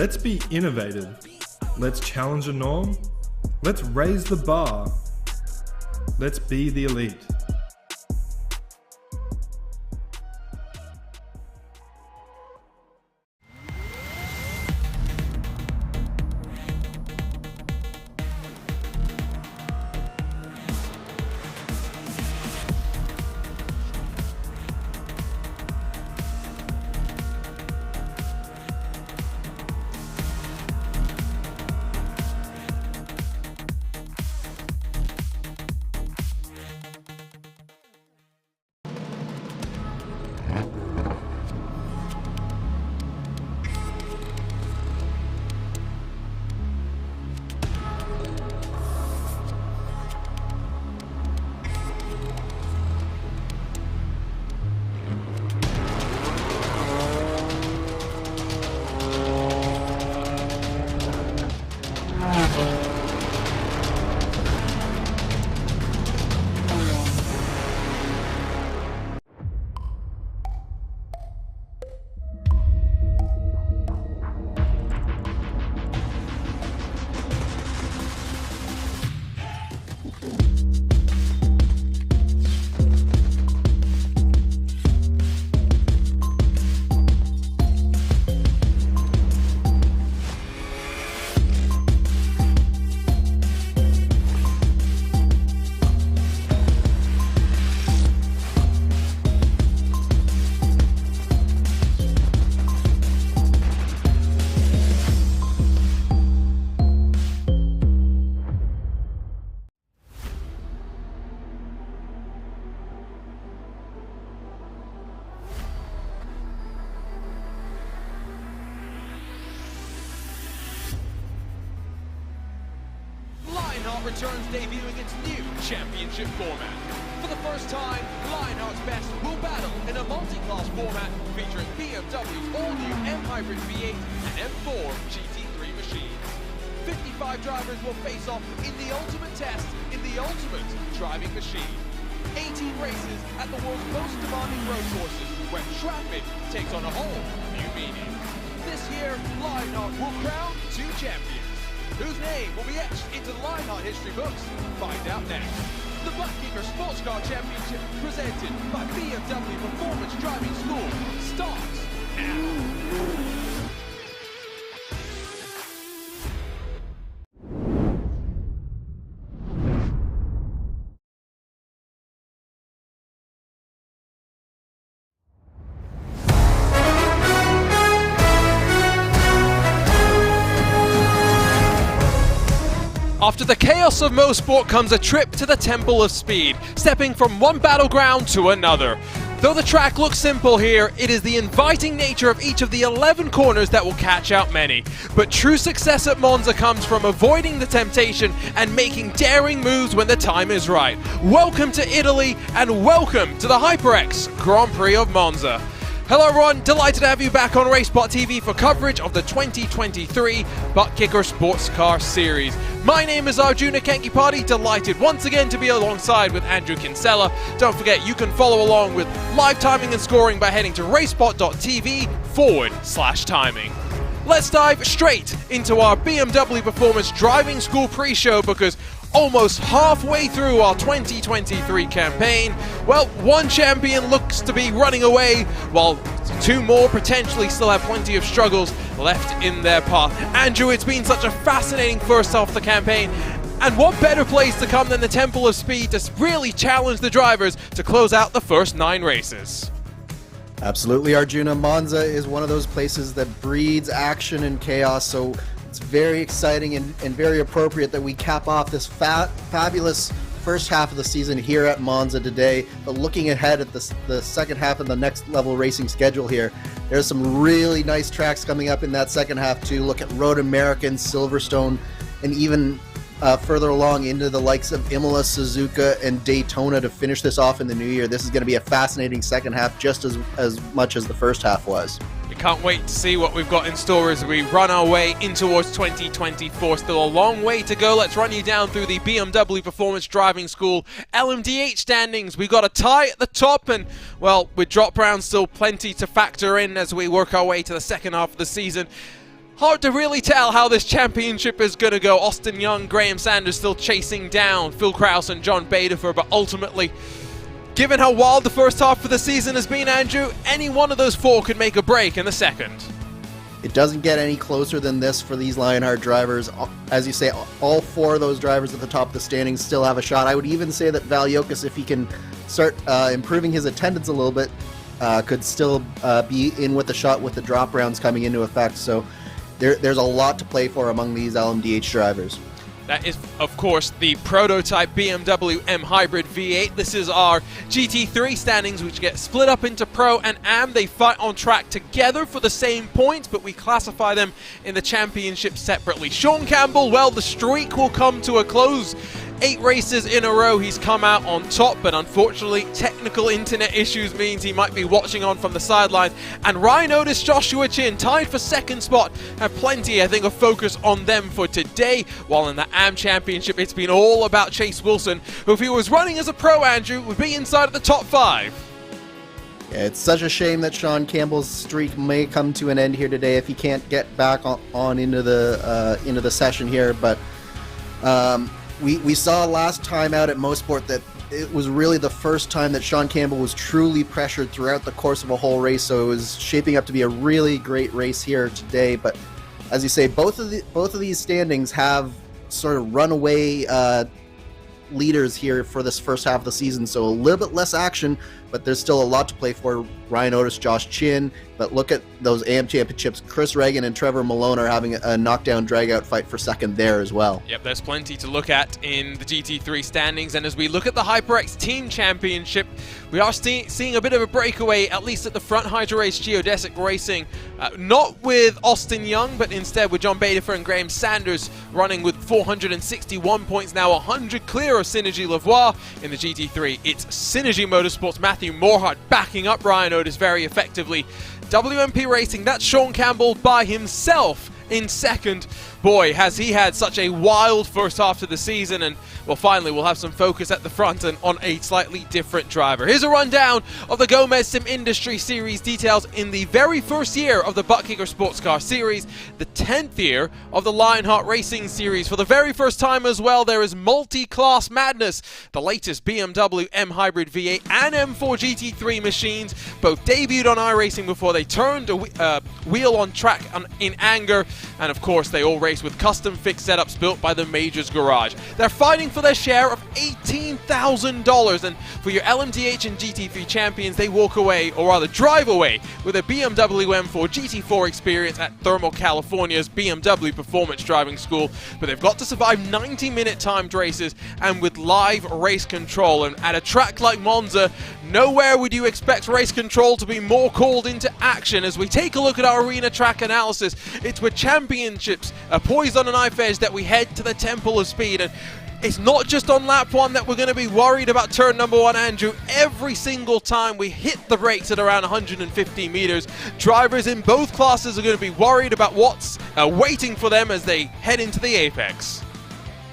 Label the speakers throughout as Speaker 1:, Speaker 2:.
Speaker 1: Let's be innovative. Let's challenge a norm. Let's raise the bar. Let's be the elite.
Speaker 2: Lionheart returns debuting its new championship format. For the first time, Lionheart's best will battle in a multi-class format featuring BMW's all-new M Hybrid V8 and M4 GT3 machines. 55 drivers will face off in the ultimate test in the ultimate driving machine. 18 races at the world's most demanding road courses where traffic takes on a whole new meaning. This year, Lionheart will crown 2 champions, whose name will be etched into Lionheart history books. Find out next. The Blackkicker Sportscar Championship, presented by BMW Performance Driving School, starts now. After the chaos of motorsport comes a trip to the Temple of Speed, stepping from one battleground to another. Though the track looks simple here, it is the inviting nature of each of the 11 corners that will catch out many. But true success at Monza comes from avoiding the temptation and making daring moves when the time is right. Welcome to Italy and welcome to the HyperX Grand Prix of Monza. Hello everyone, delighted to have you back on RaceSpotTV for coverage of the 2023 Butt Kicker Sports Car Series. My name is Arjuna Kenkipati, delighted once again to be alongside with Andrew Kinsella. Don't forget you can follow along with live timing and scoring by heading to RaceSpot.tv/timing. Let's dive straight into our BMW Performance Driving School pre-show because almost halfway through our 2023 campaign, well, one champion looks to be running away, while 2 more potentially still have plenty of struggles left in their path. Andrew, it's been such a fascinating first half of the campaign, and what better place to come than the Temple of Speed to really challenge the drivers to close out the first 9 races.
Speaker 3: Absolutely, Arjuna. Monza is one of those places that breeds action and chaos, so it's very exciting and very appropriate that we cap off this fabulous first half of the season here at Monza today. But looking ahead at the second half of the next level racing schedule here, there's some really nice tracks coming up in that second half too. Look at Road American, Silverstone, and even further along into the likes of Imola, Suzuka, and Daytona to finish this off in the new year. This is going to be a fascinating second half just as much as the first half was.
Speaker 2: We can't wait to see what we've got in store as we run our way in towards 2024. Still a long way to go. Let's run you down through the BMW Performance Driving School LMDH standings. We got a tie at the top, and well, with drop rounds still plenty to factor in as we work our way to the second half of the season. Hard to really tell how this championship is going to go. Austin Young, Graham Sanders still chasing down Phil Krause and John Baderfer, but ultimately, given how wild the first half of the season has been, Andrew, any one of those four could make a break in the second.
Speaker 3: It doesn't get any closer than this for these Lionheart drivers. As you say, all four of those drivers at the top of the standings still have a shot. I would even say that Valiokas, if he can start improving his attendance a little bit, could still be in with the shot with the drop rounds coming into effect. So there's a lot to play for among these LMDH drivers.
Speaker 2: That is, of course, the prototype BMW M Hybrid V8. This is our GT3 standings, which get split up into Pro and Am. They fight on track together for the same points, but we classify them in the championship separately. Sean Campbell, well, the streak will come to a close. 8 races in a row he's come out on top, but unfortunately technical internet issues means he might be watching on from the sidelines. And Ryan Otis, Joshua Chin tied for second spot, have plenty, I think, of focus on them for today. While in the AM Championship it's been all about Chase Wilson, who if he was running as a pro, Andrew, would be inside of the top 5.
Speaker 3: Yeah, it's such a shame that Sean Campbell's streak may come to an end here today if he can't get back on into the session here, but We saw last time out at Mosport that it was really the first time that Sean Campbell was truly pressured throughout the course of a whole race, so it was shaping up to be a really great race here today. But as you say, both of these standings have sort of runaway leaders here for this first half of the season, so a little bit less action, but there's still a lot to play for. Ryan Otis, Josh Chin, but look at those AM championships. Chris Reagan and Trevor Malone are having a knockdown drag-out fight for second there as well.
Speaker 2: Yep, there's plenty to look at in the GT3 standings, and as we look at the HyperX Team Championship, we are seeing a bit of a breakaway, at least at the front. HydroRace Geodesic Racing, not with Austin Young, but instead with John Baderfer and Graham Sanders running with 461 points, now 100 clear of Synergy Lavoie. In the GT3, it's Synergy Motorsports, Matthew Morhart backing up Ryan Otis very effectively. WMP Racing, that's Sean Campbell by himself in second. Boy, has he had such a wild first half to the season, and well, finally we'll have some focus at the front and on a slightly different driver. Here's a rundown of the Gomez Sim Industry Series details in the very first year of the Buttkicker Sportscar Series, the 10th year of the Lionheart Racing Series. For the very first time as well, there is multi-class madness. The latest BMW M Hybrid V8 and M4 GT3 machines both debuted on iRacing before they turned a wheel on track in anger, and of course they all race with custom fixed setups built by the Majors Garage. They're fighting for their share of $18,000, and for your LMDH and GT3 champions, they walk away, or rather drive away, with a BMW M4 GT4 experience at Thermal California's BMW Performance Driving School. But they've got to survive 90-minute timed races and with live race control. And at a track like Monza, nowhere would you expect race control to be more called into action. As we take a look at our arena track analysis, it's with championships poised on a knife edge that we head to the Temple of Speed. And it's not just on lap 1 that we're going to be worried about turn number 1, Andrew. Every single time we hit the brakes at around 150 meters, drivers in both classes are going to be worried about what's waiting for them as they head into the apex.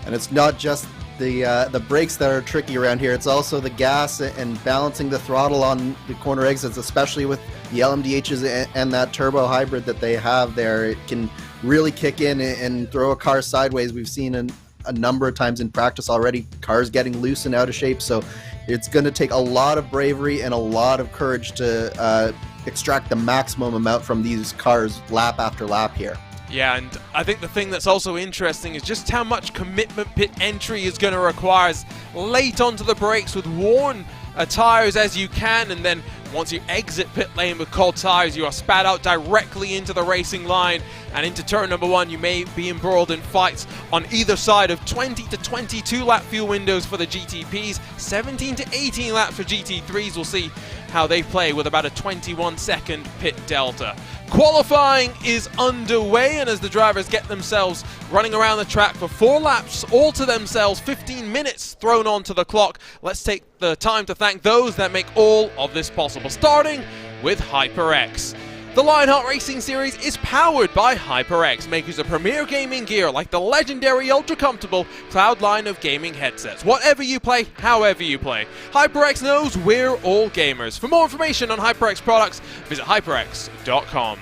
Speaker 3: And it's not just the brakes that are tricky around here, it's also the gas and balancing the throttle on the corner exits, especially with the LMDHs and that turbo hybrid that they have there. It can really kick in and throw a car sideways. We've seen a number of times in practice already, cars getting loose and out of shape, so it's going to take a lot of bravery and a lot of courage to extract the maximum amount from these cars lap after lap here.
Speaker 2: Yeah, and I think the thing that's also interesting is just how much commitment pit entry is going to require. Late onto the brakes with worn tires as you can, and then once you exit pit lane with cold tires, you are spat out directly into the racing line, and into turn number 1 you may be embroiled in fights on either side of 20 to 22 lap fuel windows for the GTPs, 17 to 18 laps for GT3s. We'll see how they play with about a 21-second pit delta. Qualifying is underway, and as the drivers get themselves running around the track for 4 laps all to themselves, 15 minutes thrown onto the clock, let's take the time to thank those that make all of this possible, starting with HyperX. The Lionheart Racing Series is powered by HyperX, makers of premier gaming gear like the legendary ultra-comfortable Cloud line of gaming headsets. Whatever you play, however you play, HyperX knows we're all gamers. For more information on HyperX products, visit hyperx.com.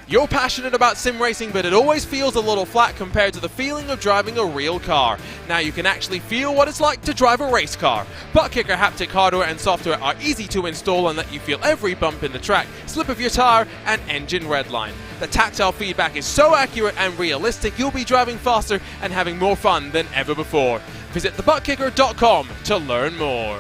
Speaker 2: You're passionate about sim racing, but it always feels a little flat compared to the feeling of driving a real car. Now you can actually feel what it's like to drive a race car. Butt kicker haptic hardware and software are easy to install and let you feel every bump in the track, slip of your tire, and engine redline. The tactile feedback is so accurate and realistic, you'll be driving faster and having more fun than ever before. Visit thebuttkicker.com to learn more.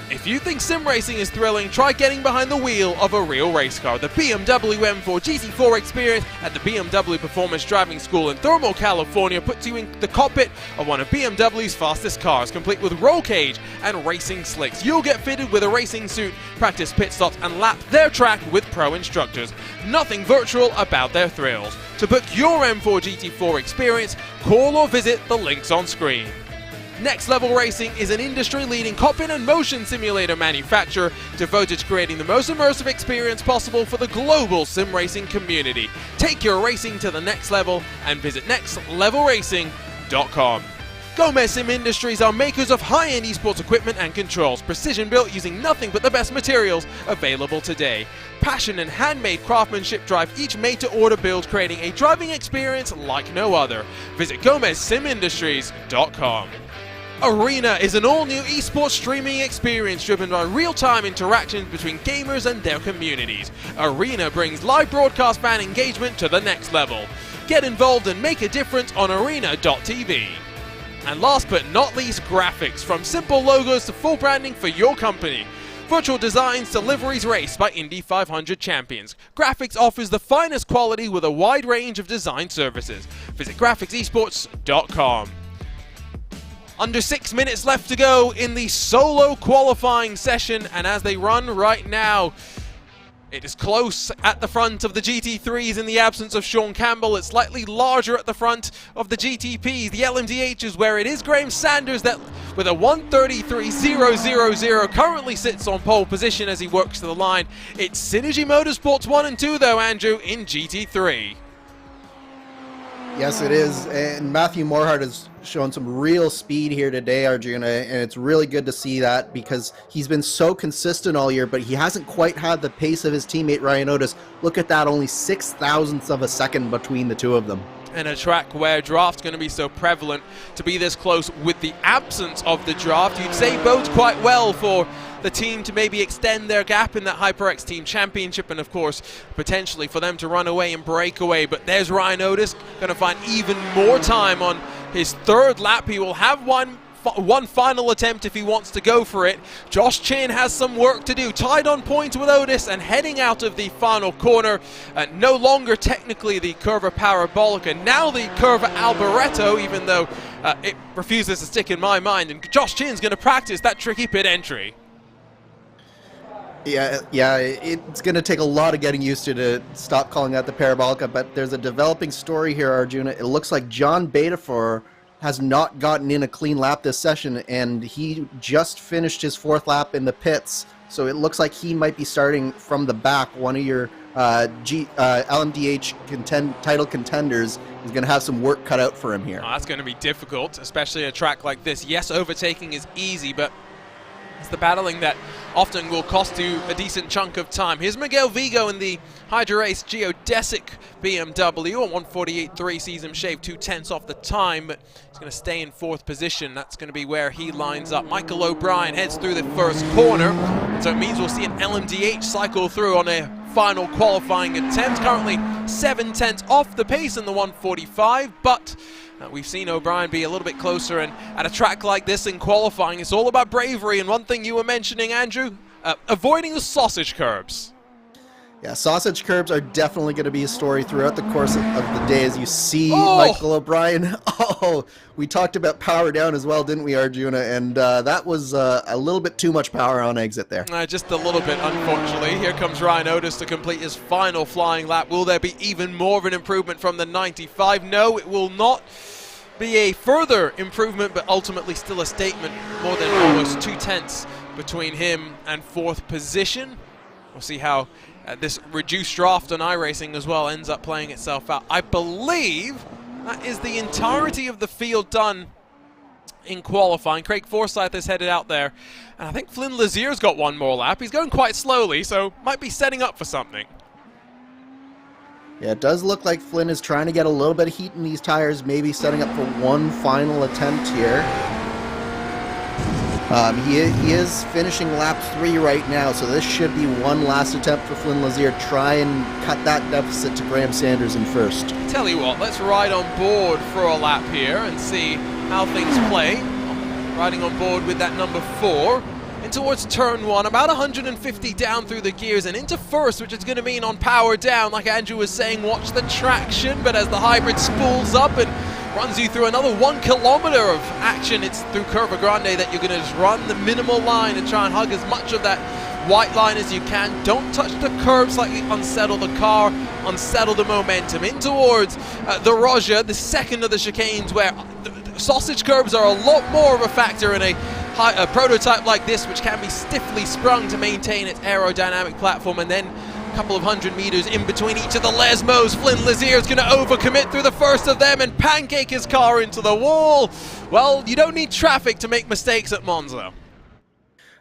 Speaker 2: If you think sim racing is thrilling, try getting behind the wheel of a real race car. The BMW M4 GT4 experience at the BMW Performance Driving School in Thermal, California puts you in the cockpit of one of BMW's fastest cars, complete with roll cage and racing slicks. You'll get fitted with a racing suit, practice pit stops, and lap their track with pro instructors. Nothing virtual about their thrills. To book your M4 GT4 experience, call or visit the links on screen. Next Level Racing is an industry-leading cockpit and motion simulator manufacturer devoted to creating the most immersive experience possible for the global sim racing community. Take your racing to the next level and visit nextlevelracing.com. Gomez Sim Industries are makers of high-end esports equipment and controls, precision-built using nothing but the best materials available today. Passion and handmade craftsmanship drive each made-to-order build, creating a driving experience like no other. Visit GomezSimIndustries.com. Arena is an all-new esports streaming experience driven by real-time interactions between gamers and their communities. Arena brings live broadcast fan engagement to the next level. Get involved and make a difference on arena.tv. And last but not least, graphics. From simple logos to full branding for your company. Virtual designs, deliveries, race by Indy 500 champions. Graphics offers the finest quality with a wide range of design services. Visit graphicsesports.com. Under 6 minutes left to go in the solo qualifying session, and as they run right now, it is close at the front of the GT3s in the absence of Sean Campbell. It's slightly larger at the front of the GTPs. The LMDHs, where it is Graham Sanders that, with a 1:33.000, currently sits on pole position as he works to the line. It's Synergy Motorsports 1 and 2, though, Andrew, in GT3.
Speaker 3: Yes, it is. And Matthew Morhart has shown some real speed here today, Arjuna, and it's really good to see that because he's been so consistent all year, but he hasn't quite had the pace of his teammate Ryan Otis. Look at that, only 0.06 of a second between the two of them.
Speaker 2: And a track where draft's going to be so prevalent, to be this close with the absence of the draft, you'd say bodes quite well for the team to maybe extend their gap in that HyperX Team Championship, and of course potentially for them to run away and break away. But there's Ryan Otis going to find even more time on his third lap. He will have one final attempt if he wants to go for it. Josh Chin has some work to do, tied on points with Otis and heading out of the final corner. No longer technically the Curva Parabolica, now the Curva Alboreto, even though it refuses to stick in my mind. And Josh Chin's going to practice that tricky pit entry.
Speaker 3: Yeah, it's going to take a lot of getting used to stop calling that the Parabolica, but there's a developing story here, Arjuna. It looks like John Betafor has not gotten in a clean lap this session, and he just finished his fourth lap in the pits, so it looks like he might be starting from the back. One of your LMDH title contenders is going to have some work cut out for him here.
Speaker 2: Oh, that's going to be difficult, especially a track like this. Yes, overtaking is easy, but it's the battling that often will cost you a decent chunk of time. Here's Miguel Vigo in the HyperX geodesic BMW. A 1:48.3 sees him shave 0.2 off the time, but he's going to stay in fourth position. That's going to be where he lines up. Michael O'Brien heads through the first corner, so it means we'll see an LMDH cycle through on a final qualifying attempt. Currently 0.7 off the pace in the 1:45, but we've seen O'Brien be a little bit closer, and at a track like this in qualifying, it's all about bravery. And one thing you were mentioning, Andrew, avoiding the sausage curbs.
Speaker 3: Yeah, sausage curbs are definitely going to be a story throughout the course of the day as you see Michael O'Brien. Oh, we talked about power down as well, didn't we, Arjuna? And that was a little bit too much power on exit there.
Speaker 2: Just a little bit, unfortunately. Here comes Ryan Otis to complete his final flying lap. Will there be even more of an improvement from the 95? No, it will not be a further improvement, but ultimately still a statement. More than almost 0.2 between him and fourth position. We'll see how this reduced draft on iRacing as well ends up playing itself out. I believe that is the entirety of the field done in qualifying. Craig Forsyth is headed out there, and I think Flynn Lazier's got one more lap. He's going quite slowly, so might be setting up for something.
Speaker 3: Yeah, it does look like Flynn is trying to get a little bit of heat in these tires, maybe setting up for one final attempt here. He is finishing lap 3 right now, so this should be one last attempt for Flynn Lazier. Try and cut that deficit to Graham Sanders in first.
Speaker 2: Tell you what, let's ride on board for a lap here and see how things play. Riding on board with that number 4. In towards turn 1, about 150 down through the gears and into first, which is going to mean on power down, like Andrew was saying, watch the traction. But as the hybrid spools up and runs you through another 1 kilometer of action, it's through Curva Grande that you're going to just run the minimal line and try and hug as much of that white line as you can. Don't touch the curb, slightly unsettle the car, unsettle the momentum. In towards the Roja, the second of the chicanes, where sausage curbs are a lot more of a factor in a prototype like this, which can be stiffly sprung to maintain its aerodynamic platform. And then a couple of 100 meters in between each of the Lesmos, Flynn Lazier is going to overcommit through the first of them and pancake his car into the wall. Well, you don't need traffic to make mistakes at Monza.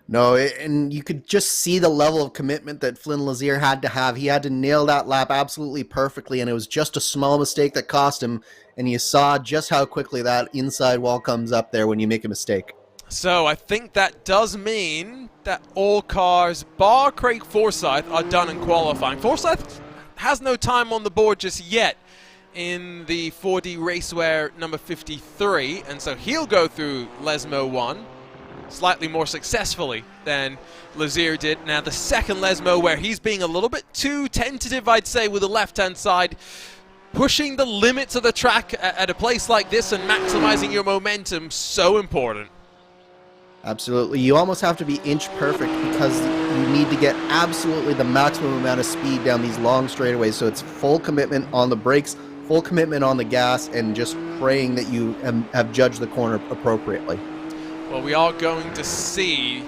Speaker 3: No, and you could just see the level of commitment that Flynn Lazier had to have. He had to nail that lap absolutely perfectly, and it was just a small mistake that cost him. And you saw just how quickly that inside wall comes up there when you make a mistake.
Speaker 2: So I think that does mean that all cars, bar Craig Forsyth, are done in qualifying. Forsyth has no time on the board just yet in the 4D Raceware number 53, and so he'll go through Lesmo 1 slightly more successfully than Lazier did. Now the second Lesmo, where he's being a little bit too tentative, I'd say, with the left-hand side, pushing the limits of the track at a place like this and maximizing your momentum, so important.
Speaker 3: Absolutely. You almost have to be inch perfect because you need to get absolutely the maximum amount of speed down these long straightaways. So it's full commitment on the brakes, full commitment on the gas, and just praying that you have judged the corner appropriately.
Speaker 2: Well, we are going to see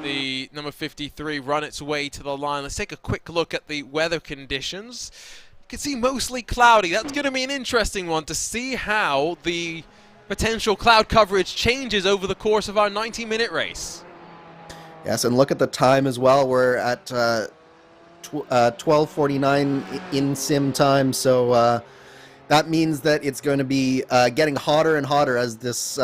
Speaker 2: the number 53 run its way to the line. Let's take a quick look at the weather conditions. You can see mostly cloudy. That's going to be an interesting one to see how the potential cloud coverage changes over the course of our 90-minute race.
Speaker 3: Yes, and look at the time as well. We're at 12:49 in sim time, so that means that it's going to be getting hotter and hotter as this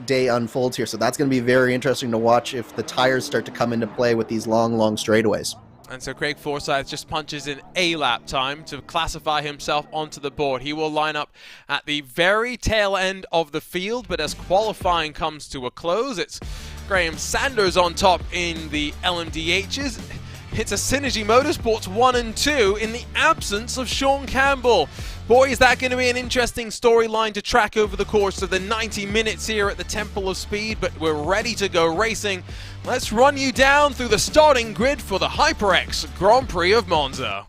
Speaker 3: day unfolds here. So that's going to be very interesting to watch if the tires start to come into play with these long straightaways.
Speaker 2: And so Craig Forsyth just punches in a lap time to classify himself onto the board. He will line up at the very tail end of the field, but as qualifying comes to a close, it's Graham Sanders on top in the LMDHs. It's a Synergy Motorsports 1 and 2 in the absence of Sean Campbell. Boy, is that going to be an interesting storyline to track over the course of the 90 minutes here at the Temple of Speed, but we're ready to go racing. Let's run you down through the starting grid for the HyperX Grand Prix of Monza.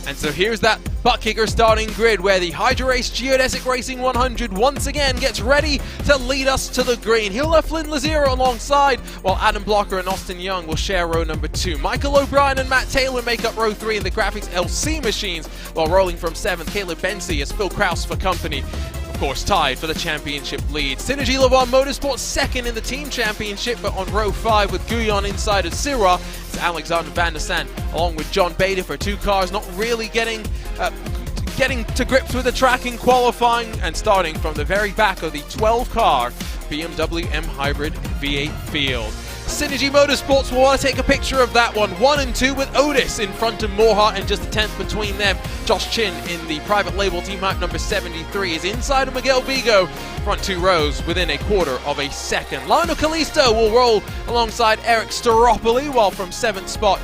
Speaker 2: And so here's that butt kicker starting grid where the HyperX Geodesic Racing 100 once again gets ready to lead us to the green. He'll have Flynn Lazier alongside, while Adam Blocker and Austin Young will share row number 2. Michael O'Brien and Matt Taylor make up row 3 in the Graphics LC machines, while rolling from 7th, Caleb Bensey has Phil Kraus for company. Of course, tied for the championship lead. Synergy Le Mans Motorsports second in the team championship, but on row 5 with Guyon inside of Syrah, it's Alexander Van der Sant along with John Bader for 2 cars not really getting to grips with the track in qualifying, and starting from the very back of the 12-car BMW M Hybrid V8 field. Synergy Motorsports will want to take a picture of that one. 1 and 2 with Otis in front of Morhart and just a 10th between them. Josh Chin in the private label team hype number 73 is inside of Miguel Vigo. Front 2 rows within a quarter of a second. Lionel Callisto will roll alongside Eric Staropoli, while from 7th spot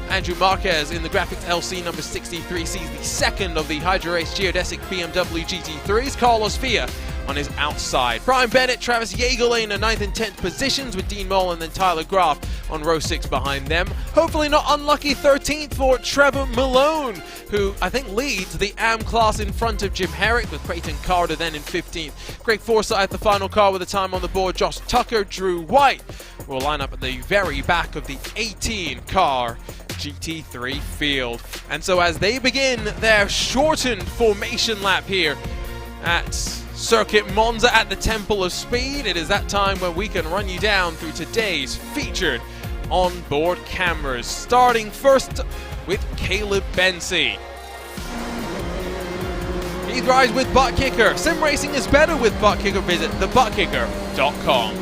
Speaker 2: Andrew Marquez in the Graphics LC number 63 sees the second of the HyperX Geodesic BMW GT3s. Carlos Fia on his outside. Brian Bennett, Travis Yeagle in the 9th and 10th positions, with Dean Moll and then Tyler Graf on row 6 behind them. Hopefully not unlucky 13th for Trevor Malone, who I think leads the AM class in front of Jim Herrick, with Creighton Carter then in 15th. Craig Forsyth, the final car with the time on the board. Josh Tucker, Drew White will line up at the very back of the 18-car GT3 field. And so as they begin their shortened formation lap here at Circuit Monza at the Temple of Speed, it is that time when we can run you down through today's featured onboard cameras. Starting first with Caleb Bensi. He drives with Butt Kicker. Sim racing is better with Butt Kicker. Visit thebuttkicker.com.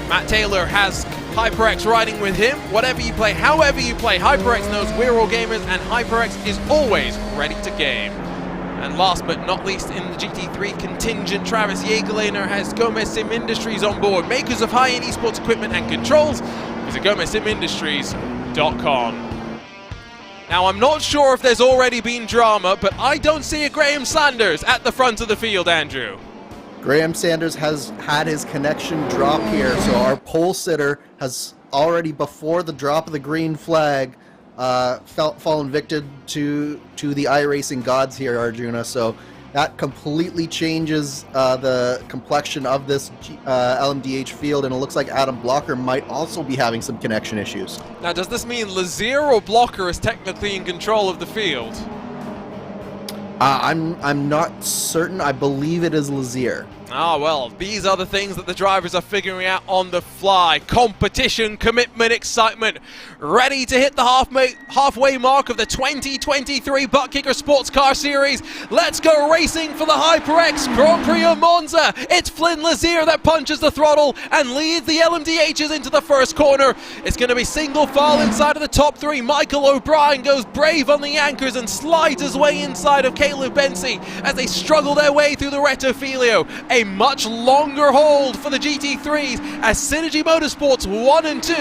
Speaker 2: Matt Taylor has HyperX riding with him. Whatever you play, however you play, HyperX knows we're all gamers, and HyperX is always ready to game. And last but not least, in the GT3 contingent, Travis Jägerleiner has Gomez Sim Industries on board. Makers of high-end esports equipment and controls. Visit GomezSimIndustries.com. Now, I'm not sure if there's already been drama, but I don't see a Graham Sanders at the front of the field, Andrew.
Speaker 3: Graham Sanders has had his connection drop here, so our pole sitter has already, before the drop of the green flag, fallen victim to the iRacing gods here, Arjuna. So that completely changes the complexion of this LMDH field, and it looks like Adam Blocker might also be having some connection issues.
Speaker 2: Now, does this mean Lazier or Blocker is technically in control of the field?
Speaker 3: I'm not certain. I believe it is Lazier.
Speaker 2: Ah, well, these are the things that the drivers are figuring out on the fly. Competition, commitment, excitement. Ready to hit the halfway mark of the 2023 Butt Kicker Sports Car Series. Let's go racing for the HyperX Grand Prix of Monza. It's Flynn Lazier that punches the throttle and leads the LMDHs into the first corner. It's going to be single file inside of the top three. Michael O'Brien goes brave on the anchors and slides his way inside of Caleb Bensi as they struggle their way through the Retofilio. A much longer hold for the GT3s as Synergy Motorsports 1 and 2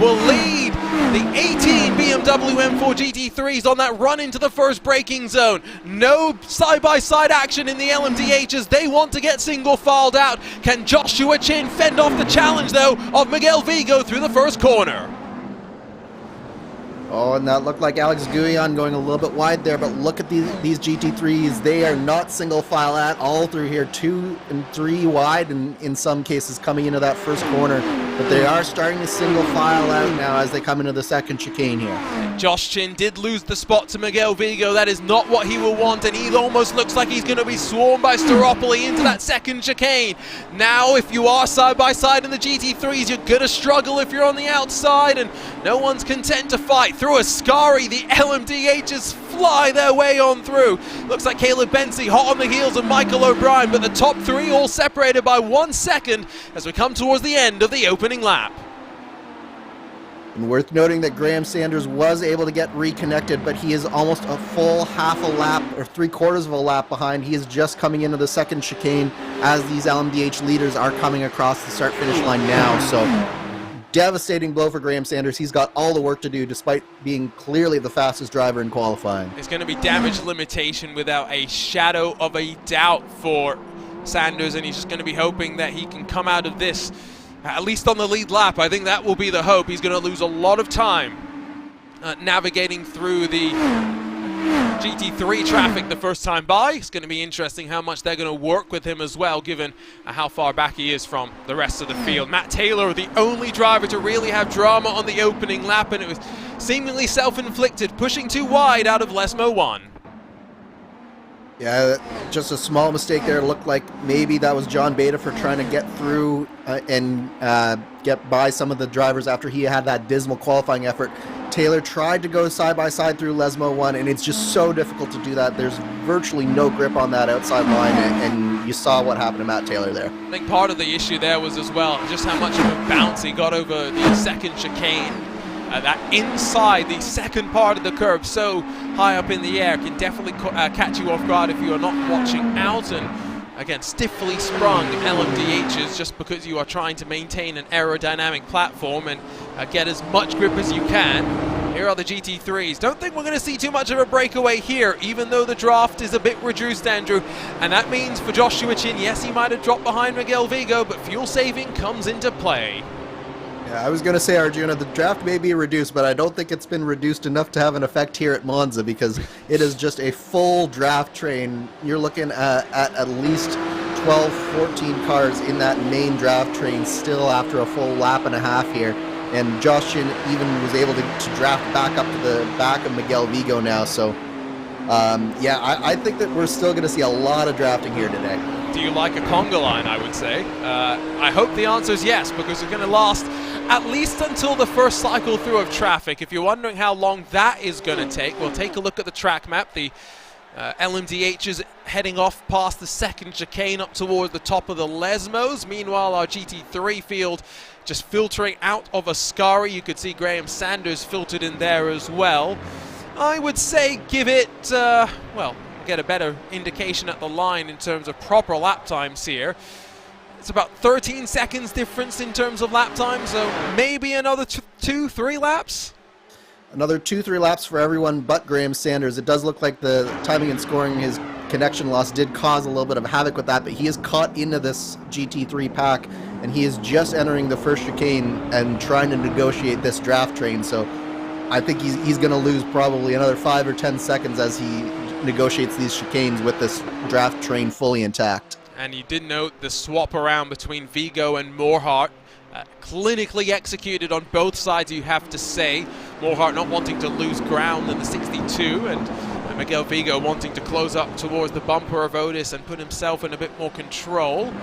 Speaker 2: will lead the 18 BMW M4 GT3s on that run into the first braking zone. No side-by-side action in the LMDHs. They want to get single filed out. Can Joshua Chin fend off the challenge, though, of Miguel Vigo through the first corner?
Speaker 3: Oh, and that looked like Alex Guyon going a little bit wide there, but look at these GT3s. They are not single file at all through here, 2 and 3 wide, and in some cases coming into that first corner. But they are starting to single file out now as they come into the second chicane here.
Speaker 2: Josh Chin did lose the spot to Miguel Vigo. That is not what he will want, and he almost looks like he's going to be swarmed by Staropoli into that second chicane. Now, if you are side by side in the GT3s, you're going to struggle if you're on the outside, and no one's content to fight. Through Ascari, the LMDHs fly their way on through. Looks like Caleb Bensi hot on the heels of Michael O'Brien, but the top three all separated by 1 second as we come towards the end of the opening lap.
Speaker 3: And worth noting that Graham Sanders was able to get reconnected, but he is almost a full half a lap or 3/4 of a lap behind. He is just coming into the second chicane as these LMDH leaders are coming across the start-finish line now. So devastating blow for Graham Sanders. He's got all the work to do despite being clearly the fastest driver in qualifying.
Speaker 2: It's going to be damage limitation without a shadow of a doubt for Sanders, and he's just going to be hoping that he can come out of this at least on the lead lap. I think that will be the hope. He's going to lose a lot of time navigating through the GT3 traffic the first time by. It's going to be interesting how much they're going to work with him as well, given how far back he is from the rest of the field. Matt Taylor, the only driver to really have drama on the opening lap, and it was seemingly self-inflicted, pushing too wide out of Lesmo 1.
Speaker 3: Yeah, just a small mistake there. It looked like maybe that was John Beta for trying to get through and get by some of the drivers after he had that dismal qualifying effort. Taylor tried to go side by side through Lesmo 1, and it's just so difficult to do that. There's virtually no grip on that outside line, and you saw what happened to Matt Taylor there.
Speaker 2: I think part of the issue there was as well just how much of a bounce he got over the second chicane. That inside the second part of the curve, so high up in the air, can definitely catch you off guard if you are not watching out. And again, stiffly sprung LMDHs just because you are trying to maintain an aerodynamic platform and get as much grip as you can. Here are the GT3s. Don't think we're going to see too much of a breakaway here, even though the draft is a bit reduced, Andrew. And that means for Joshua Chin, yes, he might have dropped behind Miguel Vigo, but fuel saving comes into play.
Speaker 3: Yeah, I was going to say, Arjuna, the draft may be reduced, but I don't think it's been reduced enough to have an effect here at Monza, because it is just a full draft train. You're looking at least 12, 14 cars in that main draft train still after a full lap and a half here. And Josh Chin even was able to draft back up to the back of Miguel Vigo now. So, yeah, I think that we're still going to see a lot of drafting here today.
Speaker 2: Do you like a conga line, I would say? I hope the answer is yes, because it's going to last at least until the first cycle through of traffic. If you're wondering how long that is going to take, well, take a look at the track map. The LMDH is heading off past the second chicane up towards the top of the Lesmos. Meanwhile, our GT3 field just filtering out of Ascari. You could see Graham Sanders filtered in there as well. I would say give it, well, get a better indication at the line in terms of proper lap times here. It's about 13 seconds difference in terms of lap time, so maybe another 2-3 laps.
Speaker 3: Another 2-3 laps for everyone but Graham Sanders. It does look like the timing and scoring, his connection loss did cause a little bit of havoc with that, but he is caught into this GT3 pack, and he is just entering the first chicane and trying to negotiate this draft train, so I think he's going to lose probably another 5 or 10 seconds as he negotiates these chicanes with this draft train fully intact.
Speaker 2: And you did note the swap around between Vigo and Morhart. Clinically executed on both sides, you have to say. Morhart not wanting to lose ground in the 62, and Miguel Vigo wanting to close up towards the bumper of Otis and put himself in a bit more control.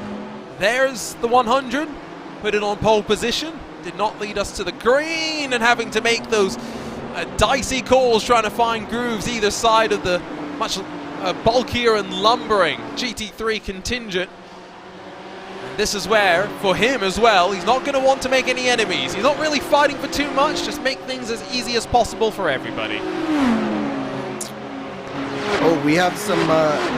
Speaker 2: There's the 100, put it on pole position. Did not lead us to the green, and having to make those dicey calls, trying to find grooves either side of the much bulkier and lumbering GT3 contingent. And this is where, for him as well, he's not going to want to make any enemies. He's not really fighting for too much, just make things as easy as possible for everybody.
Speaker 3: Oh, we have some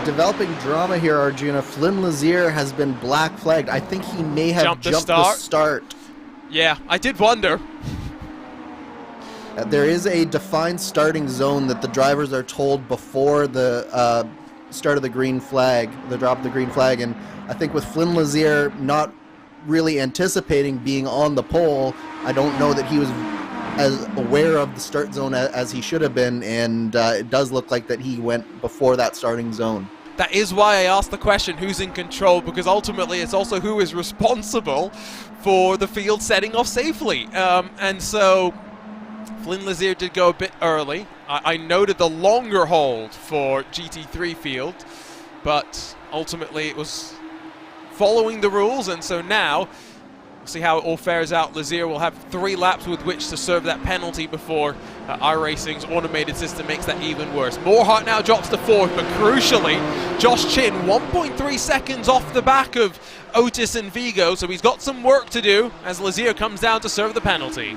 Speaker 3: developing drama here, Arjuna. Flynn Lazier has been black flagged. I think he may have jumped the start.
Speaker 2: Yeah, I did wonder.
Speaker 3: There is a defined starting zone that the drivers are told before the start of the green flag, the drop of the green flag, and I think with Flynn Lazier not really anticipating being on the pole, I don't know that he was as aware of the start zone as he should have been, and it does look like that he went before that starting zone.
Speaker 2: That is why I asked the question, who's in control, because ultimately it's also who is responsible for the field setting off safely. And so Flynn Lazier did go a bit early. I noted the longer hold for GT3 field, but ultimately it was following the rules, and so now we'll see how it all fares out. Lazier will have 3 laps with which to serve that penalty before iRacing's automated system makes that even worse. Morhart now drops to 4th, but crucially, Josh Chin 1.3 seconds off the back of Otis and Vigo, so he's got some work to do as Lazier comes down to serve the penalty.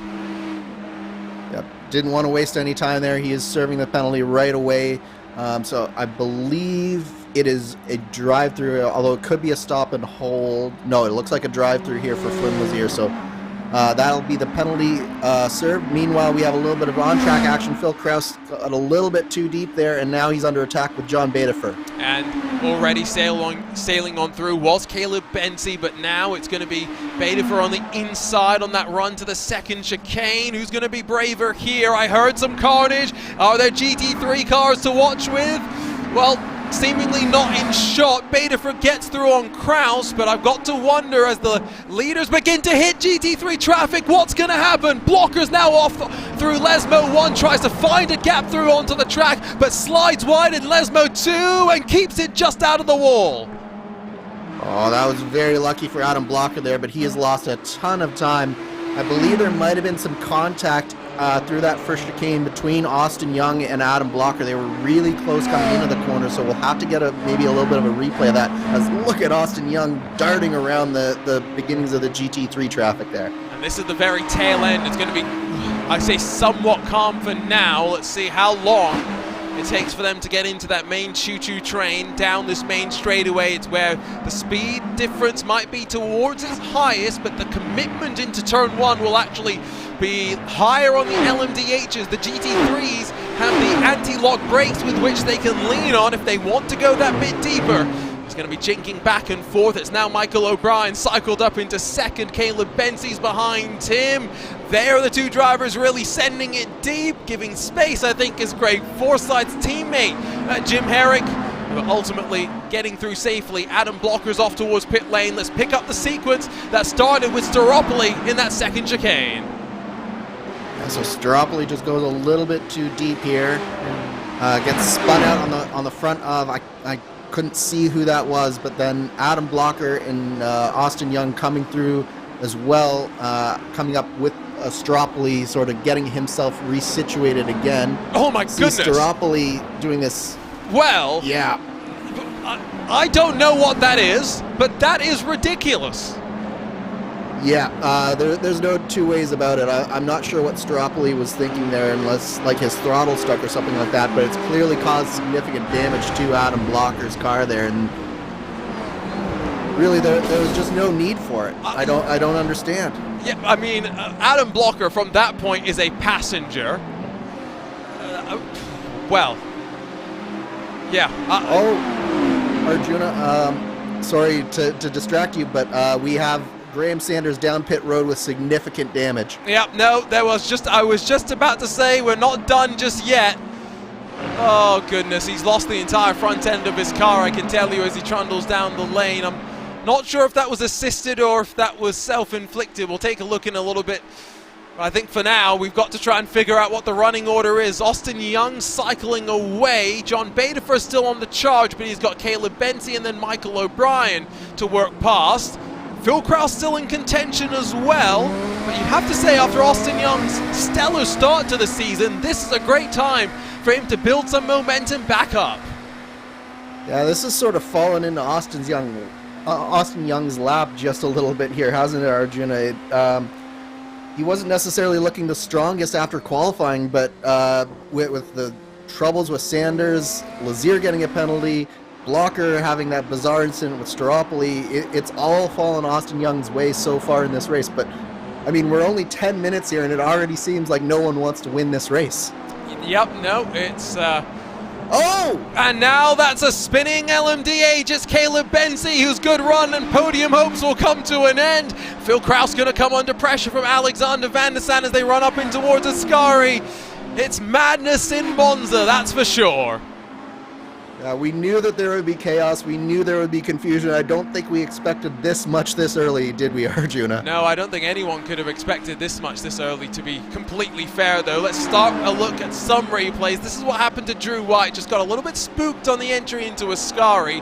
Speaker 3: Yep, didn't want to waste any time there. He is serving the penalty right away. So I believe it is a drive-through, although it could be a stop and hold. No, it looks like a drive-through here for Flynn Lazier, so that'll be the penalty served. Meanwhile, we have a little bit of on-track action. Phil Kraus got a little bit too deep there, and now he's under attack with John Bedifer.
Speaker 2: And already sailing on through was Caleb Bensi, but now it's going to be Bedifer on the inside on that run to the second chicane. Who's going to be braver here? I heard some carnage. Are there GT3 cars to watch with? Well, seemingly not in shot. Bedifer gets through on Kraus, but I've got to wonder as the leaders begin to hit GT3 traffic, what's going to happen? Blockers now off through Lesmo 1, tries to find a gap through onto the track, but slides wide in Lesmo 2 and keeps it just out of the wall.
Speaker 3: Oh, that was very lucky for Adam Blocker there, but he has lost a ton of time. I believe there might have been some contact through that first chicane between Austin Young and Adam Blocker. They were really close coming into the corner, so we'll have to get maybe a little bit of a replay of that. As look at Austin Young darting around the beginnings of the GT3 traffic there.
Speaker 2: And this is the very tail end. It's going to be, I say, somewhat calm for now. Let's see how long it takes for them to get into that main choo-choo train down this main straightaway. It's where the speed difference might be towards its highest, but the commitment into turn 1 will actually be higher on the LMDHs. The GT3s have the anti-lock brakes with which they can lean on if they want to go that bit deeper. He's going to be jinking back and forth. It's now Michael O'Brien cycled up into second. Caleb Bensi's behind him. There are the two drivers really sending it deep, giving space, I think, is Greg Forsyth's teammate, Jim Herrick, but ultimately getting through safely. Adam Blocker's off towards pit lane. Let's pick up the sequence that started with Staropoli in that second chicane.
Speaker 3: Yeah, so Staropoli just goes a little bit too deep here. Gets spun out on the front of, I couldn't see who that was, but then Adam Blocker and Austin Young coming through as well, coming up with Stropoli, sort of getting himself resituated again.
Speaker 2: Oh my goodness!
Speaker 3: Stropoli doing this.
Speaker 2: Well,
Speaker 3: yeah.
Speaker 2: I don't know what that is, but that is ridiculous.
Speaker 3: Yeah, there's no two ways about it. I'm not sure what Stropoli was thinking there, unless like his throttle stuck or something like that, but it's clearly caused significant damage to Adam Blocker's car there, and really there was just no need for it. I don't understand. Yeah,
Speaker 2: I mean, Adam Blocker from that point is a passenger. Well, yeah.
Speaker 3: Arjuna, sorry to distract you, but we have Graham Sanders down pit road with significant damage.
Speaker 2: Yeah, no, I was just about to say we're not done just yet. Oh goodness, he's lost the entire front end of his car, I can tell you, as he trundles down the lane. I'm not sure if that was assisted or if that was self-inflicted. We'll take a look in a little bit. I think for now, we've got to try and figure out what the running order is. Austin Young cycling away. John Baderfer still on the charge, but he's got Caleb Benty and then Michael O'Brien to work past. Phil Kraus still in contention as well, but you have to say, after Austin Young's stellar start to the season, this is a great time for him to build some momentum back up.
Speaker 3: Yeah, this has sort of fallen into Austin Young's lap just a little bit here, hasn't it, Arjuna? He wasn't necessarily looking the strongest after qualifying, but with the troubles with Sanders, Lazier getting a penalty, Blocker having that bizarre incident with Stropoli, it's all fallen Austin Young's way so far in this race. But, I mean, we're only 10 minutes here, and it already seems like no one wants to win this race.
Speaker 2: Yep, no, it's...
Speaker 3: Oh!
Speaker 2: And now that's a spinning LMDA, just Caleb Benty, whose good run and podium hopes will come to an end. Phil Kraus going to come under pressure from Alexander Van der Sande as they run up in towards Ascari. It's madness in Monza, that's for sure.
Speaker 3: We knew that there would be chaos. We knew there would be confusion. I don't think we expected this much this early, did we, Arjuna?
Speaker 2: No, I don't think anyone could have expected this much this early, to be completely fair, though. Let's start a look at some replays. This is what happened to Drew White. Just got a little bit spooked on the entry into Ascari.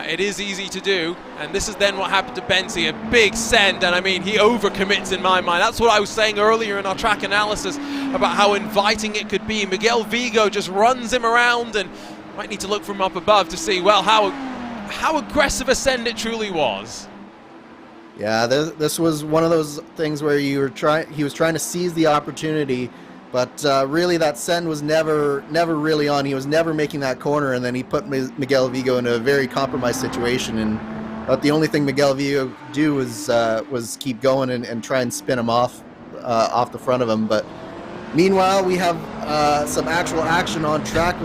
Speaker 2: It is easy to do. And this is then what happened to Benty. A big send, and I mean, he overcommits in my mind. That's what I was saying earlier in our track analysis about how inviting it could be. Miguel Vigo just runs him around, and might need to look from up above to see, well, how aggressive a send it truly was.
Speaker 3: Yeah, this was one of those things where he was trying to seize the opportunity, but really that send was never really on. He was never making that corner, and then he put Miguel Vigo in a very compromised situation. And the only thing Miguel Vigo could do was keep going and try and spin him off the front of him. But meanwhile, we have some actual action on track.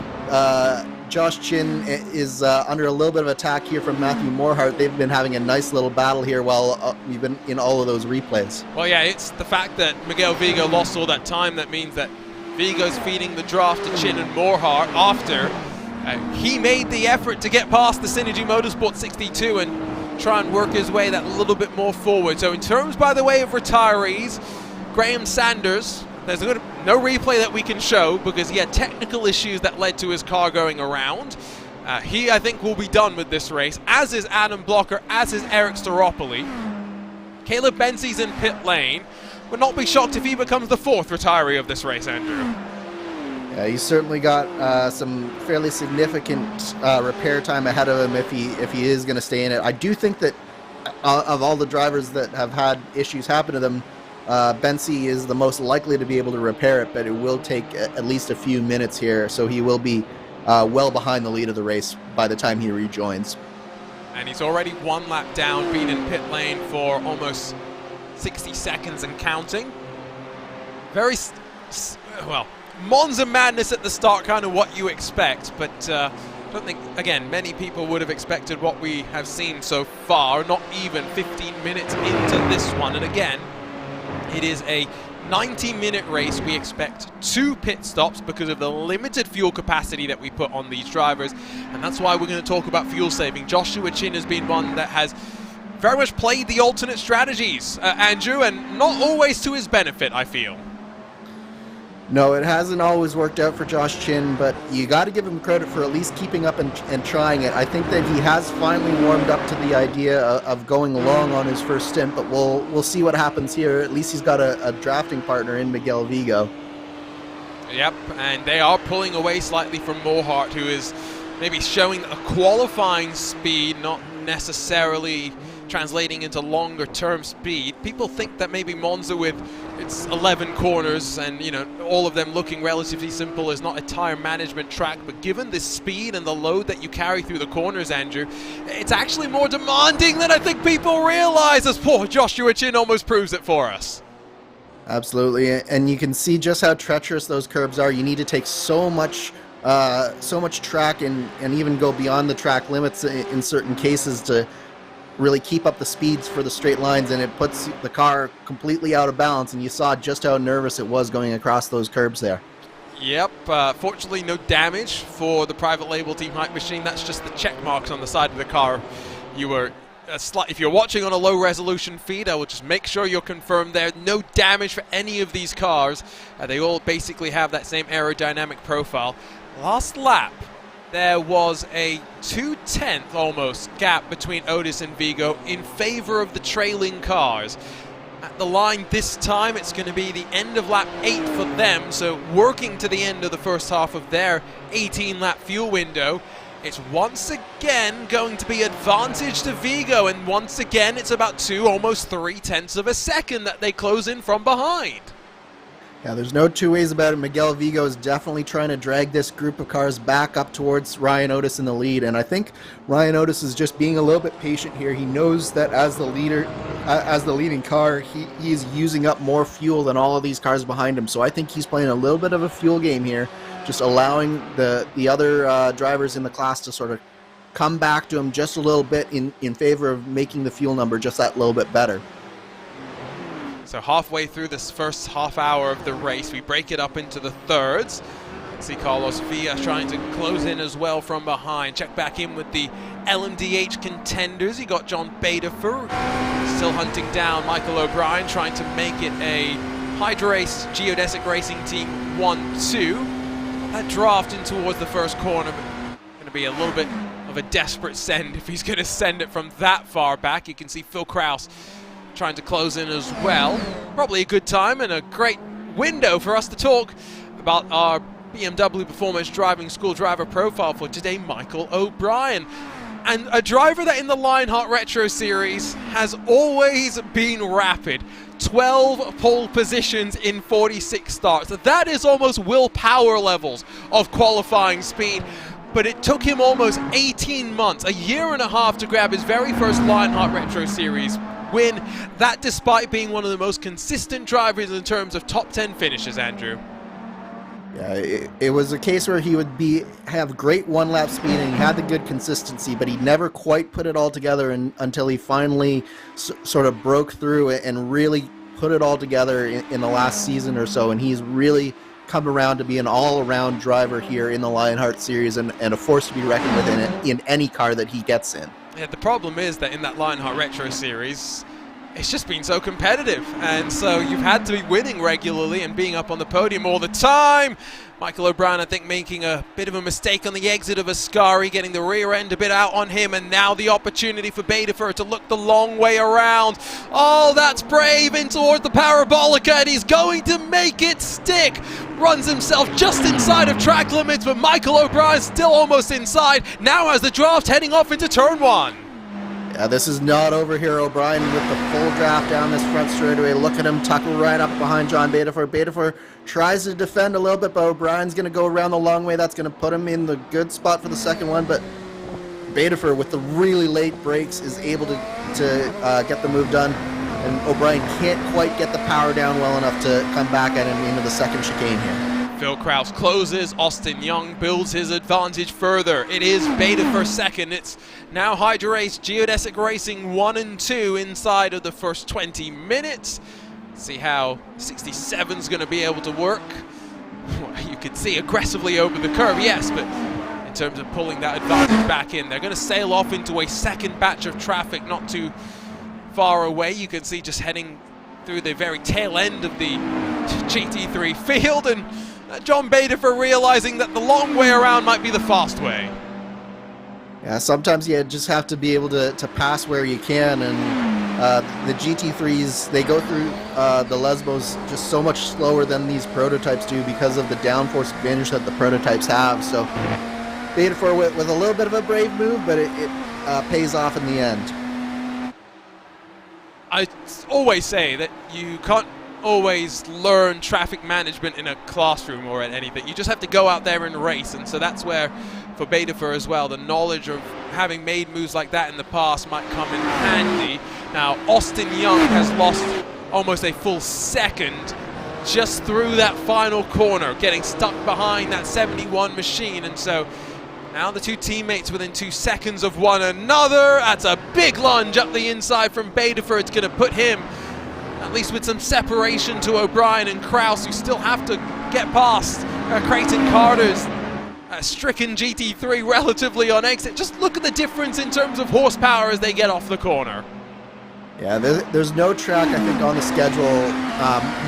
Speaker 3: Josh Chin is under a little bit of attack here from Matthew Morehart. They've been having a nice little battle here while we've been in all of those replays.
Speaker 2: Well, yeah, it's the fact that Miguel Vigo lost all that time that means that Vigo's feeding the draft to Chin and Morehart after he made the effort to get past the Synergy Motorsport 62 and try and work his way that little bit more forward. So in terms, by the way, of retirees, Graham Sanders, there's no replay that we can show because he had technical issues that led to his car going around. He, I think, will be done with this race, as is Adam Blocker, as is Eric Staropoli. Caleb Benty's in pit lane. Would not be shocked if he becomes the fourth retiree of this race, Andrew.
Speaker 3: Yeah, he's certainly got some fairly significant repair time ahead of him if he is going to stay in it. I do think that of all the drivers that have had issues happen to them, Benty is the most likely to be able to repair it, but it will take at least a few minutes here, so he will be well behind the lead of the race by the time he rejoins.
Speaker 2: And he's already one lap down, been in pit lane for almost 60 seconds and counting. Very, well, Monza madness at the start, kind of what you expect, but I don't think, again, many people would have expected what we have seen so far, not even 15 minutes into this one. And again, it is a 90-minute race. We expect 2 pit stops because of the limited fuel capacity that we put on these drivers, and that's why we're going to talk about fuel saving. Joshua Chin has been one that has very much played the alternate strategies, Andrew, and not always to his benefit, I feel.
Speaker 3: No, it hasn't always worked out for Josh Chin, but you got to give him credit for at least keeping up and trying it. I think that he has finally warmed up to the idea of going long on his first stint, but we'll see what happens here. At least he's got a drafting partner in Miguel Vigo.
Speaker 2: Yep, and they are pulling away slightly from Lionheart, who is maybe showing a qualifying speed, not necessarily translating into longer term speed. People think that maybe Monza, with its 11 corners and, you know, all of them looking relatively simple, is not a tire management track, but given the speed and the load that you carry through the corners, Andrew, it's actually more demanding than I think people realize, as poor Joshua Chin almost proves it for us.
Speaker 3: Absolutely, and you can see just how treacherous those curbs are. You need to take so much track and even go beyond the track limits in certain cases to really keep up the speeds for the straight lines, and it puts the car completely out of balance, and you saw just how nervous it was going across those curbs there.
Speaker 2: Yep, fortunately no damage for the private label Team Hype Machine. That's just the check marks on the side of the car. You were if you're watching on a low resolution feed, I will just make sure you're confirmed there. No damage for any of these cars. They all basically have that same aerodynamic profile. Last lap, there was a 2/10 almost gap between Otis and Vigo in favor of the trailing cars. At the line this time, it's going to be the end of lap 8 for them, so working to the end of the first half of their 18-lap fuel window. It's once again going to be advantage to Vigo, and once again it's about 2, almost 3/10 of a second that they close in from behind.
Speaker 3: Yeah, there's no two ways about it. Miguel Vigo is definitely trying to drag this group of cars back up towards Ryan Otis in the lead, and I think Ryan Otis is just being a little bit patient here. He knows that as the leader, as the leading car, he's using up more fuel than all of these cars behind him, so I think he's playing a little bit of a fuel game here, just allowing the other drivers in the class to sort of come back to him just a little bit in favor of making the fuel number just that little bit better.
Speaker 2: So halfway through this first half hour of the race, we break it up into the thirds. See Carlos Villa trying to close in as well from behind. Check back in with the LMDH contenders. You got John Baderfer still hunting down Michael O'Brien, trying to make it a HyperX Geodesic Racing Team 1-2. That draft in towards the first corner, but going to be a little bit of a desperate send if he's going to send it from that far back. You can see Phil Kraus trying to close in as well. Probably a good time and a great window for us to talk about our BMW Performance Driving School driver profile for today, Michael O'Brien. And a driver that in the Lionheart Retro Series has always been rapid. 12 pole positions in 46 starts. That is almost willpower levels of qualifying speed. But it took him almost 18 months, a year and a half, to grab his very first Lionheart Retro Series win. That despite being one of the most consistent drivers in terms of top 10 finishes, Andrew.
Speaker 3: Yeah, it was a case where he would have great one-lap speed and he had the good consistency, but he never quite put it all together until he finally sort of broke through it and really put it all together in the last season or so, and he's really come around to be an all-around driver here in the Lionheart Series and a force to be reckoned with in any car that he gets in.
Speaker 2: Yeah, the problem is that in that Lionheart Retro Series, it's just been so competitive, and so you've had to be winning regularly and being up on the podium all the time. Michael O'Brien, I think, making a bit of a mistake on the exit of Ascari, getting the rear end a bit out on him, and now the opportunity for Baderfer to look the long way around. Oh, that's brave in towards the Parabolica, and he's going to make it stick. Runs himself just inside of track limits, but Michael O'Brien still almost inside. Now has the draft heading off into turn 1.
Speaker 3: Yeah, this is not over here. O'Brien with the full draft down this front straightaway. Look at him tuck right up behind John Baderfer. Baderfer tries to defend a little bit, but O'Brien's going to go around the long way. That's going to put him in the good spot for the second one, but Baderfer with the really late brakes is able to get the move done, and O'Brien can't quite get the power down well enough to come back at him into the second chicane here.
Speaker 2: Phil Kraus closes, Austin Young builds his advantage further. It is Baderfer second. It's now HyperX Geodesic Racing 1 and 2 inside of the first 20 minutes. See how 67's going to be able to work. You can see aggressively over the curve, yes, but in terms of pulling that advantage back in, they're going to sail off into a second batch of traffic not too far away. You can see just heading through the very tail end of the GT3 field, and John Baderfer realizing that the long way around might be the fast way.
Speaker 3: Yeah, sometimes you just have to be able to pass where you can, and the GT3s, they go through the Lesbos just so much slower than these prototypes do because of the downforce advantage that the prototypes have. So Baderfer with a little bit of a brave move, but it pays off in the end.
Speaker 2: I always say that you can't always learn traffic management in a classroom or at anything. You just have to go out there and race, and so that's where, for Baderfer as well, the knowledge of having made moves like that in the past might come in handy. Now, Austin Young has lost almost a full second just through that final corner, getting stuck behind that 71 machine, and so now the two teammates within 2 seconds of one another. That's a big lunge up the inside from Baderfer. It's going to put him at least with some separation to O'Brien and Kraus, who still have to get past Creighton Carter's stricken GT3 relatively on exit. Just look at the difference in terms of horsepower as they get off the corner.
Speaker 3: Yeah, there's no track, I think, on the schedule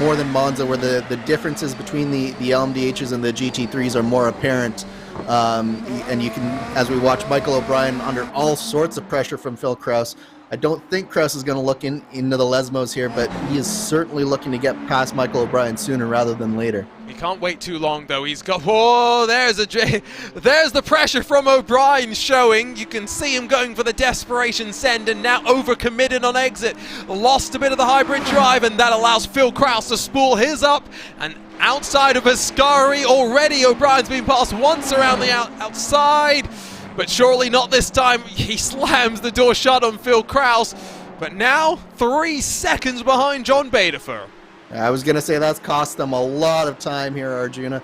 Speaker 3: more than Monza where the differences between the LMDHs and the GT3s are more apparent. And you can, as we watch Michael O'Brien under all sorts of pressure from Phil Kraus, I don't think Kraus is going to look into the Lesmos here, but he is certainly looking to get past Michael O'Brien sooner rather than later.
Speaker 2: He can't wait too long, though. He's got, whoa, there's the pressure from O'Brien showing. You can see him going for the desperation send, and now overcommitted on exit. Lost a bit of the hybrid drive, and that allows Phil Kraus to spool his up. And outside of Ascari already, O'Brien's been passed once around the outside. But surely not this time. He slams the door shut on Phil Kraus. But now 3 seconds behind John Baderfer.
Speaker 3: I was going to say that's cost them a lot of time here, Arjuna.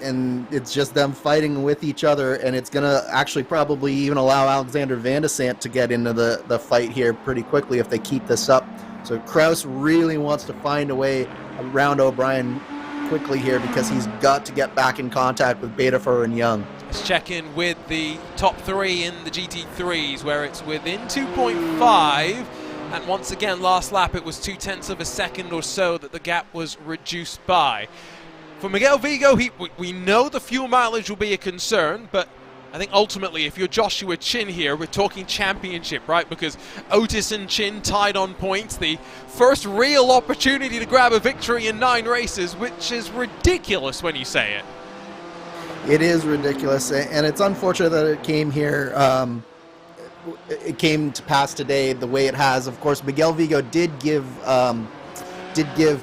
Speaker 3: And it's just them fighting with each other. And it's going to actually probably even allow Alexander Van de Sant to get into the fight here pretty quickly if they keep this up. So Kraus really wants to find a way around O'Brien quickly here because he's got to get back in contact with Baderfer and Young.
Speaker 2: Let's check in with the top 3 in the GT3s, where it's within 2.5, and once again last lap it was 0.2 of a second or so that the gap was reduced by. For Miguel Vigo, we know the fuel mileage will be a concern, but I think ultimately if you're Joshua Chin here, we're talking championship, right? Because Otis and Chin tied on points, the first real opportunity to grab a victory in 9 races, which is ridiculous when you say it.
Speaker 3: It is ridiculous, and it's unfortunate that it came here. It came to pass today the way it has. Of course, Miguel Vigo did give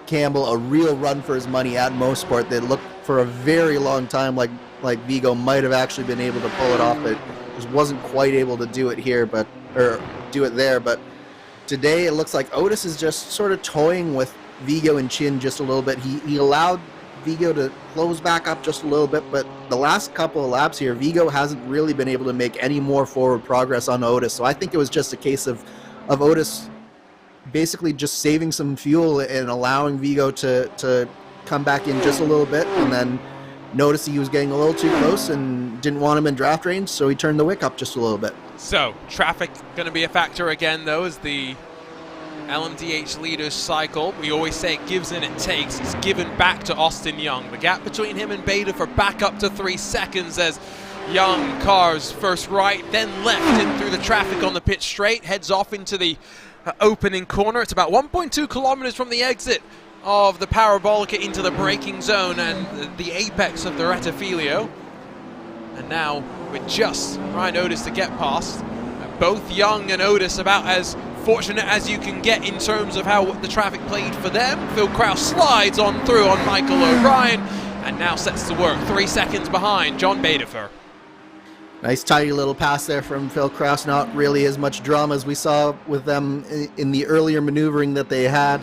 Speaker 3: Campbell a real run for his money at Mosport. They looked for a very long time like Vigo might have actually been able to pull it off, but just wasn't quite able to do it here, or do it there. But today it looks like Otis is just sort of toying with Vigo and Chin just a little bit. He allowed Vigo to close back up just a little bit, but the last couple of laps here, Vigo hasn't really been able to make any more forward progress on Otis. So I think it was just a case of Otis basically just saving some fuel and allowing Vigo to come back in just a little bit, and then noticed he was getting a little too close and didn't want him in draft range, so he turned the wick up just a little bit.
Speaker 2: So traffic going to be a factor again, though, as the LMDH leaders cycle. We always say it gives and it takes. It's given back to Austin Young. The gap between him and Baderfer back up to 3 seconds as Young cars first right, then left in through the traffic on the pit straight, heads off into the opening corner. It's about 1.2 kilometers from the exit of the Parabolica into the braking zone and the apex of the Rettifilio. And now with just Ryan Otis to get past. Both Young and Otis about as fortunate as you can get in terms of how the traffic played for them. Phil Kraus slides on through on Michael O'Brien and now sets to work 3 seconds behind John Baderfer.
Speaker 3: Nice tidy little pass there from Phil Kraus. Not really as much drama as we saw with them in the earlier maneuvering that they had.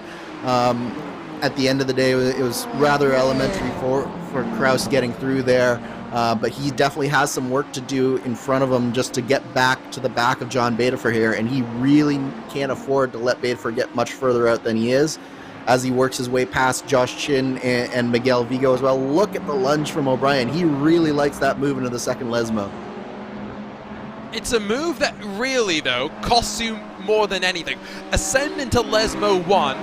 Speaker 3: At the end of the day, it was rather elementary for Kraus getting through there. But he definitely has some work to do in front of him just to get back to the back of John Baderfer here, and he really can't afford to let Baderfer get much further out than he is as he works his way past Josh Chin and Miguel Vigo as well. Look at the lunge from O'Brien. He really likes that move into the second Lesmo.
Speaker 2: It's a move that really, though, costs you more than anything. Ascend into Lesmo 1,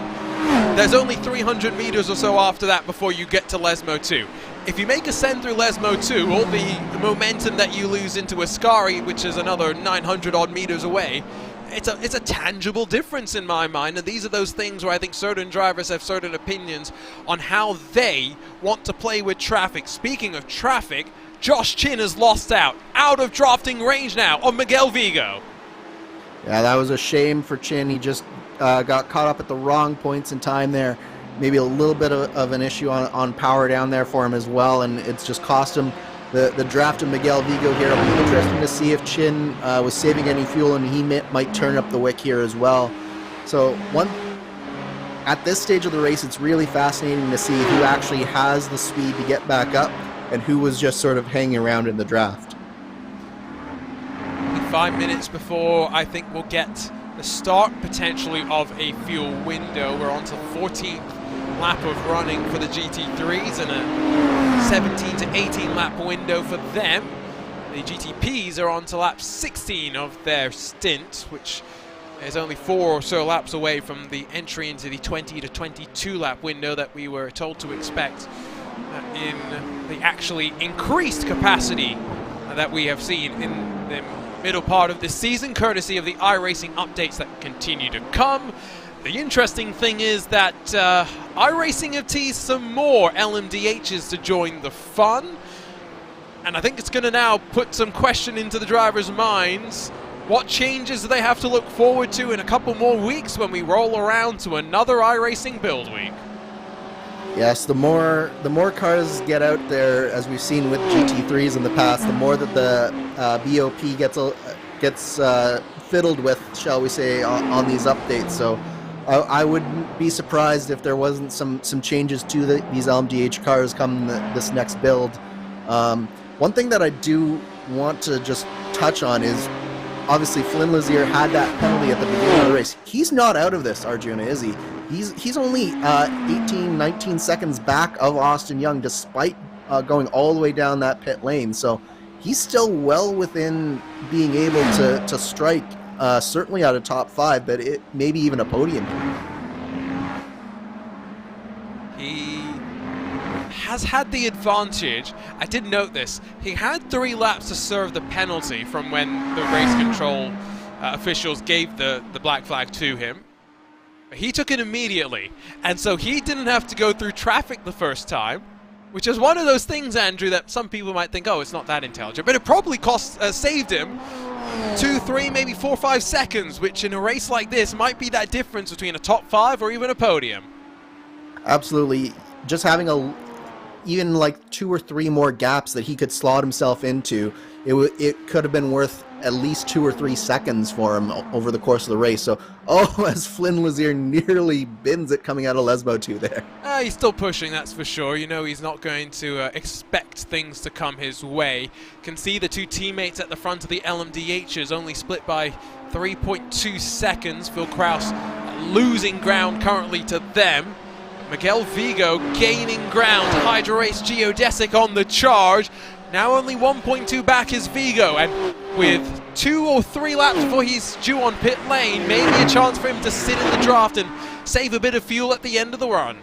Speaker 2: there's only 300 meters or so after that before you get to Lesmo 2. If you make a send through Lesmo 2, all the momentum that you lose into Ascari, which is another 900 odd meters away, it's a tangible difference in my mind, and these are those things where I think certain drivers have certain opinions on how they want to play with traffic. Speaking of traffic, Josh Chin has lost out of drafting range now on Miguel Vigo.
Speaker 3: Yeah, that was a shame for Chin. He just got caught up at the wrong points in time there. Maybe a little bit of an issue on power down there for him as well, and it's just cost him the draft of Miguel Vigo here. It'll be interesting to see if Chin was saving any fuel, and he might turn up the wick here as well. So at this stage of the race, it's really fascinating to see who actually has the speed to get back up and who was just sort of hanging around in the draft.
Speaker 2: 5 minutes before I think we'll get the start potentially of a fuel window. We're on to 14th lap of running for the GT3s and a 17 to 18 lap window for them. The GTPs are on to lap 16 of their stint, which is only 4 or so laps away from the entry into the 20 to 22 lap window that we were told to expect in the actually increased capacity that we have seen in the middle part of this season, courtesy of the iRacing updates that continue to come. The interesting thing is that iRacing have teased some more LMDHs to join the fun, and I think it's going to now put some question into the drivers' minds. What changes do they have to look forward to in a couple more weeks when we roll around to another iRacing build week?
Speaker 3: Yes, the more cars get out there, as we've seen with GT3s in the past, the more that the BOP gets fiddled with, shall we say, on these updates. So I wouldn't be surprised if there wasn't some changes to these LMDH cars come this next build. One thing that I do want to just touch on is, obviously Flynn Lazier had that penalty at the beginning of the race. He's not out of this, Arjuna, is he? He's only 18, 19 seconds back of Austin Young, despite going all the way down that pit lane. So he's still well within being able to strike, certainly out of top 5, but maybe even a podium.
Speaker 2: He has had the advantage. I did note this. He had 3 laps to serve the penalty from when the race control officials gave the black flag to him. He took it immediately, and so he didn't have to go through traffic the first time, which is one of those things, Andrew, that some people might think, oh, it's not that intelligent, but it probably saved him 2, 3, maybe 4, 5 seconds, which in a race like this might be that difference between a top 5 or even a podium.
Speaker 3: Absolutely. Just having even like 2 or 3 more gaps that he could slot himself into, it could have been worth at least 2 or 3 seconds for him over the course of the race. So, as Flynn Lazier nearly bins it coming out of Lesmo 2 there.
Speaker 2: He's still pushing, that's for sure. You know he's not going to expect things to come his way. Can see the 2 teammates at the front of the LMDHs only split by 3.2 seconds. Phil Kraus losing ground currently to them. Miguel Vigo gaining ground. Hydra Race Geodesic on the charge. Now only 1.2 back is Vigo, and with 2 or 3 laps before he's due on pit lane, maybe a chance for him to sit in the draft and save a bit of fuel at the end of the run.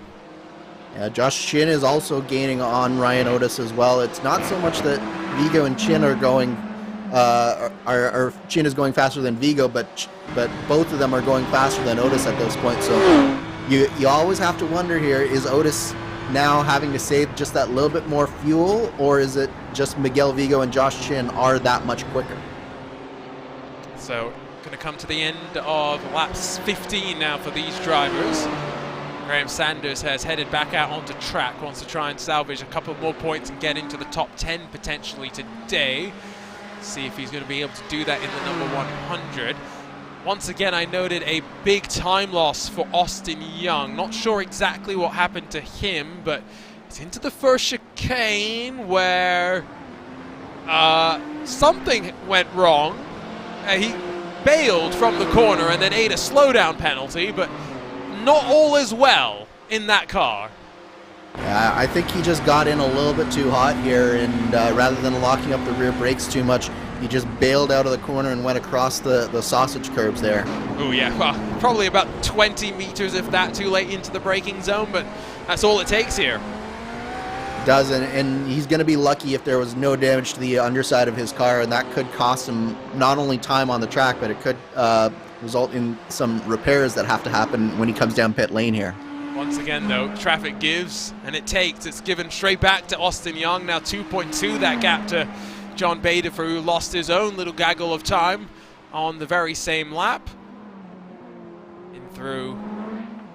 Speaker 3: Yeah, Josh Chin is also gaining on Ryan Otis as well. It's not so much that Vigo and Chin are going, Chin is going faster than Vigo, but both of them are going faster than Otis at this point. So you always have to wonder here, is Otis now having to save just that little bit more fuel, or is it just Miguel Vigo and Josh Chin are that much quicker?
Speaker 2: So, going to come to the end of laps 15 now for these drivers. Graham Sanders has headed back out onto track, wants to try and salvage a couple more points and get into the top 10 potentially today. See if he's going to be able to do that in the number 100. Once again, I noted a big time loss for Austin Young. Not sure exactly what happened to him, but it's into the first chicane where something went wrong. He bailed from the corner and then ate a slowdown penalty, but not all is well in that car.
Speaker 3: Yeah, I think he just got in a little bit too hot here, and rather than locking up the rear brakes too much, he just bailed out of the corner and went across the sausage curbs there.
Speaker 2: Oh yeah, well, probably about 20 meters, if that, too late into the braking zone, but that's all it takes here.
Speaker 3: Doesn't, and he's going to be lucky if there was no damage to the underside of his car, and that could cost him not only time on the track, but it could result in some repairs that have to happen when he comes down pit lane here.
Speaker 2: Once again, though, traffic gives and it takes. It's given straight back to Austin Young. Now 2.2, that gap to John Baderfer, who lost his own little gaggle of time on the very same lap. In through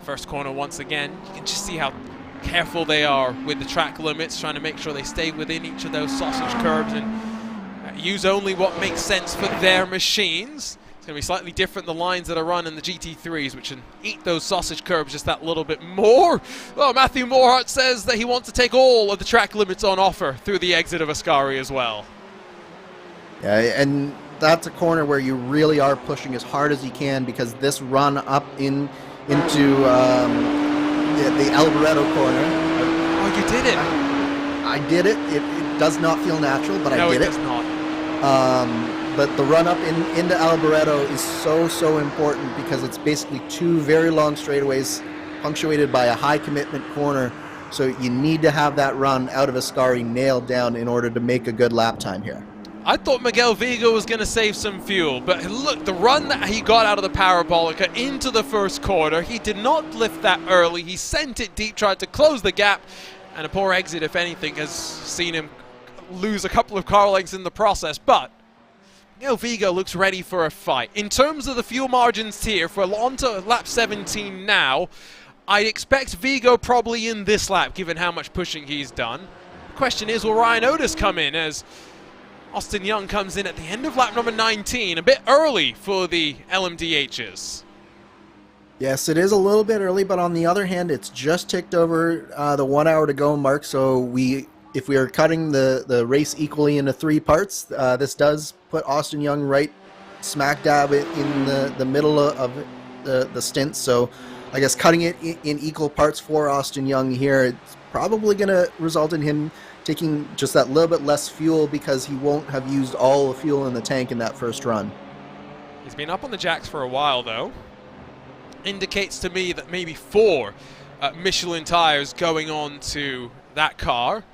Speaker 2: first corner once again. You can just see how careful they are with the track limits, trying to make sure they stay within each of those sausage curbs and use only what makes sense for their machines. It's going to be slightly different, the lines that are run in the GT3s, which can eat those sausage curbs just that little bit more. Well, Matthew Morhart says that he wants to take all of the track limits on offer through the exit of Ascari as well.
Speaker 3: Yeah, and that's a corner where you really are pushing as hard as you can, because this run up into the Alboreto corner.
Speaker 2: Oh, you did it.
Speaker 3: I did it. It does not feel natural, but I did it.
Speaker 2: No, it does not.
Speaker 3: But the run up into Alboreto is so important, because it's basically two very long straightaways punctuated by a high commitment corner. So you need to have that run out of Ascari nailed down in order to make a good lap time here.
Speaker 2: I thought Miguel Vigo was going to save some fuel, but look, the run that he got out of the Parabolica into the first corner, he did not lift that early. He sent it deep, tried to close the gap, and a poor exit, if anything, has seen him lose a couple of car lengths in the process. But Miguel Vigo looks ready for a fight. In terms of the fuel margins here, for on to lap 17 now, I'd expect Vigo probably in this lap, given how much pushing he's done. The question is, will Ryan Otis come in, as Austin Young comes in at the end of lap number 19, a bit early for the LMDHs.
Speaker 3: Yes, it is a little bit early, but on the other hand, it's just ticked over the 1 hour to go mark. So if we are cutting the race equally into three parts, this does put Austin Young right smack dab in the middle of the stint. So I guess cutting it in equal parts for Austin Young here, it's probably going to result in him taking just that little bit less fuel, because he won't have used all the fuel in the tank in that first run.
Speaker 2: He's been up on the jacks for a while, though. Indicates to me that maybe 4 Michelin tires going on to that car,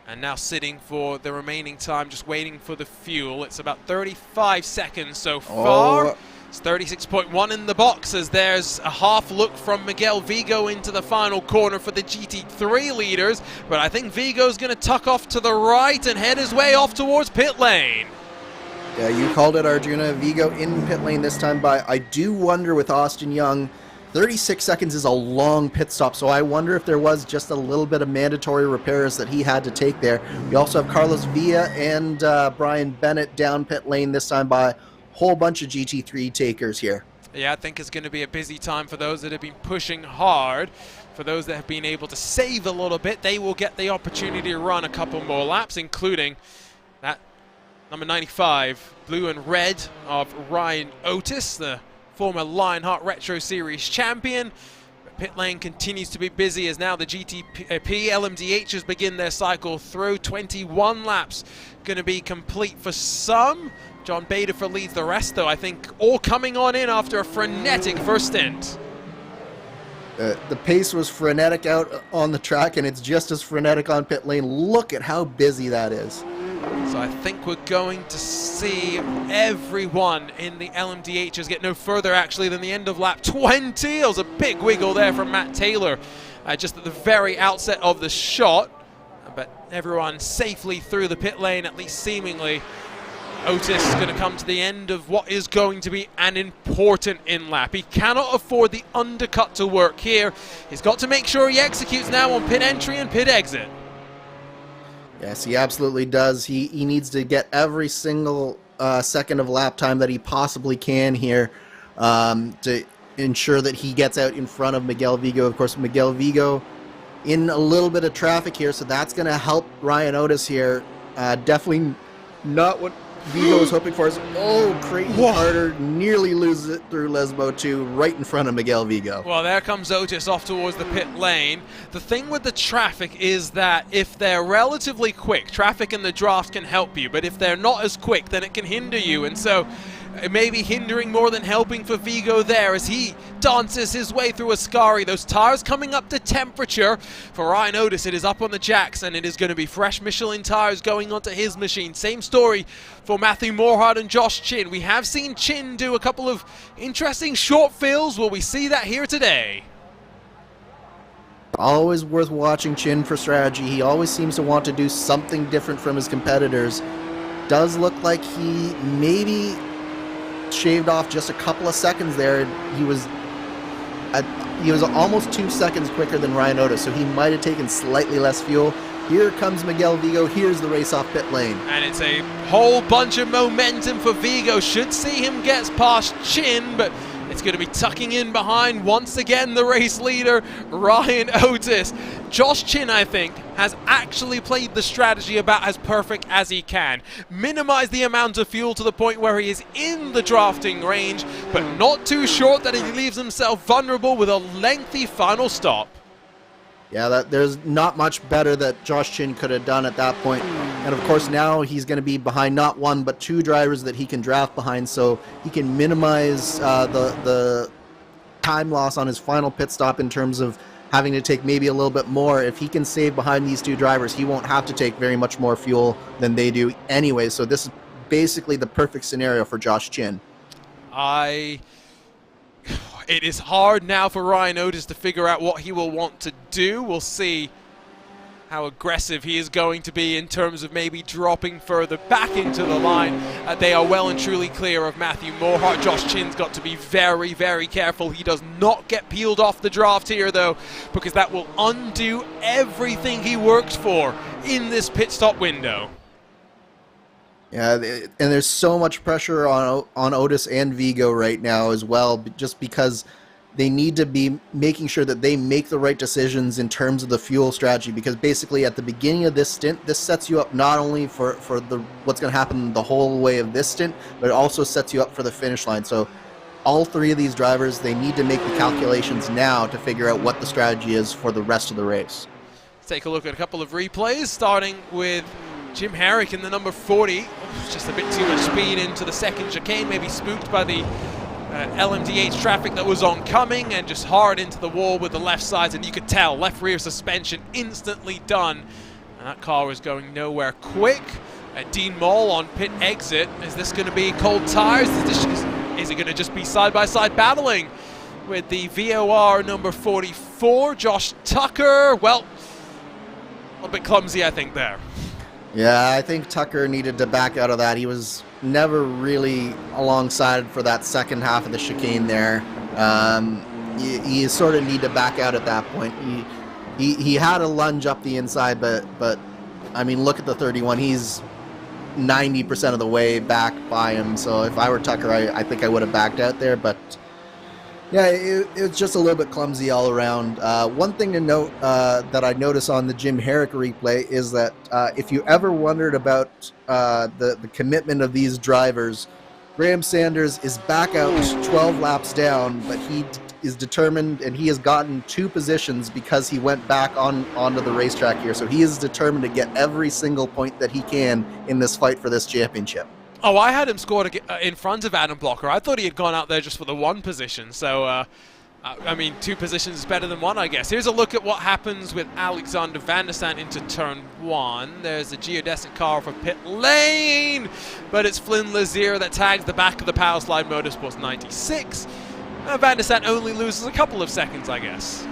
Speaker 2: and now sitting for the remaining time, just waiting for the fuel. It's about 35 seconds so far. It's 36.1 in the box, as there's a half look from Miguel Vigo into the final corner for the GT3 leaders. But I think Vigo's going to tuck off to the right and head his way off towards pit lane.
Speaker 3: Yeah, you called it, Arjuna. Vigo in pit lane this time by, I do wonder with Austin Young, 36 seconds is a long pit stop, so I wonder if there was just a little bit of mandatory repairs that he had to take there. We also have Carlos Villa and Brian Bennett down pit lane this time by whole bunch of GT3 takers here.
Speaker 2: Yeah, I think it's going to be a busy time for those that have been pushing hard. For those that have been able to save a little bit, they will get the opportunity to run a couple more laps, including that number 95, blue and red, of Ryan Otis, the former Lionheart Retro Series champion. Pit lane continues to be busy, as now the GTP LMDHs begin their cycle through. 21 laps going to be complete for some. John Baderfer leads the rest, though, I think, all coming on in after a frenetic first stint.
Speaker 3: The pace was frenetic out on the track, and it's just as frenetic on pit lane. Look at how busy that is.
Speaker 2: So I think we're going to see everyone in the LMDHs get no further, actually, than the end of lap 20. It was a big wiggle there from Matt Taylor just at the very outset of the shot. But everyone safely through the pit lane, at least seemingly. Otis is going to come to the end of what is going to be an important in-lap. He cannot afford the undercut to work here. He's got to make sure he executes now on pit entry and pit exit.
Speaker 3: Yes, he absolutely does. He needs to get every single second of lap time that he possibly can here to ensure that he gets out in front of Miguel Vigo. Of course, Miguel Vigo in a little bit of traffic here, so that's going to help Ryan Otis here. Definitely not what Vigo was hoping for. Creighton Carter nearly loses it through Lesbo 2 right in front of Miguel Vigo.
Speaker 2: Well, there comes Otis off towards the pit lane. The thing with the traffic is that if they're relatively quick, traffic in the draft can help you, but if they're not as quick, then it can hinder you. And so maybe hindering more than helping for Vigo there as he dances his way through Ascari. Those tires coming up to temperature. For Ryan Otis, it is up on the jacks, and it is going to be fresh Michelin tires going onto his machine. Same story for Matthew Morhart and Josh Chin. We have seen Chin do a couple of interesting short fills. Will we see that here today?
Speaker 3: Always worth watching Chin for strategy. He always seems to want to do something different from his competitors. Does look like he maybe shaved off just a couple of seconds there. He was almost 2 seconds quicker than Ryan Otis, so he might have taken slightly less fuel. Here comes Miguel Vigo. Here's the race off pit lane.
Speaker 2: And it's a whole bunch of momentum for Vigo. Should see him get past Chin, but it's going to be tucking in behind once again the race leader, Ryan Otis. Josh Chin, I think, has actually played the strategy about as perfect as he can. Minimize the amount of fuel to the point where he is in the drafting range, but not too short that he leaves himself vulnerable with a lengthy final stop.
Speaker 3: Yeah, there's not much better that Josh Chin could have done at that point. And of course now he's going to be behind not one but two drivers that he can draft behind, so he can minimize the time loss on his final pit stop in terms of having to take maybe a little bit more. If he can save behind these two drivers, he won't have to take very much more fuel than they do anyway. So this is basically the perfect scenario for Josh Chin.
Speaker 2: It is hard now for Ryan Otis to figure out what he will want to do. We'll see how aggressive he is going to be in terms of maybe dropping further back into the line. They are well and truly clear of Matthew Morhart. Josh Chin's got to be very, very careful. He does not get peeled off the draft here, though, because that will undo everything he worked for in this pit stop window.
Speaker 3: Yeah, and there's so much pressure on Otis and Vigo right now as well, just because they need to be making sure that they make the right decisions in terms of the fuel strategy, because basically at the beginning of this stint, this sets you up not only for what's going to happen the whole way of this stint, but it also sets you up for the finish line. So all three of these drivers, they need to make the calculations now to figure out what the strategy is for the rest of the race.
Speaker 2: Let's take a look at a couple of replays, starting with Jim Herrick in the number 40. Just a bit too much speed into the second chicane, maybe spooked by the LMDH traffic that was oncoming, and just hard into the wall with the left sides, and you could tell left rear suspension instantly done, and that car was going nowhere quick. Dean Moll on pit exit. Is this going to be cold tires? Is it going to just be side-by-side battling with the VOR number 44, Josh Tucker? Well, a little bit clumsy, I think, there.
Speaker 3: Yeah, I think Tucker needed to back out of that. He was never really alongside for that second half of the chicane there. You sort of need to back out at that point. He had a lunge up the inside, but I mean, look at the 31. He's 90% of the way back by him. So if I were Tucker, I think I would have backed out there. But yeah, it's just a little bit clumsy all around. One thing to note that I noticed on the Jim Herrick replay is that if you ever wondered about the commitment of these drivers, Graham Sanders is back out 12 laps down, but he is determined, and he has gotten 2 positions because he went back onto the racetrack here. So he is determined to get every single point that he can in this fight for this championship.
Speaker 2: Oh, I had him scored in front of Adam Blocker. I thought he had gone out there just for the 1 position. So, I mean, 2 positions is better than 1, I guess. Here's a look at what happens with Alexander Van der Sande into turn 1. There's a geodesic car for pit lane, but it's Flynn Lazier that tags the back of the Power Slide Motorsports 96. Van der Sande only loses a couple of seconds, I guess.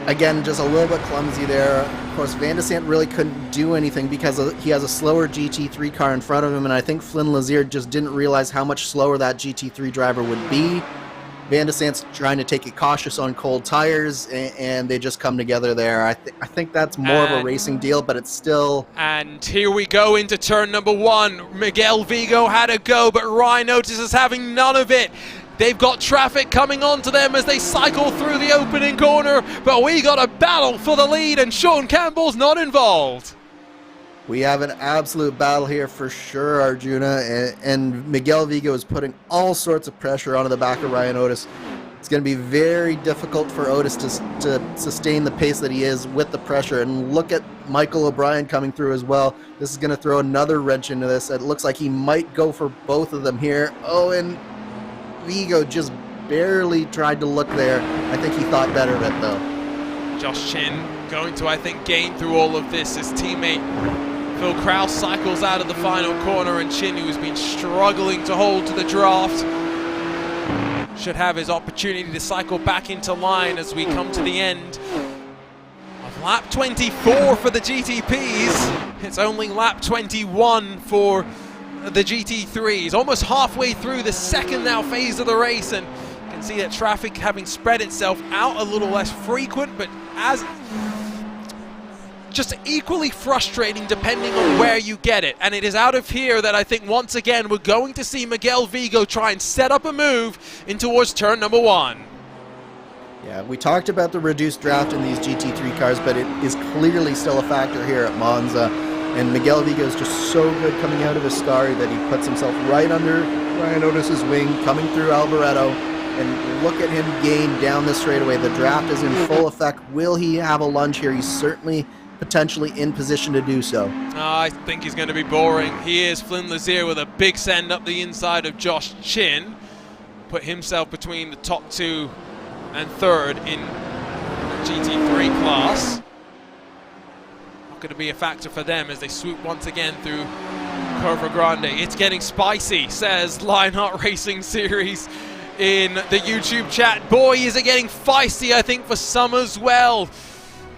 Speaker 3: Again, just a little bit clumsy there. Of course, Van der Sande really couldn't do anything because he has a slower GT3 car in front of him, and I think Flynn Lazier just didn't realize how much slower that GT3 driver would be. Van der Sande's trying to take it cautious on cold tires, and they just come together there. I think that's more of a racing deal, but it's still...
Speaker 2: And here we go into turn number 1. Miguel Vigo had a go, but Ryan Otis is having none of it. They've got traffic coming onto them as they cycle through the opening corner, but we got a battle for the lead, and Sean Campbell's not involved.
Speaker 3: We have an absolute battle here for sure, Arjuna, and Miguel Vigo is putting all sorts of pressure onto the back of Ryan Otis. It's going to be very difficult for Otis to sustain the pace that he is with the pressure. And look at Michael O'Brien coming through as well. This is going to throw another wrench into this. It looks like he might go for both of them here. Oh, and Vigo just barely tried to look there. I think he thought better of it, though.
Speaker 2: Josh Chin going to, I think, gain through all of this. His teammate Phil Kraus cycles out of the final corner, and Chin, who has been struggling to hold to the draft, should have his opportunity to cycle back into line as we come to the end of lap 24 for the GTPs. It's only lap 21 for the GT3s. Almost halfway through the second now phase of the race, and you can see that traffic having spread itself out a little less frequent, but as just equally frustrating depending on where you get it. And it is out of here that I think once again we're going to see Miguel Vigo try and set up a move in towards turn number 1.
Speaker 3: Yeah, we talked about the reduced draft in these GT3 cars, but it is clearly still a factor here at Monza. And Miguel Vigo is just so good coming out of his Ascari that he puts himself right under Ryan Otis's wing, coming through Alboreto. And look at him gain down this straightaway. The draft is in full effect. Will he have a lunge here? He's certainly potentially in position to do so.
Speaker 2: I think he's going to be boring. He is Flynn Lazier with a big send up the inside of Josh Chin. Put himself between the top 2 and 3rd in GT3 class. Not going to be a factor for them as they swoop once again through Curva Grande. It's getting spicy, says Lionheart Racing Series in the YouTube chat. Boy, is it getting feisty, I think, for some as well.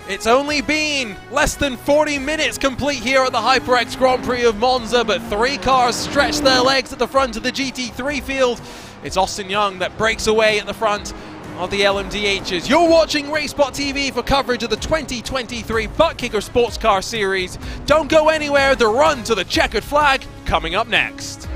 Speaker 2: It's only been less than 40 minutes complete here at the HyperX Grand Prix of Monza, but 3 cars stretch their legs at the front of the GT3 field. It's Austin Young that breaks away at the front of the LMDHs. You're watching RaceSpotTV for coverage of the 2023 Butt Kicker Sports Car Series. Don't go anywhere, the run to the checkered flag coming up next.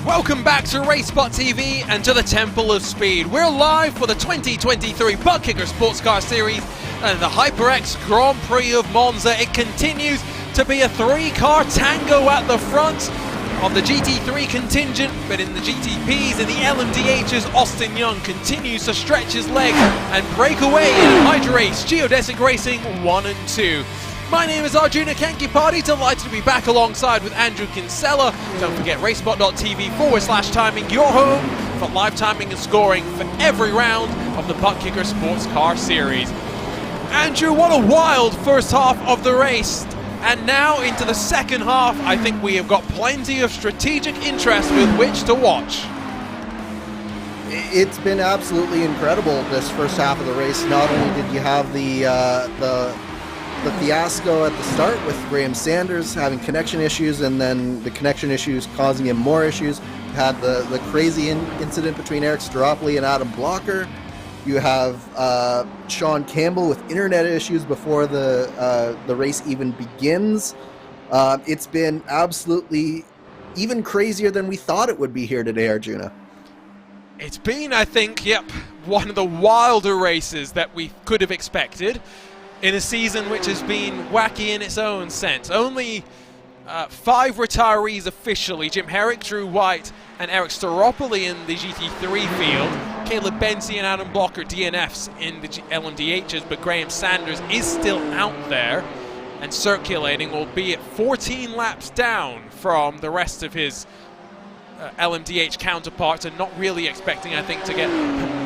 Speaker 2: Welcome back to RaceSpotTV and to the Temple of Speed. We're live for the 2023 Butt Kicker Sports Car Series and the HyperX Grand Prix of Monza. It continues to be a 3-car tango at the front of the GT3 contingent, but in the GTPs and the LMDHs, Austin Young continues to stretch his legs and break away in Hydra Race Geodesic Racing 1 and 2. My name is Arjuna Kankipati, delighted to be back alongside with Andrew Kinsella. Don't forget RaceSpot.tv/timing, your home for live timing and scoring for every round of the Puck Kicker Sports Car Series. Andrew, what a wild first half of the race. And now into the second half, I think we have got plenty of strategic interest with which to watch.
Speaker 3: It's been absolutely incredible this first half of the race. Not only did you have the fiasco at the start with Graham Sanders having connection issues, and then the connection issues causing him more issues. You had the crazy incident between Eric Staropoli and Adam Blocker. You have Sean Campbell with internet issues before the race even begins. It's been absolutely even crazier than we thought it would be here today, Arjuna.
Speaker 2: It's been, I think, one of the wilder races that we could have expected in a season which has been wacky in its own sense. Only 5 retirees officially: Jim Herrick, Drew White, and Eric Staropoli in the GT3 field. Caleb Benzie and Adam Blocker DNFs in the LMDHs, but Graham Sanders is still out there and circulating, albeit 14 laps down from the rest of his LMDH counterparts, and not really expecting, I think, to get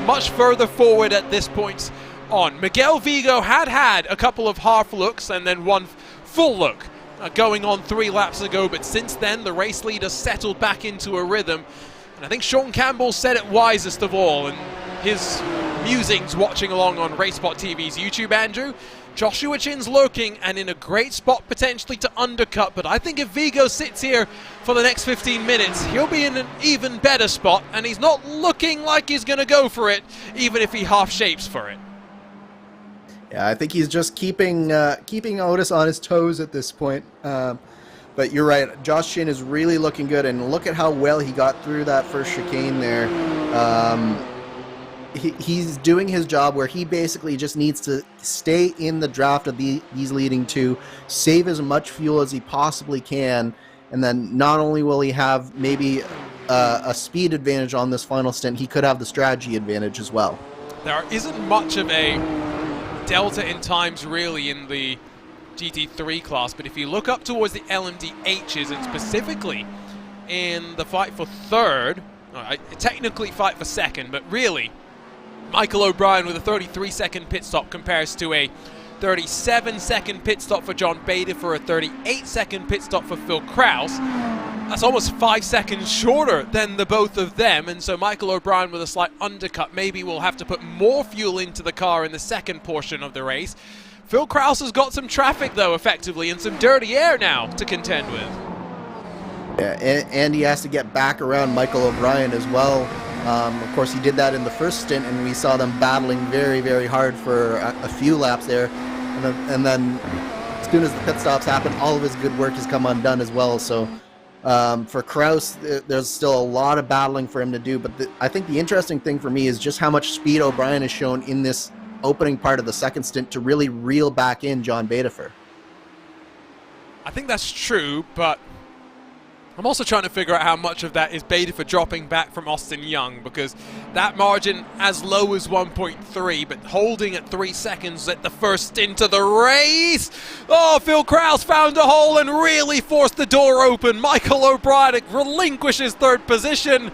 Speaker 2: much further forward at this point on. Miguel Vigo had a couple of half looks and then one full look going on 3 laps ago, but since then the race leader settled back into a rhythm. And I think Sean Campbell said it wisest of all in his musings watching along on RaceSpotTV's YouTube, Andrew. Joshua Chin's lurking and in a great spot potentially to undercut, but I think if Vigo sits here for the next 15 minutes, he'll be in an even better spot, and he's not looking like he's going to go for it, even if he half shapes for it.
Speaker 3: Yeah, I think he's just keeping Otis on his toes at this point. But you're right, Josh Chin is really looking good, and look at how well he got through that first chicane there. He's doing his job where he basically just needs to stay in the draft of these leading 2, save as much fuel as he possibly can, and then not only will he have maybe a speed advantage on this final stint, he could have the strategy advantage as well.
Speaker 2: There isn't much of a delta in times really in the GT3 class, but if you look up towards the LMDHs, and specifically in the fight for third, technically fight for second, but really Michael O'Brien with a 33-second pit stop compares to a 37-second pit stop for John Bader, for a 38-second pit stop for Phil Kraus. That's almost 5 seconds shorter than the both of them, and so Michael O'Brien with a slight undercut maybe will have to put more fuel into the car in the second portion of the race. Phil Kraus has got some traffic though, effectively, and some dirty air now to contend with.
Speaker 3: Yeah, and he has to get back around Michael O'Brien as well. Of course, he did that in the first stint, and we saw them battling very, very hard for a few laps there. And then as soon as the pit stops happen, all of his good work has come undone as well. So for Kraus, there's still a lot of battling for him to do. But I think the interesting thing for me is just how much speed O'Brien has shown in this opening part of the second stint to really reel back in John Badefer.
Speaker 2: I think that's true, but I'm also trying to figure out how much of that is Badefer dropping back from Austin Young, because that margin as low as 1.3, but holding at 3 seconds at the first stint of the race. Oh, Phil Kraus found a hole and really forced the door open. Michael O'Brien relinquishes third position.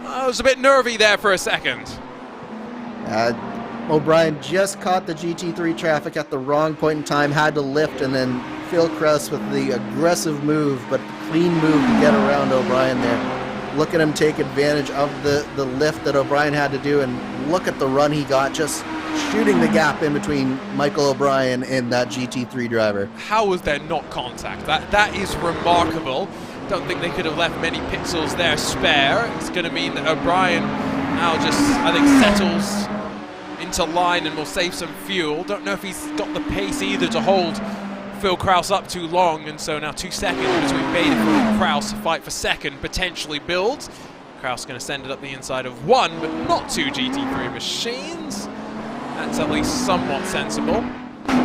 Speaker 2: I was a bit nervy there for a second.
Speaker 3: O'Brien just caught the GT3 traffic at the wrong point in time, had to lift, and then Phil Kraus with the aggressive move, but the clean move to get around O'Brien there. Look at him take advantage of the lift that O'Brien had to do, and look at the run he got, just shooting the gap in between Michael O'Brien and that GT3 driver.
Speaker 2: How was there not contact? That is remarkable. Don't think they could have left many pixels there spare. It's going to mean that O'Brien now just, I think, settles into line and will save some fuel. Don't know if he's got the pace either to hold Phil Kraus up too long, and so now 2 seconds between Badefer and Kraus. Fight for second potentially builds. Kraus going to send it up the inside of 1, but not 2 GT3 machines. That's at least somewhat sensible.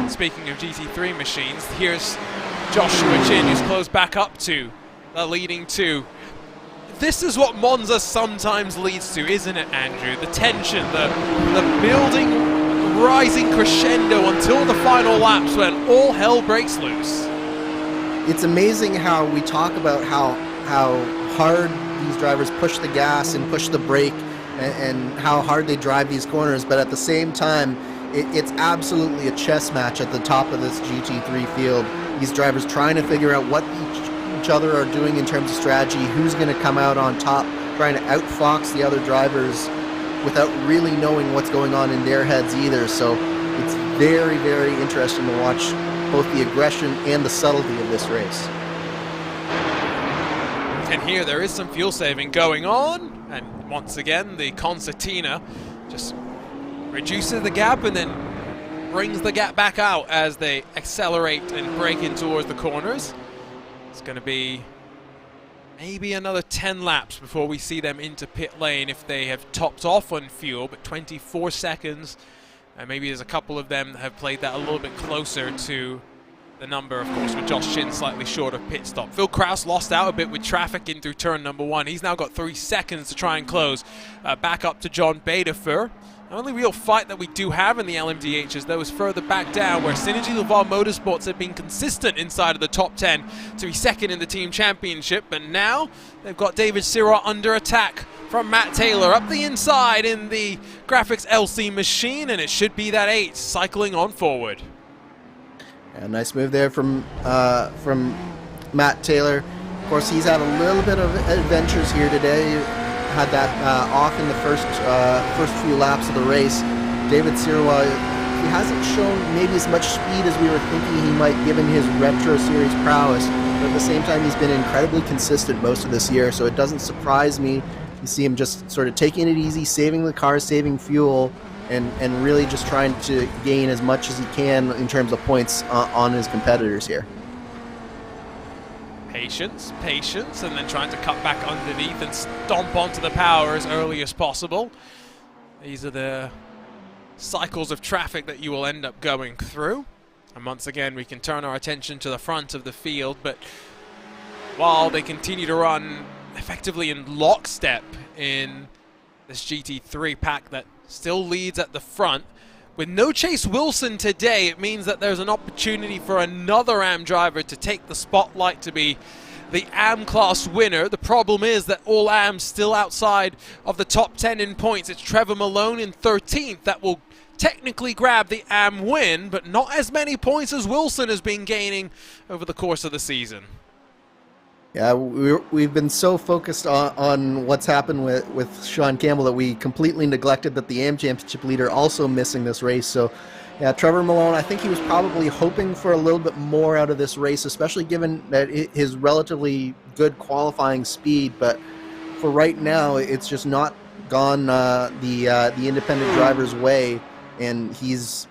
Speaker 2: Speaking of GT3 machines, here's Joshua Chin, who's closed back up to the leading 2. This is what Monza sometimes leads to, isn't it, Andrew? The tension, the building rising crescendo until the final laps when all hell breaks loose.
Speaker 3: It's amazing how we talk about how hard these drivers push the gas and push the brake and how hard they drive these corners, but at the same time, it's absolutely a chess match at the top of this GT3 field. These drivers trying to figure out what each other are doing in terms of strategy, who's going to come out on top, trying to outfox the other drivers without really knowing what's going on in their heads either. So it's very, very interesting to watch both the aggression and the subtlety of this race.
Speaker 2: And here there is some fuel saving going on, and once again the concertina just reduces the gap and then brings the gap back out as they accelerate and break in towards the corners. It's going to be maybe another 10 laps before we see them into pit lane if they have topped off on fuel, but 24 seconds, and maybe there's a couple of them that have played that a little bit closer to the number, of course, with Josh Chin slightly short of pit stop. Phil Krause lost out a bit with traffic in through turn number 1. He's now got 3 seconds to try and close back up to John Baderfer. The only real fight that we do have in the LMDHs, though, is further back down, where Synergy Laval Motorsports have been consistent inside of the top 10 to be second in the team championship, but now they've got David Sirois under attack from Matt Taylor up the inside in the Graphics LC machine, and it should be that 8 cycling on forward.
Speaker 3: A nice move there from Matt Taylor. Of course, he's had a little bit of adventures here today. Had that off in the first few laps of the race. David Sirois, he hasn't shown maybe as much speed as we were thinking he might, given his Retro Series prowess. But at the same time, he's been incredibly consistent most of this year, so it doesn't surprise me to see him just sort of taking it easy, saving the car, saving fuel, and really just trying to gain as much as he can in terms of points on his competitors here.
Speaker 2: Patience, and then trying to cut back underneath and stomp onto the power as early as possible. These are the cycles of traffic that you will end up going through. And once again, we can turn our attention to the front of the field, but while they continue to run effectively in lockstep in this GT3 pack that still leads at the front, with no Chase Wilson today, it means that there's an opportunity for another AM driver to take the spotlight to be the AM class winner. The problem is that all AMs still outside of the top 10 in points. It's Trevor Malone in 13th that will technically grab the AM win, but not as many points as Wilson has been gaining over the course of the season.
Speaker 3: Yeah, we've been so focused on what's happened with Sean Campbell that we completely neglected that the AM Championship leader also missing this race. So, yeah, Trevor Malone, I think he was probably hoping for a little bit more out of this race, especially given that his relatively good qualifying speed. But for right now, it's just not gone the independent driver's way, and he's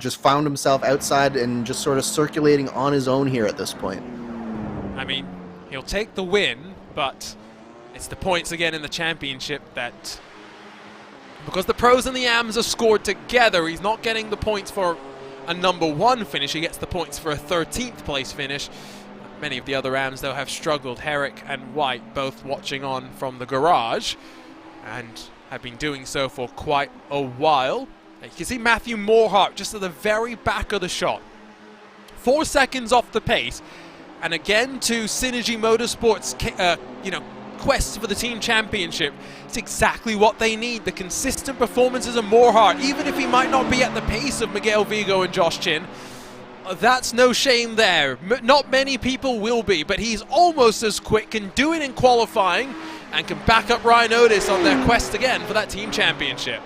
Speaker 3: just found himself outside and just sort of circulating on his own here at this point.
Speaker 2: I mean, he'll take the win, but it's the points again in the championship that, because the pros and the AMs are scored together, he's not getting the points for a number 1 finish. He gets the points for a 13th place finish. Many of the other AMs, though, have struggled. Herrick and White both watching on from the garage and have been doing so for quite a while. You can see Matthew Morhart just at the very back of the shot. 4 seconds off the pace. And again, to Synergy Motorsports, quest for the team championship, it's exactly what they need. The consistent performances of Morhart, even if he might not be at the pace of Miguel Vigo and Josh Chin, that's no shame there. Not many people will be, but he's almost as quick, can do it in qualifying, and can back up Ryan Otis on their quest again for that team championship.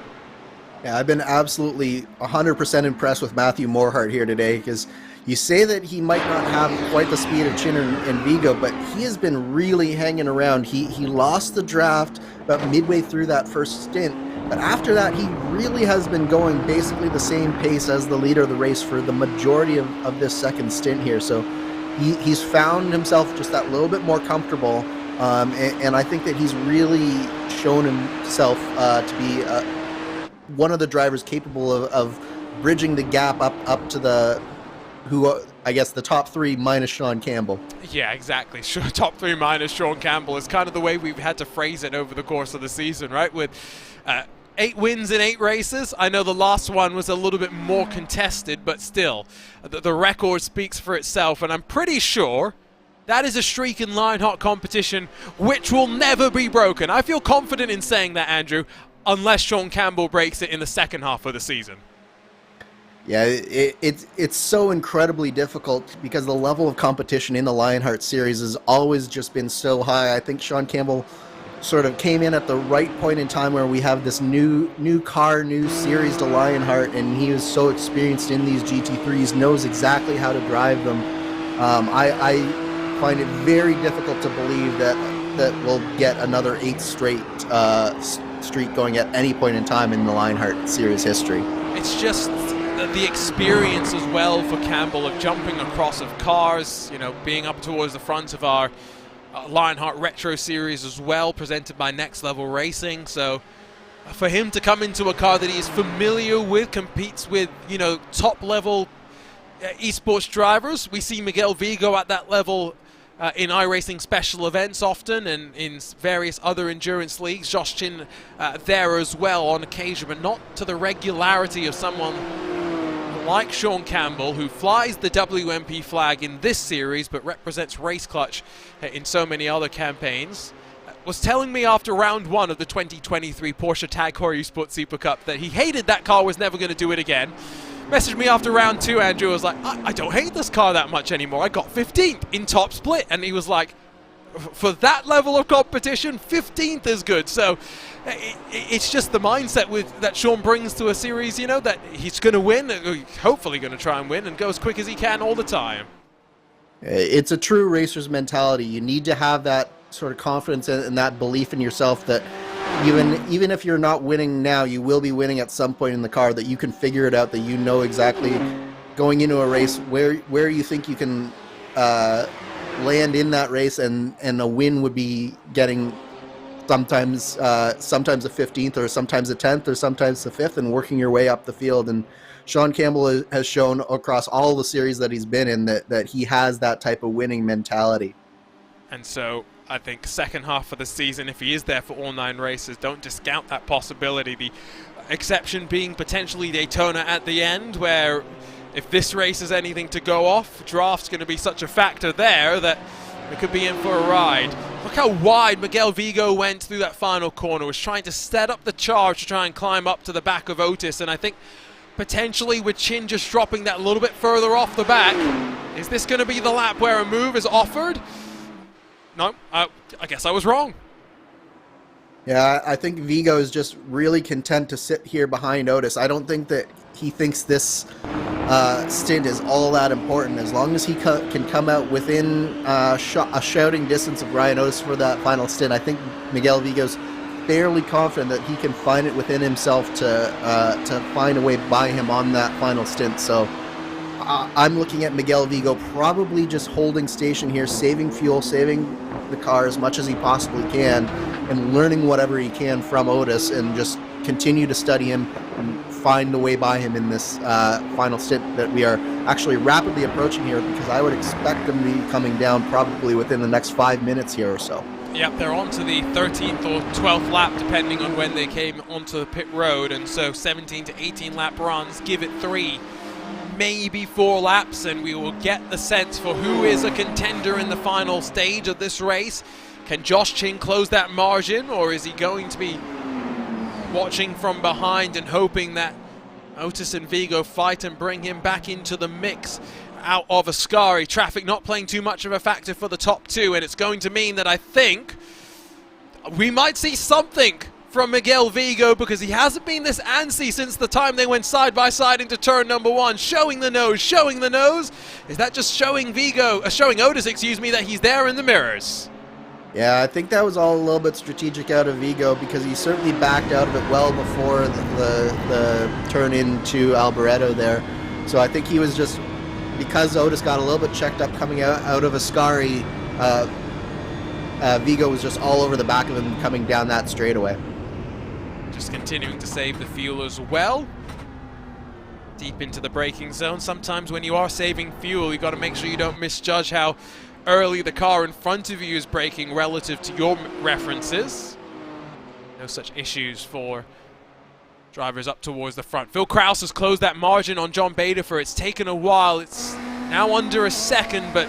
Speaker 3: Yeah, I've been absolutely 100% impressed with Matthew Morhart here today, because you say that he might not have quite the speed of Chin and Vigo, but he has been really hanging around. He lost the draft about midway through that first stint, but after that he really has been going basically the same pace as the leader of the race for the majority of this second stint here. So he's found himself just that little bit more comfortable, and I think that he's really shown himself to be one of the drivers capable of bridging the gap up to the top 3 minus Sean Campbell.
Speaker 2: Yeah, exactly. Top 3 minus Sean Campbell is kind of the way we've had to phrase it over the course of the season, right? With
Speaker 4: 8 wins in 8 races. I know the last one was a little bit more contested, but still, the record speaks for itself, and I'm pretty sure that is a streak in Lionheart competition which will never be broken. I feel confident in saying that, Andrew, unless Sean Campbell breaks it in the second half of the season.
Speaker 3: Yeah, it's so incredibly difficult because the level of competition in the Lionheart series has always just been so high. I think Sean Campbell sort of came in at the right point in time where we have this new car, new series to Lionheart, and he is so experienced in these GT3s, knows exactly how to drive them. I find it very difficult to believe that we'll get another 8th straight streak going at any point in time in the Lionheart series history.
Speaker 4: It's just the experience as well for Campbell of jumping across of cars, you know, being up towards the front of our Lionheart Retro Series as well, presented by Next Level Racing. So for him to come into a car that he is familiar with, competes with, you know, top level esports drivers. We see Miguel Vigo at that level in iRacing special events often, and in various other endurance leagues. Josh Chin there as well on occasion, but not to the regularity of someone like Sean Campbell, who flies the WMP flag in this series but represents Race Clutch in so many other campaigns. Was telling me after round 1 of the 2023 Porsche Tag Heuer Sport Super Cup that he hated that car, was never going to do it again. Messaged me after round 2, Andrew, was like, I don't hate this car that much anymore. I got 15th in top split. And he was like, for that level of competition, 15th is good. So it's just the mindset that Sean brings to a series, you know, that he's going to win, hopefully going to try and win, and go as quick as he can all the time.
Speaker 3: It's a true racer's mentality. You need to have that sort of confidence and that belief in yourself that even if you're not winning now, you will be winning at some point in the car, that you can figure it out, that you know exactly going into a race where you think you can land in that race, and a win would be getting sometimes a 15th, or sometimes a 10th, or sometimes a 5th, and working your way up the field. And Sean Campbell has shown across all the series that he's been in that he has that type of winning mentality.
Speaker 4: And so I think second half of the season, if he is there for all 9 races, don't discount that possibility. The exception being potentially Daytona at the end, where if this race is anything to go off, draft's going to be such a factor there that we could be in for a ride. Look how wide Miguel Vigo went through that final corner, was trying to set up the charge to try and climb up to the back of Otis, and I think potentially with Chin just dropping that a little bit further off the back, is this going to be the lap where a move is offered? No, I guess I was wrong.
Speaker 3: Yeah, I think Vigo is just really content to sit here behind Otis. I don't think that he thinks this stint is all that important. As long as he can come out within a shouting distance of Ryan Otis for that final stint, I think Miguel Vigo's fairly confident that he can find it within himself to find a way by him on that final stint. So I'm looking at Miguel Vigo probably just holding station here, saving fuel, saving the car as much as he possibly can, and learning whatever he can from Otis, and just continue to study him and find a way by him in this final stint that we are actually rapidly approaching here, because I would expect them to be coming down probably within the next 5 minutes here or so.
Speaker 4: Yep, they're on to the 13th or 12th lap, depending on when they came onto the pit road, and so 17 to 18 lap runs, give it 3, maybe 4 laps, and we will get the sense for who is a contender in the final stage of this race. Can Josh Chin close that margin, or is he going to be watching from behind and hoping that Otis and Vigo fight and bring him back into the mix out of Ascari? Traffic not playing too much of a factor for the top 2, and it's going to mean that I think we might see something from Miguel Vigo, because he hasn't been this antsy since the time they went side by side into turn number 1, showing the nose. Is that just showing Otis, excuse me, that he's there in the mirrors?
Speaker 3: Yeah, I think that was all a little bit strategic out of Vigo, because he certainly backed out of it well before the turn into Alboreto there. So I think he was just, because Otis got a little bit checked up coming out of Ascari, Vigo was just all over the back of him coming down that straightaway.
Speaker 4: Just continuing to save the fuel as well. Deep into the braking zone. Sometimes when you are saving fuel, you got to make sure you don't misjudge how early the car in front of you is braking relative to your references. No such issues for drivers up towards the front. Phil Krause has closed that margin on John Baderfer. It's taken a while. It's now under a second, but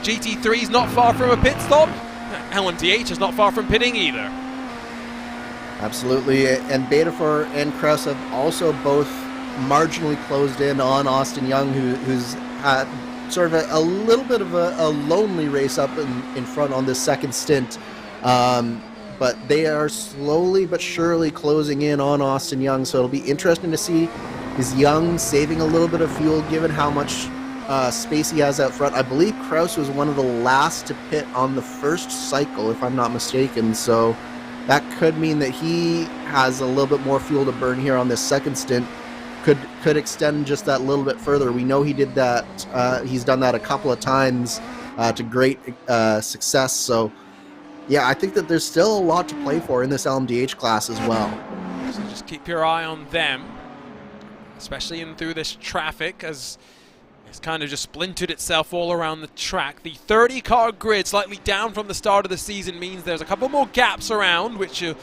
Speaker 4: GT3 is not far from a pit stop. LMDH is not far from pitting either.
Speaker 3: Absolutely, and Baderfer and Krause have also both marginally closed in on Austin Young, who's had sort of a little bit of a lonely race up in front on this second stint. But they are slowly but surely closing in on Austin Young, so it'll be interesting to see, is Young saving a little bit of fuel given how much space he has out front. I believe Krause was one of the last to pit on the first cycle, if I'm not mistaken, so that could mean that he has a little bit more fuel to burn here on this second stint. Could extend just that little bit further. We know he did that. He's done that a couple of times to great success. So, yeah, I think that there's still a lot to play for in this LMDH class as well.
Speaker 4: So just keep your eye on them, especially in through this traffic, as it's kind of just splintered itself all around the track. The 30-car grid, slightly down from the start of the season, means there's a couple more gaps around, which are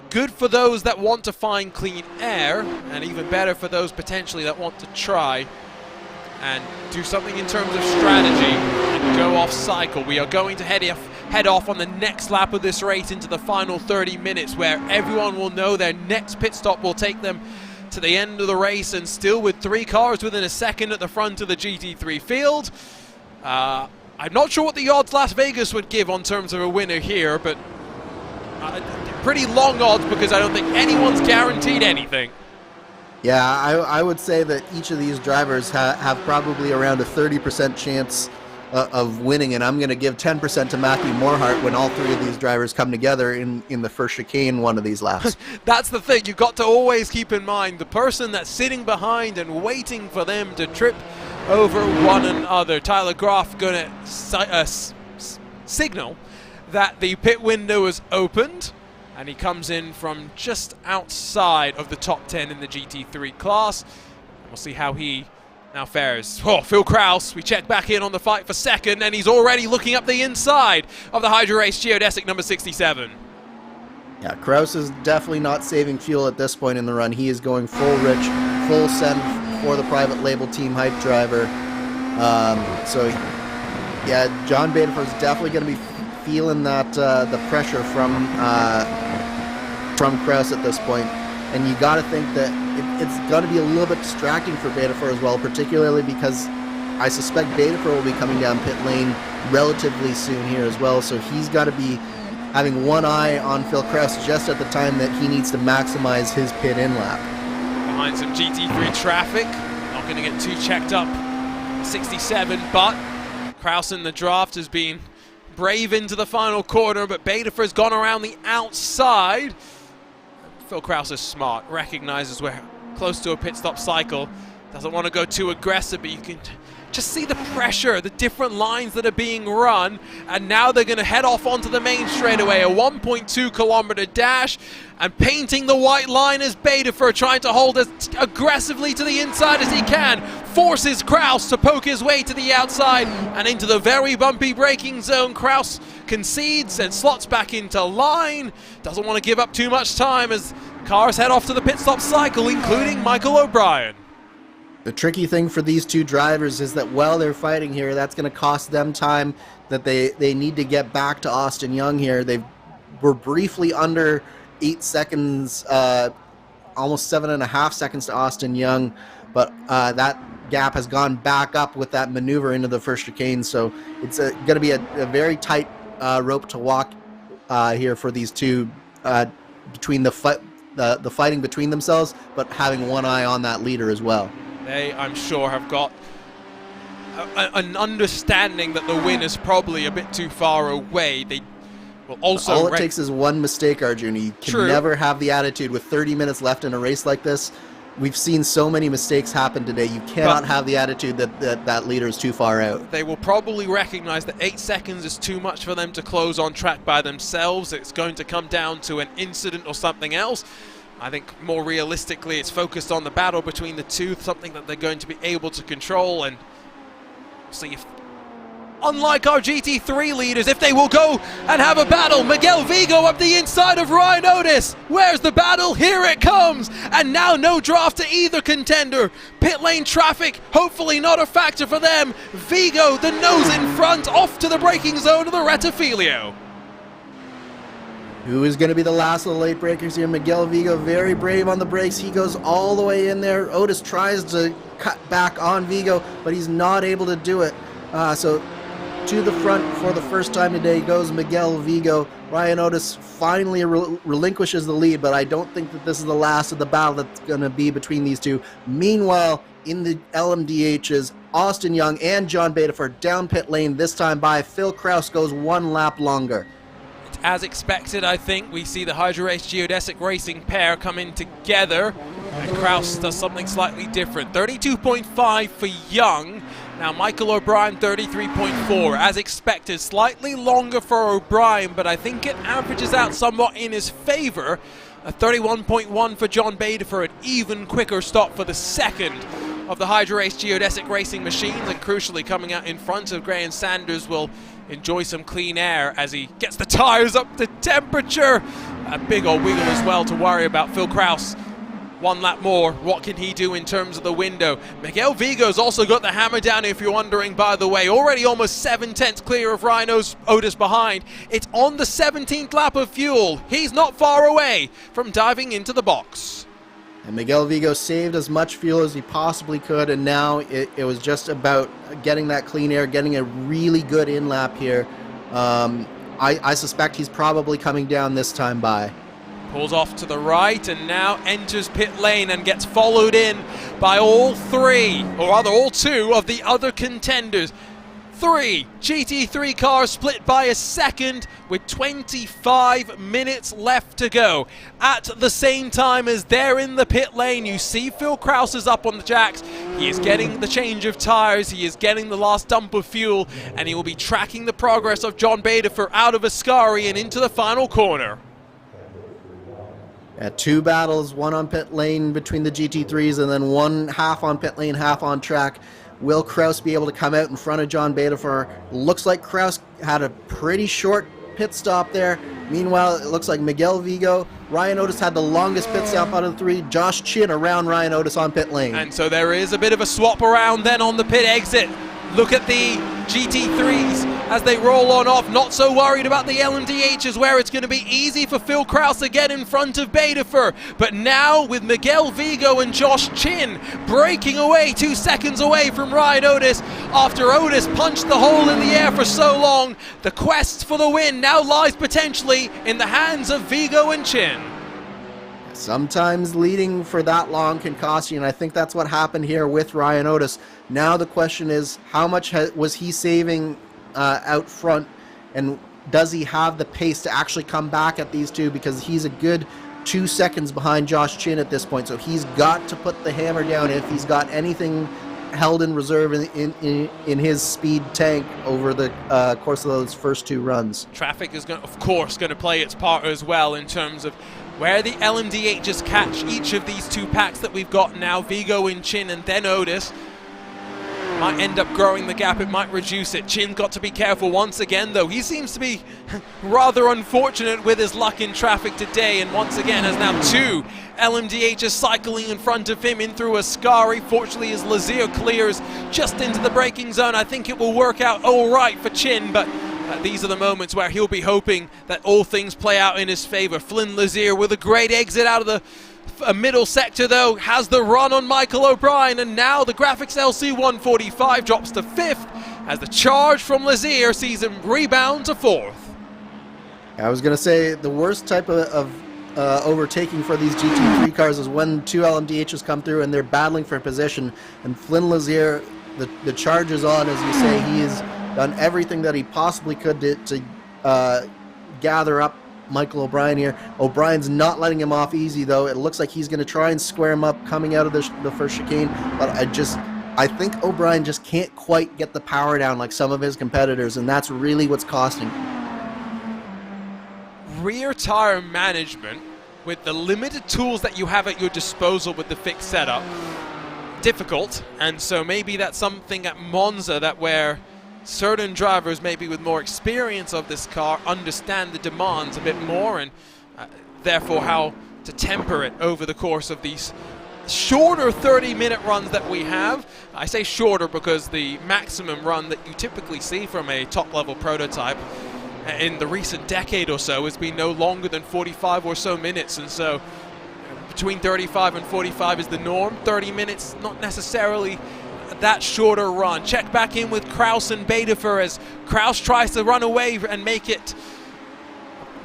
Speaker 4: good for those that want to find clean air, and even better for those potentially that want to try and do something in terms of strategy and go off cycle. We are going to head off on the next lap of this race into the final 30 minutes, where everyone will know their next pit stop will take them to the end of the race, and still with 3 cars within a second at the front of the GT3 field. I'm not sure what the odds Las Vegas would give on terms of a winner here, but pretty long odds, because I don't think anyone's guaranteed anything.
Speaker 3: Yeah, I would say that each of these drivers have probably around a 30% chance of winning, and I'm going to give 10% to Matthew Morhart when all 3 of these drivers come together in the first chicane one of these laps.
Speaker 4: That's the thing. You've got to always keep in mind the person that's sitting behind and waiting for them to trip over one another. Tyler Groff going to signal that the pit window is opened, and he comes in from just outside of the top 10 in the GT3 class. We'll see how he now fares. Oh, Phil Krause, we check back in on the fight for second, and he's already looking up the inside of the Hydro Race Geodesic number 67.
Speaker 3: Yeah, Krause is definitely not saving fuel at this point in the run. He is going full rich, full send for the private label team hype driver. So, yeah, John Baderfer is definitely going to be feeling that the pressure from Krause at this point. And you got to think that it's going to be a little bit distracting for Baderfer as well, particularly because I suspect Baderfer will be coming down pit lane relatively soon here as well. So he's got to be having one eye on Phil Krause just at the time that he needs to maximize his pit in lap.
Speaker 4: Behind some GT3 traffic, not going to get too checked up. 67, but Krause in the draft has been brave into the final corner, but Baderfer's gone around the outside. Phil Krause is smart, recognizes we're close to a pit stop cycle, doesn't want to go too aggressive, but you can just see the pressure, the different lines that are being run, and now they're going to head off onto the main straightaway, a 1.2 kilometer dash, and painting the white line as Baderfer, trying to hold as aggressively to the inside as he can, forces Krause to poke his way to the outside and into the very bumpy braking zone. Krause concedes and slots back into line, doesn't want to give up too much time as cars head off to the pit stop cycle, including Michael O'Brien.
Speaker 3: The tricky thing for these 2 drivers is that while they're fighting here, that's going to cost them time that they need to get back to Austin Young here. They were briefly under 8 seconds, almost 7.5 seconds to Austin Young, but that gap has gone back up with that maneuver into the first chicane, so it's going to be a very tight rope to walk here for these 2 between the fighting between themselves, but having one eye on that leader as well.
Speaker 4: They, I'm sure, have got an understanding that the win is probably a bit too far away. They will also...
Speaker 3: All it takes is one mistake, Arjun. You can never have the attitude with 30 minutes left in a race like this. We've seen so many mistakes happen today. You cannot have the attitude that leader is too far out.
Speaker 4: They will probably recognize that 8 seconds is too much for them to close on track by themselves. It's going to come down to an incident or something else. I think more realistically it's focused on the battle between the 2, something that they're going to be able to control, and see if unlike our GT3 leaders, if they will go and have a battle. Miguel Vigo up the inside of Ryan Otis. Where's the battle? Here it comes. And now no draft to either contender. Pit lane traffic, hopefully not a factor for them. Vigo, the nose in front, off to the braking zone of the Rettifilio.
Speaker 3: Who is going to be the last of the late breakers here? Miguel Vigo, very brave on the brakes. He goes all the way in there. Otis tries to cut back on Vigo, but he's not able to do it. So to the front for the first time today goes Miguel Vigo. Ryan Otis finally relinquishes the lead, but I don't think that this is the last of the battle that's going to be between these two. Meanwhile, in the LMDHs, Austin Young and John Betaford down pit lane, this time by Phil Kraus goes one lap longer.
Speaker 4: As expected, I think, we see the HyperX Geodesic Racing pair come in together, and Kraus does something slightly different. 32.5 for Young. Now Michael O'Brien 33.4. As expected, slightly longer for O'Brien, but I think it averages out somewhat in his favor. A 31.1 for John Betaford, an even quicker stop for the second of the HyperX Geodesic Racing machines, and crucially coming out in front of Graham Sanders will enjoy some clean air as he gets the tires up to temperature. A big old wiggle as well to worry about. Phil Kraus, one lap more. What can he do in terms of the window? Miguel Vigo's also got the hammer down, if you're wondering, by the way. Already almost 7/10 clear of Ryan Otis behind. It's on the 17th lap of fuel. He's not far away from diving into the box.
Speaker 3: And Miguel Vigo saved as much fuel as he possibly could, and now it was just about getting that clean air, getting a really good in-lap here. I suspect he's probably coming down this time by.
Speaker 4: Pulls off to the right and now enters pit lane and gets followed in by all three, or rather all two of the other contenders. 3 GT3 cars split by a second with 25 minutes left to go. At the same time as they're in the pit lane, you see Phil Kraus is up on the jacks. He is getting the change of tires, he is getting the last dump of fuel, and he will be tracking the progress of John Betaford out of Ascari and into the final corner.
Speaker 3: Two battles, one on pit lane between the GT3s, and then one half on pit lane, half on track. Will Kraus be able to come out in front of John Betaford? Looks like Kraus had a pretty short pit stop there. Meanwhile, it looks like Miguel Vigo, Ryan Otis had the longest pit stop out of the three. Josh Chin around Ryan Otis on pit lane.
Speaker 4: And so there is a bit of a swap around then on the pit exit. Look at the GT3s as they roll on off. Not so worried about the LMDHs, where it's going to be easy for Phil Kraus to get in front of Betaford. But now with Miguel Vigo and Josh Chin breaking away 2 seconds away from Ryan Otis after Otis punched the hole in the air for so long, the quest for the win now lies potentially in the hands of Vigo and Chin.
Speaker 3: Sometimes leading for that long can cost you, and I think that's what happened here with Ryan Otis. Now the question is, how much was he saving out front, and does he have the pace to actually come back at these two, because he's a good 2 seconds behind Josh Chin at this point, so he's got to put the hammer down if he's got anything held in reserve in his speed tank over the course of those first two runs.
Speaker 4: Traffic is, of course, going to play its part as well in terms of where the LMDHs catch each of these two packs that we've got now, Vigo and Chin and then Otis. Might end up growing the gap, it might reduce it. Chin got to be careful once again though. He seems to be rather unfortunate with his luck in traffic today, and once again has now two LMDHs cycling in front of him in through Ascari. Fortunately, as Lazier clears just into the braking zone, I think it will work out all right for Chin, but these are the moments where he'll be hoping that all things play out in his favor. Flynn Lazier with a great exit out of the middle sector though, has the run on Michael O'Brien, and now the Graphics LC 145 drops to 5th as the charge from Lazier sees him rebound to 4th.
Speaker 3: I was going to say the worst type of overtaking for these GT3 cars is when two LMDHs come through and they're battling for position, and Flynn Lazier, the charge is on, as you say. He has done everything that he possibly could to gather up Michael O'Brien here. O'Brien's not letting him off easy though. It looks like he's going to try and square him up coming out of the first chicane, but I think O'Brien just can't quite get the power down like some of his competitors, and that's really what's costing.
Speaker 4: Rear tire management with the limited tools that you have at your disposal with the fixed setup, difficult, and so maybe that's something at Monza that where certain drivers, maybe with more experience of this car, understand the demands a bit more, and therefore how to temper it over the course of these shorter 30-minute runs that we have. I say shorter because the maximum run that you typically see from a top-level prototype in the recent decade or so has been no longer than 45 or so minutes, and so between 35 and 45 is the norm. 30 minutes, not necessarily that shorter run. Check back in with Kraus and Baedefer as Kraus tries to run away and make it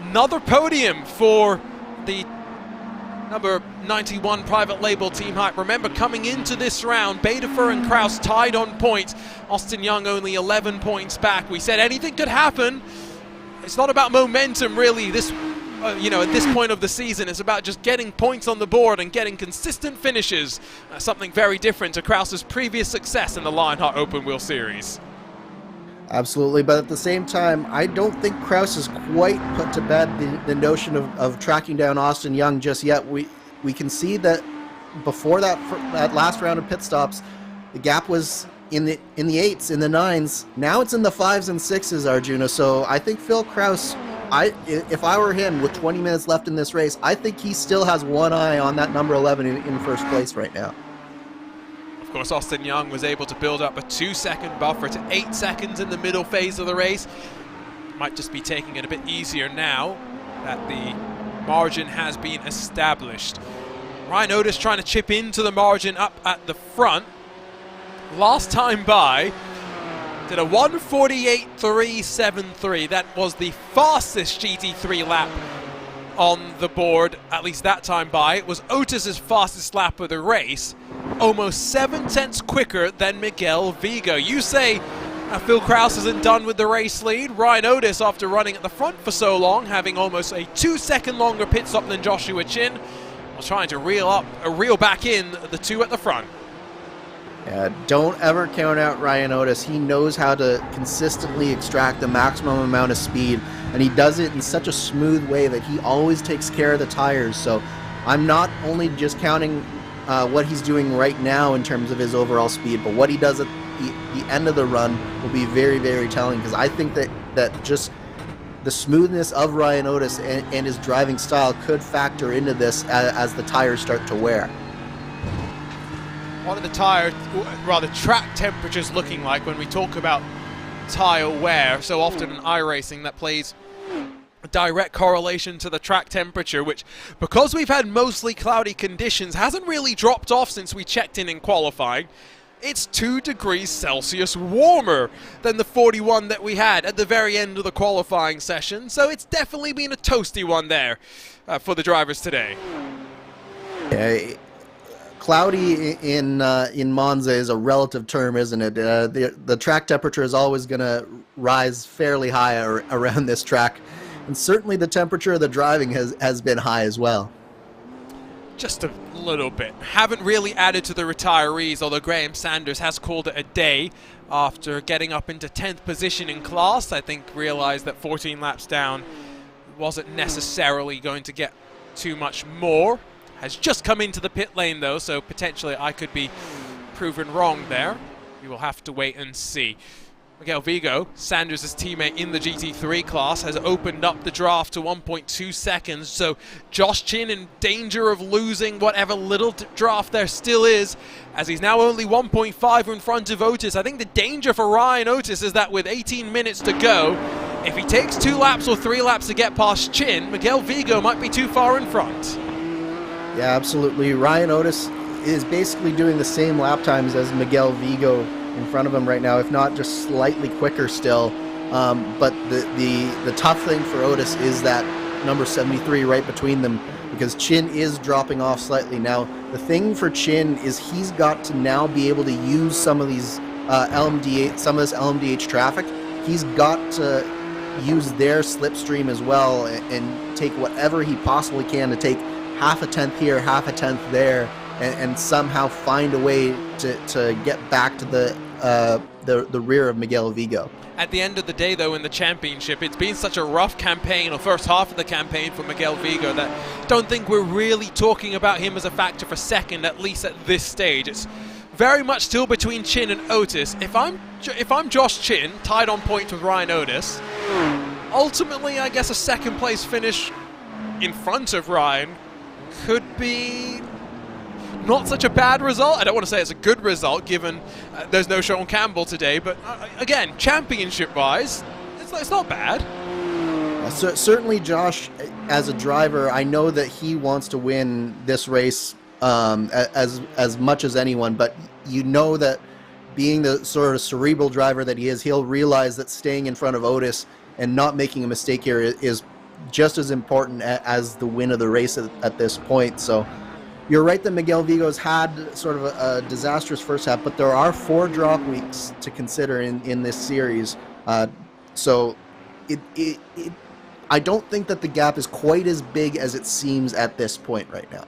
Speaker 4: another podium for the number 91 private label Team Hype. Remember, coming into this round, Baedefer and Kraus tied on points. Austin Young only 11 points back. We said anything could happen. It's not about momentum, really. This, at this point of the season, it's about just getting points on the board and getting consistent finishes. Something very different to Kraus's previous success in the Lionheart Open Wheel Series.
Speaker 3: Absolutely, but at the same time, I don't think Kraus has quite put to bed the notion of tracking down Austin Young just yet. We can see that before that last round of pit stops, the gap was in the 8s, in the 9s. Now it's in the 5s and 6s, Arjuna. So I think Phil Kraus, if I were him with 20 minutes left in this race, I think he still has one eye on that number 11 in first place right now.
Speaker 4: Of course, Austin Young was able to build up a 2-second buffer to 8 seconds in the middle phase of the race. Might just be taking it a bit easier now that the margin has been established. Ryan Otis trying to chip into the margin up at the front. Last time by, did a 1:48.373. That was the fastest GT3 lap on the board, at least that time by. It was Otis's fastest lap of the race, almost 7 tenths quicker than Miguel Vigo. You say Phil Kraus isn't done with the race lead. Ryan Otis, after running at the front for so long, having almost a 2-second longer pit stop than Joshua Chin, was trying to reel back in the two at the front.
Speaker 3: Yeah, don't ever count out Ryan Otis. He knows how to consistently extract the maximum amount of speed, and he does it in such a smooth way that he always takes care of the tires. So I'm not only just counting what he's doing right now in terms of his overall speed, but what he does at the end of the run will be very, very telling, because I think that just the smoothness of Ryan Otis and his driving style could factor into this as the tires start to wear.
Speaker 4: What are the track temperatures looking like when we talk about tire wear? So often in iRacing that plays a direct correlation to the track temperature, which, because we've had mostly cloudy conditions, hasn't really dropped off since we checked in qualifying. It's 2 degrees Celsius warmer than the 41 that we had at the very end of the qualifying session, so it's definitely been a toasty one there for the drivers today.
Speaker 3: Yeah, cloudy in Monza is a relative term, isn't it? The track temperature is always going to rise fairly high around this track, and certainly the temperature of the driving has been high as well.
Speaker 4: Just a little bit. Haven't really added to the retirees, although Graham Sanders has called it a day after getting up into 10th position in class. I think realized that 14 laps down wasn't necessarily going to get too much more. Has just come into the pit lane though, so potentially I could be proven wrong there. We will have to wait and see. Miguel Vigo, Sanders' teammate in the GT3 class, has opened up the draft to 1.2 seconds, so Josh Chin in danger of losing whatever little draft there still is, as he's now only 1.5 in front of Otis. I think the danger for Ryan Otis is that with 18 minutes to go, if he takes 2 laps or 3 laps to get past Chin, Miguel Vigo might be too far in front.
Speaker 3: Yeah, absolutely. Ryan Otis is basically doing the same lap times as Miguel Vigo in front of him right now, if not just slightly quicker still. But the tough thing for Otis is that number 73 right between them, because Chin is dropping off slightly. Now, the thing for Chin is he's got to now be able to use some of these some of this LMDH traffic. He's got to use their slipstream as well and take whatever he possibly can to take half a tenth here, half a tenth there, and somehow find a way to get back to the rear of Miguel Vigo.
Speaker 4: At the end of the day, though, in the championship, it's been such a rough campaign, or first half of the campaign for Miguel Vigo, that I don't think we're really talking about him as a factor for second, at least at this stage. It's very much still between Chin and Otis. If I'm Josh Chin, tied on points with Ryan Otis, ultimately I guess a second place finish in front of Ryan could be not such a bad result. I don't want to say it's a good result given there's no Sean Campbell today, but again, championship-wise, it's not bad.
Speaker 3: Certainly, Josh, as a driver, I know that he wants to win this race as much as anyone, but you know that being the sort of cerebral driver that he is, he'll realize that staying in front of Otis and not making a mistake here is just as important as the win of the race at this point. So you're right that Miguel Vigo's had sort of a disastrous first half, but there are 4 drop weeks to consider in this series. So I don't think that the gap is quite as big as it seems at this point right now.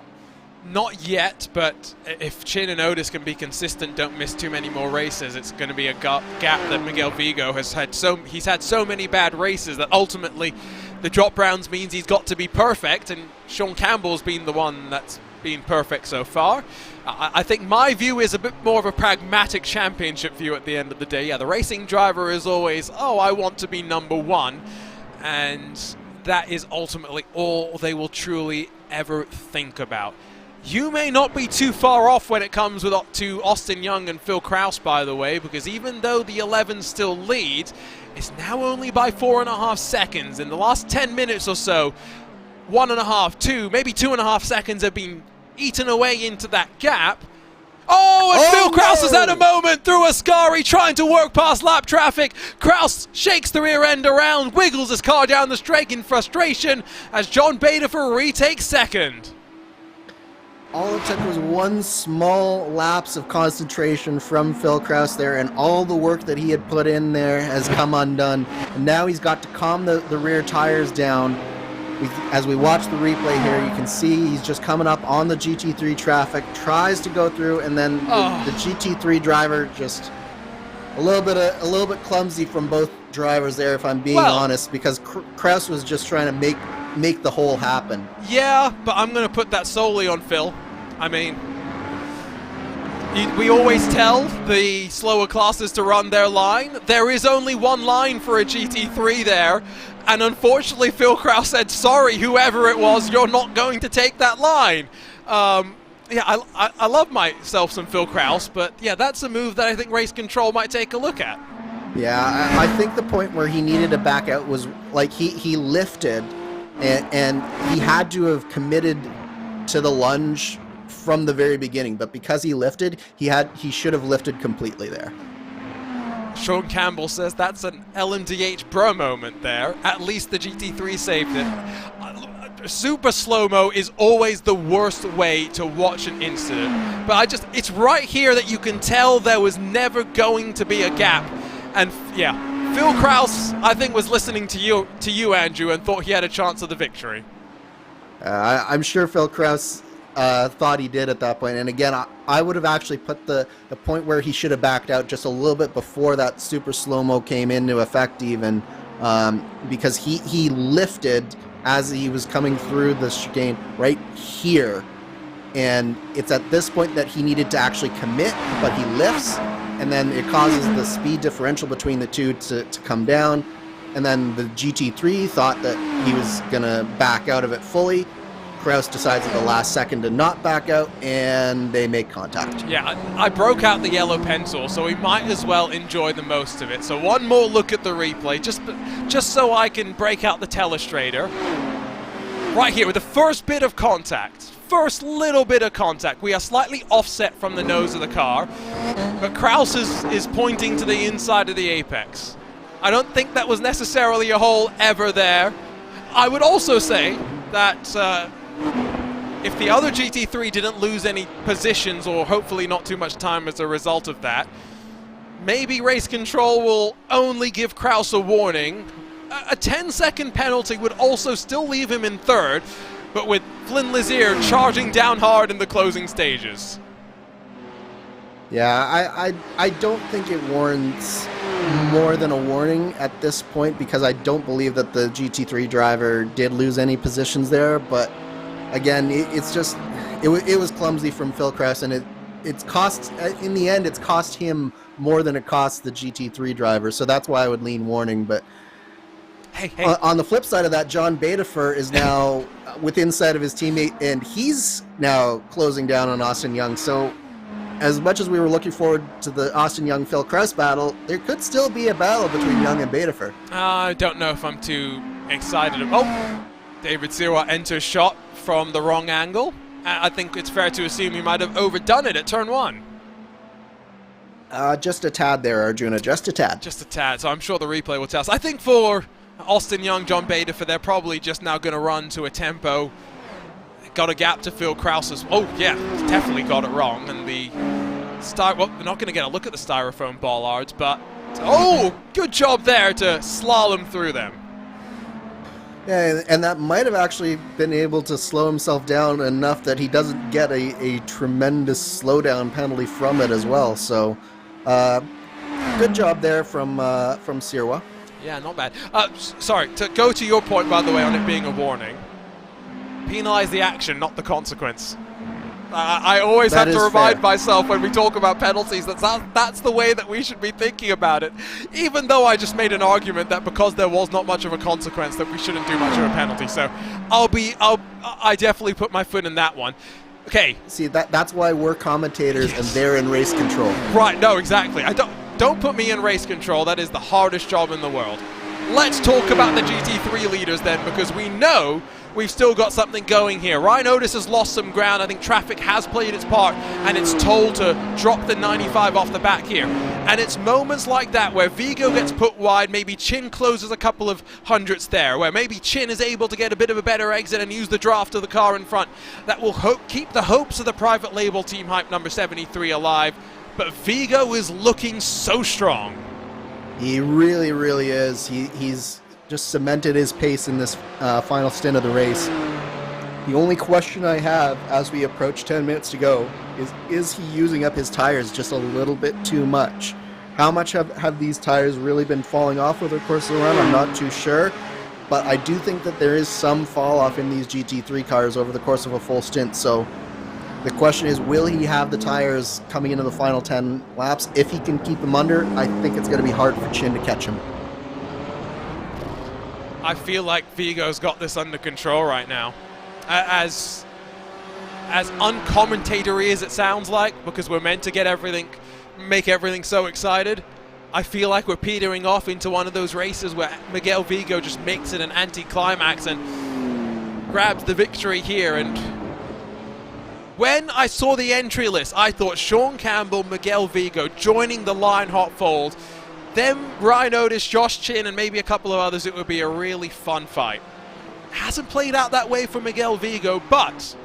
Speaker 4: Not yet, but if Chin and Otis can be consistent, don't miss too many more races, it's going to be a gap that Miguel Vigo has had. He's had so many bad races that ultimately the drop rounds means he's got to be perfect, and Sean Campbell's been the one that's been perfect so far. I think my view is a bit more of a pragmatic championship view at the end of the day. Yeah, the racing driver is always, I want to be number 1, and that is ultimately all they will truly ever think about. You may not be too far off when it comes to Austin Young and Phil Kraus, by the way, because even though the 11 still lead, it's now only by 4.5 seconds. In the last 10 minutes or so, 1.5, 2, maybe 2.5 seconds have been eaten away into that gap. Phil Kraus has had a moment through Ascari, trying to work past lap traffic. Kraus shakes the rear end around, wiggles his car down the straight in frustration as John Baderfer retakes second.
Speaker 3: All it took was one small lapse of concentration from Phil Kraus there, and all the work that he had put in there has come undone. And now he's got to calm the rear tires down. As we watch the replay here, you can see he's just coming up on the GT3 traffic, tries to go through, and then the GT3 driver just a little bit clumsy from both drivers there, if I'm being honest, because Kraus was just trying to make the hole happen. Yeah,
Speaker 4: but I'm going to put that solely on Phil. I mean, we always tell the slower classes to run their line. There is only one line for a GT3 there, and unfortunately Phil Kraus said, sorry, whoever it was, you're not going to take that line. I love myself some Phil Kraus, but yeah, that's a move that I think Race Control might take a look at.
Speaker 3: Yeah, I think the point where he needed to back out was like he lifted, and he had to have committed to the lunge from the very beginning, but because he lifted, he should have lifted completely there.
Speaker 4: Sean Campbell says that's an LMDH bro moment there. At least the GT3 saved it. Super slow-mo is always the worst way to watch an incident, but it's right here that you can tell there was never going to be a gap. And yeah, Phil Kraus, I think, was listening to you, Andrew, and thought he had a chance of the victory.
Speaker 3: I'm sure Phil Kraus thought he did at that point. And again, I would have actually put the point where he should have backed out just a little bit before that super slow-mo came into effect even, because he lifted as he was coming through the chicane right here. And it's at this point that he needed to actually commit, but he lifts, and then it causes the speed differential between the two to come down. And then the GT3 thought that he was going to back out of it fully. Kraus decides at the last second to not back out, and they make contact.
Speaker 4: Yeah, I broke out the yellow pencil, so we might as well enjoy the most of it. So one more look at the replay, just so I can break out the telestrator. Right here with the first bit of contact. First little bit of contact. We are slightly offset from the nose of the car, but Kraus is pointing to the inside of the apex. I don't think that was necessarily a hole ever there. I would also say that if the other GT3 didn't lose any positions, or hopefully not too much time as a result of that, maybe Race Control will only give Kraus a warning. A 10-second penalty would also still leave him in third, but with Flynn Lazier charging down hard in the closing stages.
Speaker 3: Yeah, I don't think it warrants more than a warning at this point, because I don't believe that the GT3 driver did lose any positions there. But again, it's just it was clumsy from Phil Kraus, and it's cost, in the end, it's cost him more than it costs the GT3 driver. So that's why I would lean warning. But
Speaker 4: hey.
Speaker 3: On the flip side of that, John Badefer is now within sight of his teammate, and he's now closing down on Austin Young. So as much as we were looking forward to the Austin Young-Phil Krause battle, there could still be a battle between Young and Badefer.
Speaker 4: I don't know if I'm too excited. Oh, David Sirwa enters shot from the wrong angle. I think it's fair to assume he might have overdone it at turn 1.
Speaker 3: Just a tad there, Arjuna, just a tad.
Speaker 4: Just a tad, so I'm sure the replay will tell us. I think for Austin Young, John Badefer, they're probably just now going to run to a tempo. Got a gap to Phil Krause as well. Oh, yeah, definitely got it wrong. And the well, they're not going to get a look at the styrofoam bollards, but oh, good job there to slalom through them.
Speaker 3: Yeah, and that might have actually been able to slow himself down enough that he doesn't get a tremendous slowdown penalty from it as well. So, good job there from Sirwa.
Speaker 4: Yeah, not bad. Sorry, to go to your point, by the way, on it being a warning. Penalize the action, not the consequence. I always have to remind myself when we talk about penalties that's the way that we should be thinking about it. Even though I just made an argument that because there was not much of a consequence that we shouldn't do much of a penalty. So I definitely put my foot in that one. Okay.
Speaker 3: See, that's why we're commentators and they're in race control.
Speaker 4: Right, no, exactly. Don't put me in race control. That is the hardest job in the world. Let's talk about the GT3 leaders then, because we know we've still got something going here. Ryan Otis has lost some ground. I think traffic has played its part, and it's told to drop the 95 off the back here. And it's moments like that where Vigo gets put wide, maybe Chin closes a couple of hundredths there, where maybe Chin is able to get a bit of a better exit and use the draft of the car in front. That will keep the hopes of the private label Team Hype number 73 alive. But Vigo is looking so strong.
Speaker 3: He really, really is. He's just cemented his pace in this final stint of the race. The only question I have as we approach 10 minutes to go is he using up his tires just a little bit too much? How much have these tires really been falling off over the course of the run? I'm not too sure, but I do think that there is some fall off in these GT3 cars over the course of a full stint. So the question is, will he have the tires coming into the final 10 laps? If he can keep them under, I think it's going to be hard for Chin to catch him.
Speaker 4: I feel like Vigo's got this under control right now. As uncommentator-y as it sounds like, because we're meant to make everything so excited, I feel like we're petering off into one of those races where Miguel Vigo just makes it an anti-climax and grabs the victory here. And when I saw the entry list, I thought Sean Campbell, Miguel Vigo joining the Lionheart fold. Then Ryan Otis, Josh Chin, and maybe a couple of others, it would be a really fun fight. Hasn't played out that way for Miguel Vigo, but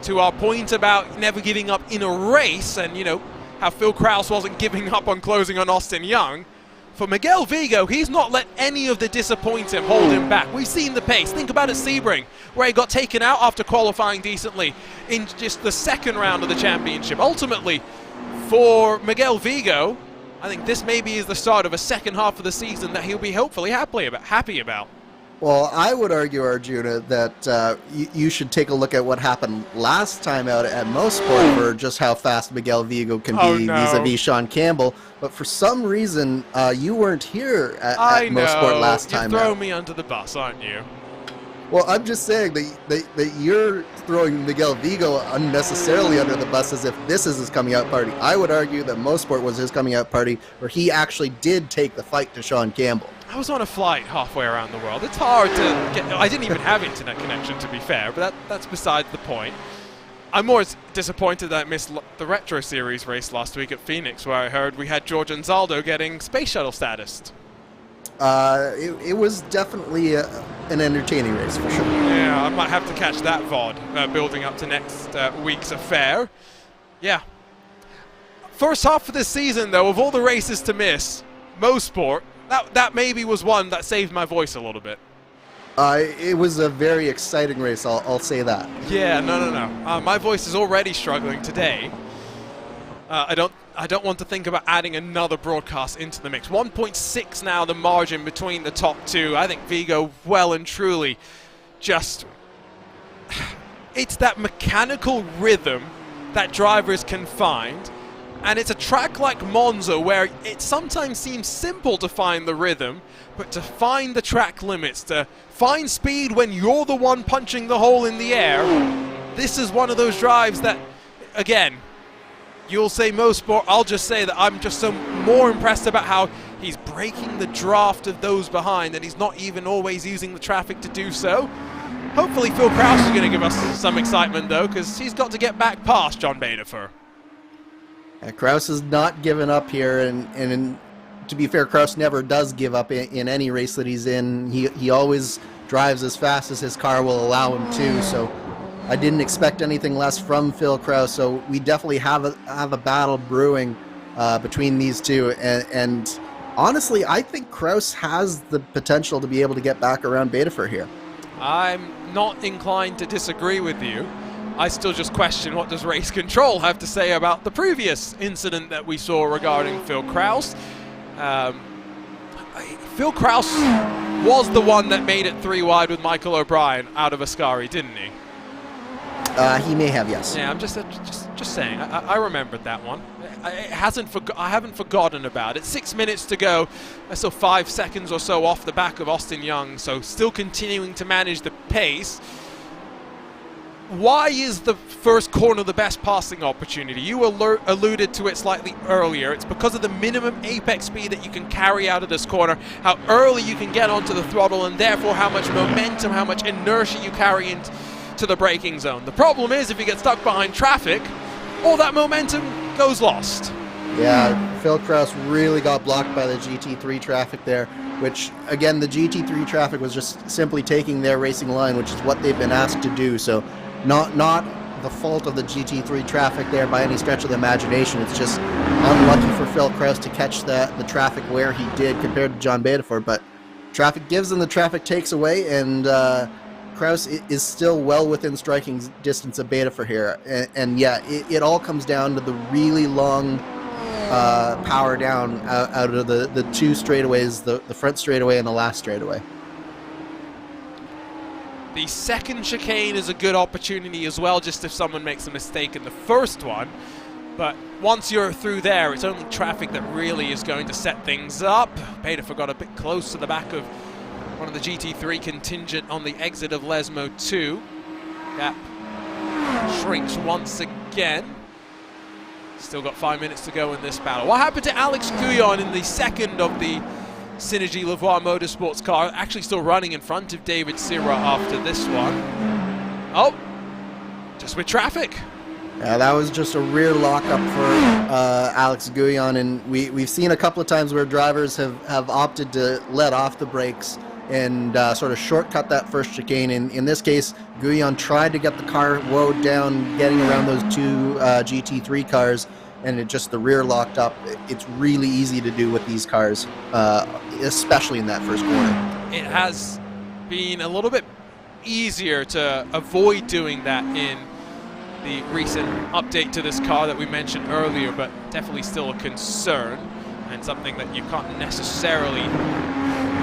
Speaker 4: to our point about never giving up in a race, and you know, how Phil Krause wasn't giving up on closing on Austin Young, for Miguel Vigo, he's not let any of the disappoint him hold him back. We've seen the pace. Think about it, Sebring, where he got taken out after qualifying decently in just the second round of the championship. Ultimately, for Miguel Vigo, I think this maybe is the start of a second half of the season that he'll be hopefully happy about.
Speaker 3: Well, I would argue, Arjuna, that you should take a look at what happened last time out at Mosport for just how fast Miguel Vigo can be vis-a-vis Sean Campbell. But for some reason, you weren't here at Mosport last time out.
Speaker 4: You're throwing me under the bus, aren't you?
Speaker 3: Well, I'm just saying that you're throwing Miguel Vigo unnecessarily under the bus as if this is his coming out party. I would argue that Mosport was his coming out party where he actually did take the fight to Sean Campbell.
Speaker 4: I was on a flight halfway around the world. It's hard to get... I didn't even have internet connection, to be fair, but that's beside the point. I'm more disappointed that I missed the Retro Series race last week at Phoenix, where I heard we had George Anzaldo getting space shuttle status.
Speaker 3: It was definitely an entertaining race, for sure.
Speaker 4: Yeah, I might have to catch that VOD, building up to next week's affair. Yeah. First half of this season, though, of all the races to miss, Mosport, that maybe was one that saved my voice a little bit.
Speaker 3: It was a very exciting race, I'll say that.
Speaker 4: Yeah, no. My voice is already struggling today. I don't want to think about adding another broadcast into the mix. 1.6 now, the margin between the top two. I think Vigo well and truly just... It's that mechanical rhythm that drivers can find. And it's a track like Monza where it sometimes seems simple to find the rhythm, but to find the track limits, to find speed when you're the one punching the hole in the air, this is one of those drives that, again, you'll say most sport, I'll just say that I'm just so more impressed about how he's breaking the draft of those behind, and he's not even always using the traffic to do so. Hopefully Phil Kraus is going to give us some excitement though, because he's got to get back past John Baderfer.
Speaker 3: Kraus has not given up here, and to be fair, Kraus never does give up in any race that he's in. He always drives as fast as his car will allow him to, so I didn't expect anything less from Phil Kraus. So we definitely have a battle brewing between these two, and honestly, I think Kraus has the potential to be able to get back around Baderfer here.
Speaker 4: I'm not inclined to disagree with you. I still just question what does race control have to say about the previous incident that we saw regarding Phil Kraus. Phil Kraus was the one that made it 3 wide with Michael O'Brien out of Ascari, didn't he?
Speaker 3: He may have, yes.
Speaker 4: Yeah, I'm just saying. I remembered that one. I haven't forgotten about it. 6 minutes to go. So 5 seconds or so off the back of Austin Young. So still continuing to manage the pace. Why is the first corner the best passing opportunity? You alluded to it slightly earlier. It's because of the minimum apex speed that you can carry out of this corner, how early you can get onto the throttle, and therefore how much momentum, how much inertia you carry into the braking zone. The problem is if you get stuck behind traffic, all that momentum goes lost.
Speaker 3: Yeah, Phil Kraus really got blocked by the GT3 traffic there, which, again, the GT3 traffic was just simply taking their racing line, which is what they've been asked to do. So not the fault of the GT3 traffic there by any stretch of the imagination. It's just unlucky for Phil Kraus to catch the traffic where he did compared to John Baderfer. But traffic gives and the traffic takes away, and Kraus is still well within striking distance of Baderfer here. And yeah, it all comes down to the really long power down out of the 2 straightaways, the front straightaway and the last straightaway.
Speaker 4: The second chicane is a good opportunity as well, just if someone makes a mistake in the first one. But once you're through there, it's only traffic that really is going to set things up. Baderfer got a bit close to the back of one of the GT3 contingent on the exit of Lesmo 2. Gap shrinks once again. Still got 5 minutes to go in this battle. What happened to Alex Guyon in the second of the Synergy Lavoie Motorsports car? Actually still running in front of David Sirra after this one. Oh, just with traffic.
Speaker 3: Yeah, that was just a rear lockup for Alex Guyon, and we've seen a couple of times where drivers have opted to let off the brakes and sort of shortcut that first chicane. In this case, Guyon tried to get the car woed down, getting around those 2 GT3 cars, and it just the rear locked up. It's really easy to do with these cars, especially in that first corner.
Speaker 4: It has been a little bit easier to avoid doing that in the recent update to this car that we mentioned earlier, but definitely still a concern and something that you can't necessarily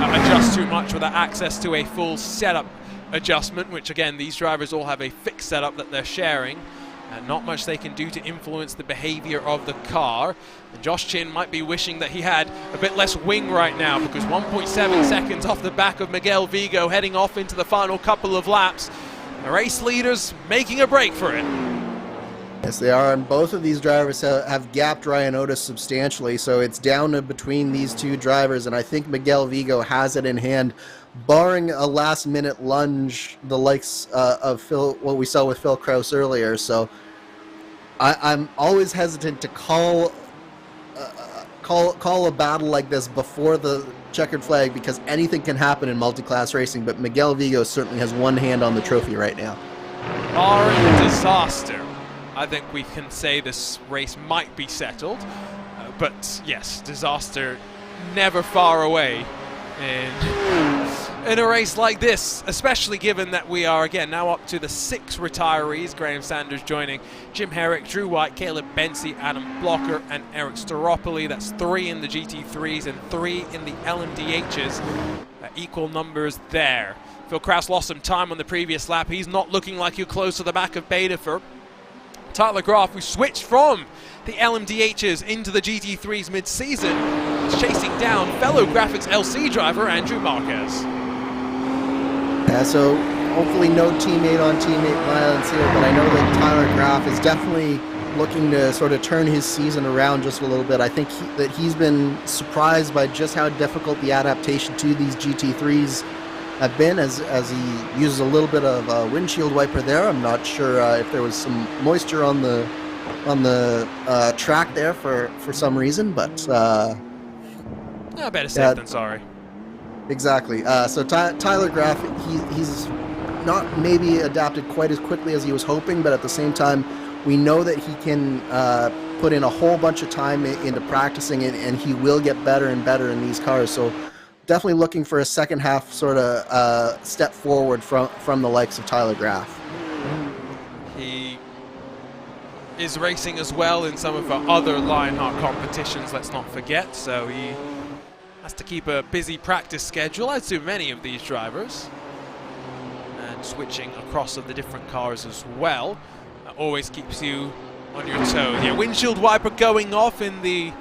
Speaker 4: adjust too much without access to a full setup adjustment, which again, these drivers all have a fixed setup that they're sharing. Not much they can do to influence the behavior of the car. And Josh Chin might be wishing that he had a bit less wing right now, because 1.7 seconds off the back of Miguel Vigo heading off into the final couple of laps. The race leaders making a break for it.
Speaker 3: Yes, they are, and both of these drivers have gapped Ryan Otis substantially, so it's down to between these 2 drivers, and I think Miguel Vigo has it in hand, barring a last-minute lunge, the likes of what we saw with Phil Kraus earlier. So I'm always hesitant to call a battle like this before the checkered flag, because anything can happen in multi-class racing, but Miguel Vigo certainly has one hand on the trophy right now.
Speaker 4: Barring disaster, I think we can say this race might be settled, but yes, disaster never far away in a race like this, especially given that we are again now up to the 6 retirees. Graham Sanders joining Jim Herrick, Drew White, Caleb Bensi, Adam Blocker and Eric Staropoli. That's 3 in the GT3s and 3 in the LMDHs. Equal numbers there. Phil Kraus lost some time on the previous lap. He's not looking like he'll close to the back of Baderfer. Tyler Graf, who switched from the LMDHs into the GT3s mid-season, is chasing down fellow Graphics LC driver Andrew Marquez.
Speaker 3: Yeah, so hopefully no teammate on teammate violence here, but I know that Tyler Graf is definitely looking to sort of turn his season around just a little bit. I think that he's been surprised by just how difficult the adaptation to these GT3s have been, as he uses a little bit of a windshield wiper there. I'm not sure if there was some moisture on the track there for some reason, but
Speaker 4: better safe than sorry.
Speaker 3: Exactly. So Tyler Graf, he's not maybe adapted quite as quickly as he was hoping, but at the same time, we know that he can put in a whole bunch of time into practicing, and he will get better and better in these cars. So definitely looking for a second half sort of step forward from the likes of Tyler Graf.
Speaker 4: He is racing as well in some of our other Lionheart competitions, let's not forget, so he has to keep a busy practice schedule, as do many of these drivers, and switching across of the different cars as well. That always keeps you on your toes. Yeah, windshield wiper going off in the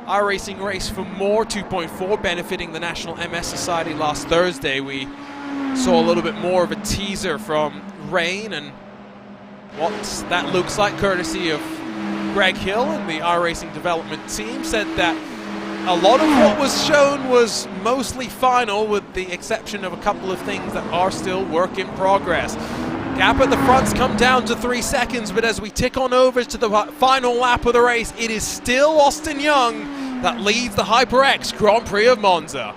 Speaker 4: iRacing race for more 2.4, benefiting the National MS Society last Thursday. We saw a little bit more of a teaser from Rain and what that looks like, courtesy of Greg Hill and the iRacing development team. Said that a lot of what was shown was mostly final, with the exception of a couple of things that are still work in progress. Gap at the front's come down to 3 seconds, but as we tick on over to the final lap of the race, it is still Austin Young that leads the HyperX Grand Prix of Monza.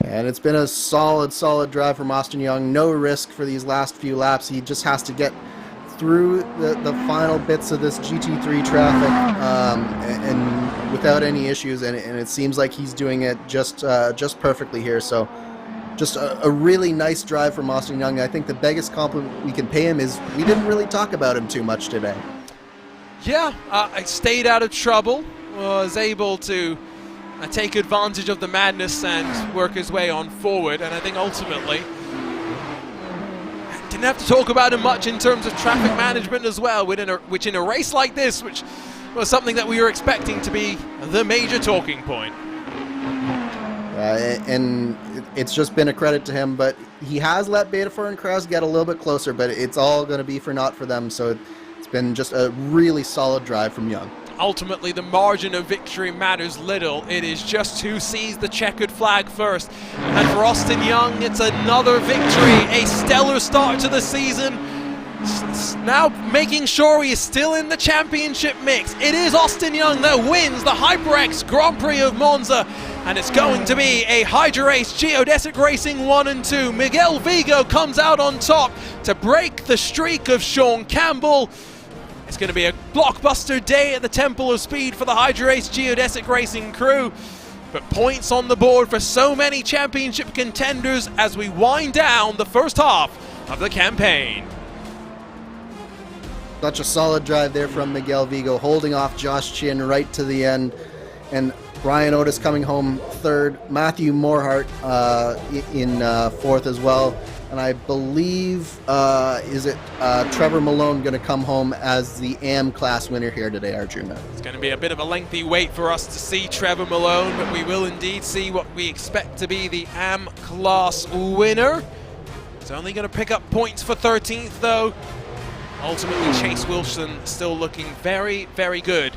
Speaker 3: And it's been a solid drive from Austin Young. No risk for these last few laps. He just has to get through the final bits of this GT3 traffic and without any issues, and it seems like he's doing it just perfectly here. So just a really nice drive from Austin Young. I think the biggest compliment we can pay him is we didn't really talk about him too much today.
Speaker 4: Yeah, I stayed out of trouble, was able to take advantage of the madness and work his way on forward, and I think ultimately didn't have to talk about him much in terms of traffic management as well, which in a race like this, which was something that we were expecting to be the major talking point.
Speaker 3: And it's just been a credit to him, but he has let Betafor and Kraus get a little bit closer, but it's all going to be for naught for them, so it's been just a really solid drive from Young.
Speaker 4: Ultimately, the margin of victory matters little. It is just who sees the checkered flag first. And for Austin Young, it's another victory, a stellar start to the season. Now making sure he is still in the championship mix. It is Austin Young that wins the HyperX Grand Prix of Monza, and it's going to be a Hydra Race Geodesic Racing 1 and 2. Miguel Vigo comes out on top to break the streak of Sean Campbell. It's going to be a blockbuster day at the Temple of Speed for the Hydra Race Geodesic Racing crew. But points on the board for so many championship contenders as we wind down the first half of the campaign.
Speaker 3: Such a solid drive there from Miguel Vigo, holding off Josh Chin right to the end. And Ryan Otis coming home third. Matthew Morhart in fourth as well. And I believe, Trevor Malone going to come home as the AM class winner here today, Arjuna?
Speaker 4: It's going to be a bit of a lengthy wait for us to see Trevor Malone, but we will indeed see what we expect to be the AM class winner. He's only going to pick up points for 13th, though. Ultimately, Chase Wilson still looking very, very good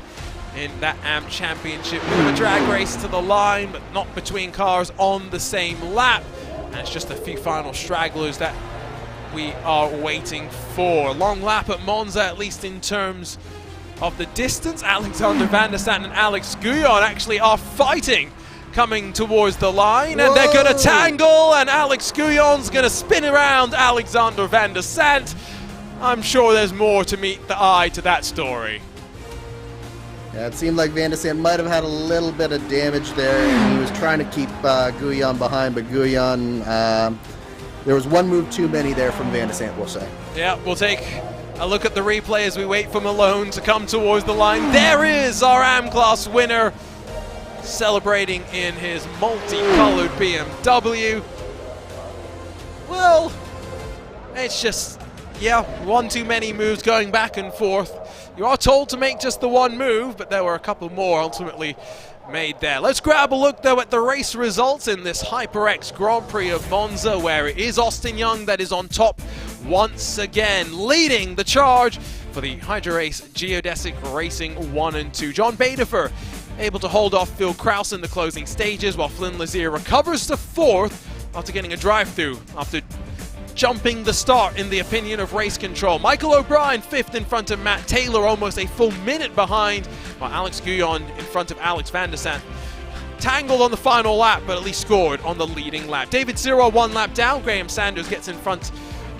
Speaker 4: in that AM Championship. Bit of a drag race to the line, but not between cars on the same lap. And it's just a few final stragglers that we are waiting for. Long lap at Monza, at least in terms of the distance. Alexander Van der Sant and Alex Guyon actually are fighting coming towards the line. And they're going to tangle, and Alex Guyon's going to spin around Alexander Van der Sant. I'm sure there's more to meet the eye to that story.
Speaker 3: Yeah, it seemed like Van der Sant might have had a little bit of damage there, and he was trying to keep Guyon behind, but Guyon, there was one move too many there from Van der Sant, we'll say.
Speaker 4: Yeah, we'll take a look at the replay as we wait for Malone to come towards the line. There is our AM class winner, celebrating in his multicolored BMW. Well, it's just Yeah, one too many moves going back and forth. You are told to make just the one move, but there were a couple more ultimately made there. Let's grab a look though at the race results in this HyperX Grand Prix of Monza, where it is Austin Young that is on top once again, leading the charge for the HyperX Geodesic Racing 1 and 2. John Badefer able to hold off Phil Kraus in the closing stages, while Flynn Lazier recovers to 4th after getting a drive-through after jumping the start in the opinion of race control. Michael O'Brien 5th in front of Matt Taylor, almost a full minute behind, while Alex Guyon in front of Alex van der Sant tangled on the final lap, but at least scored on the leading lap. David Zero 1 lap down. Graham Sanders gets in front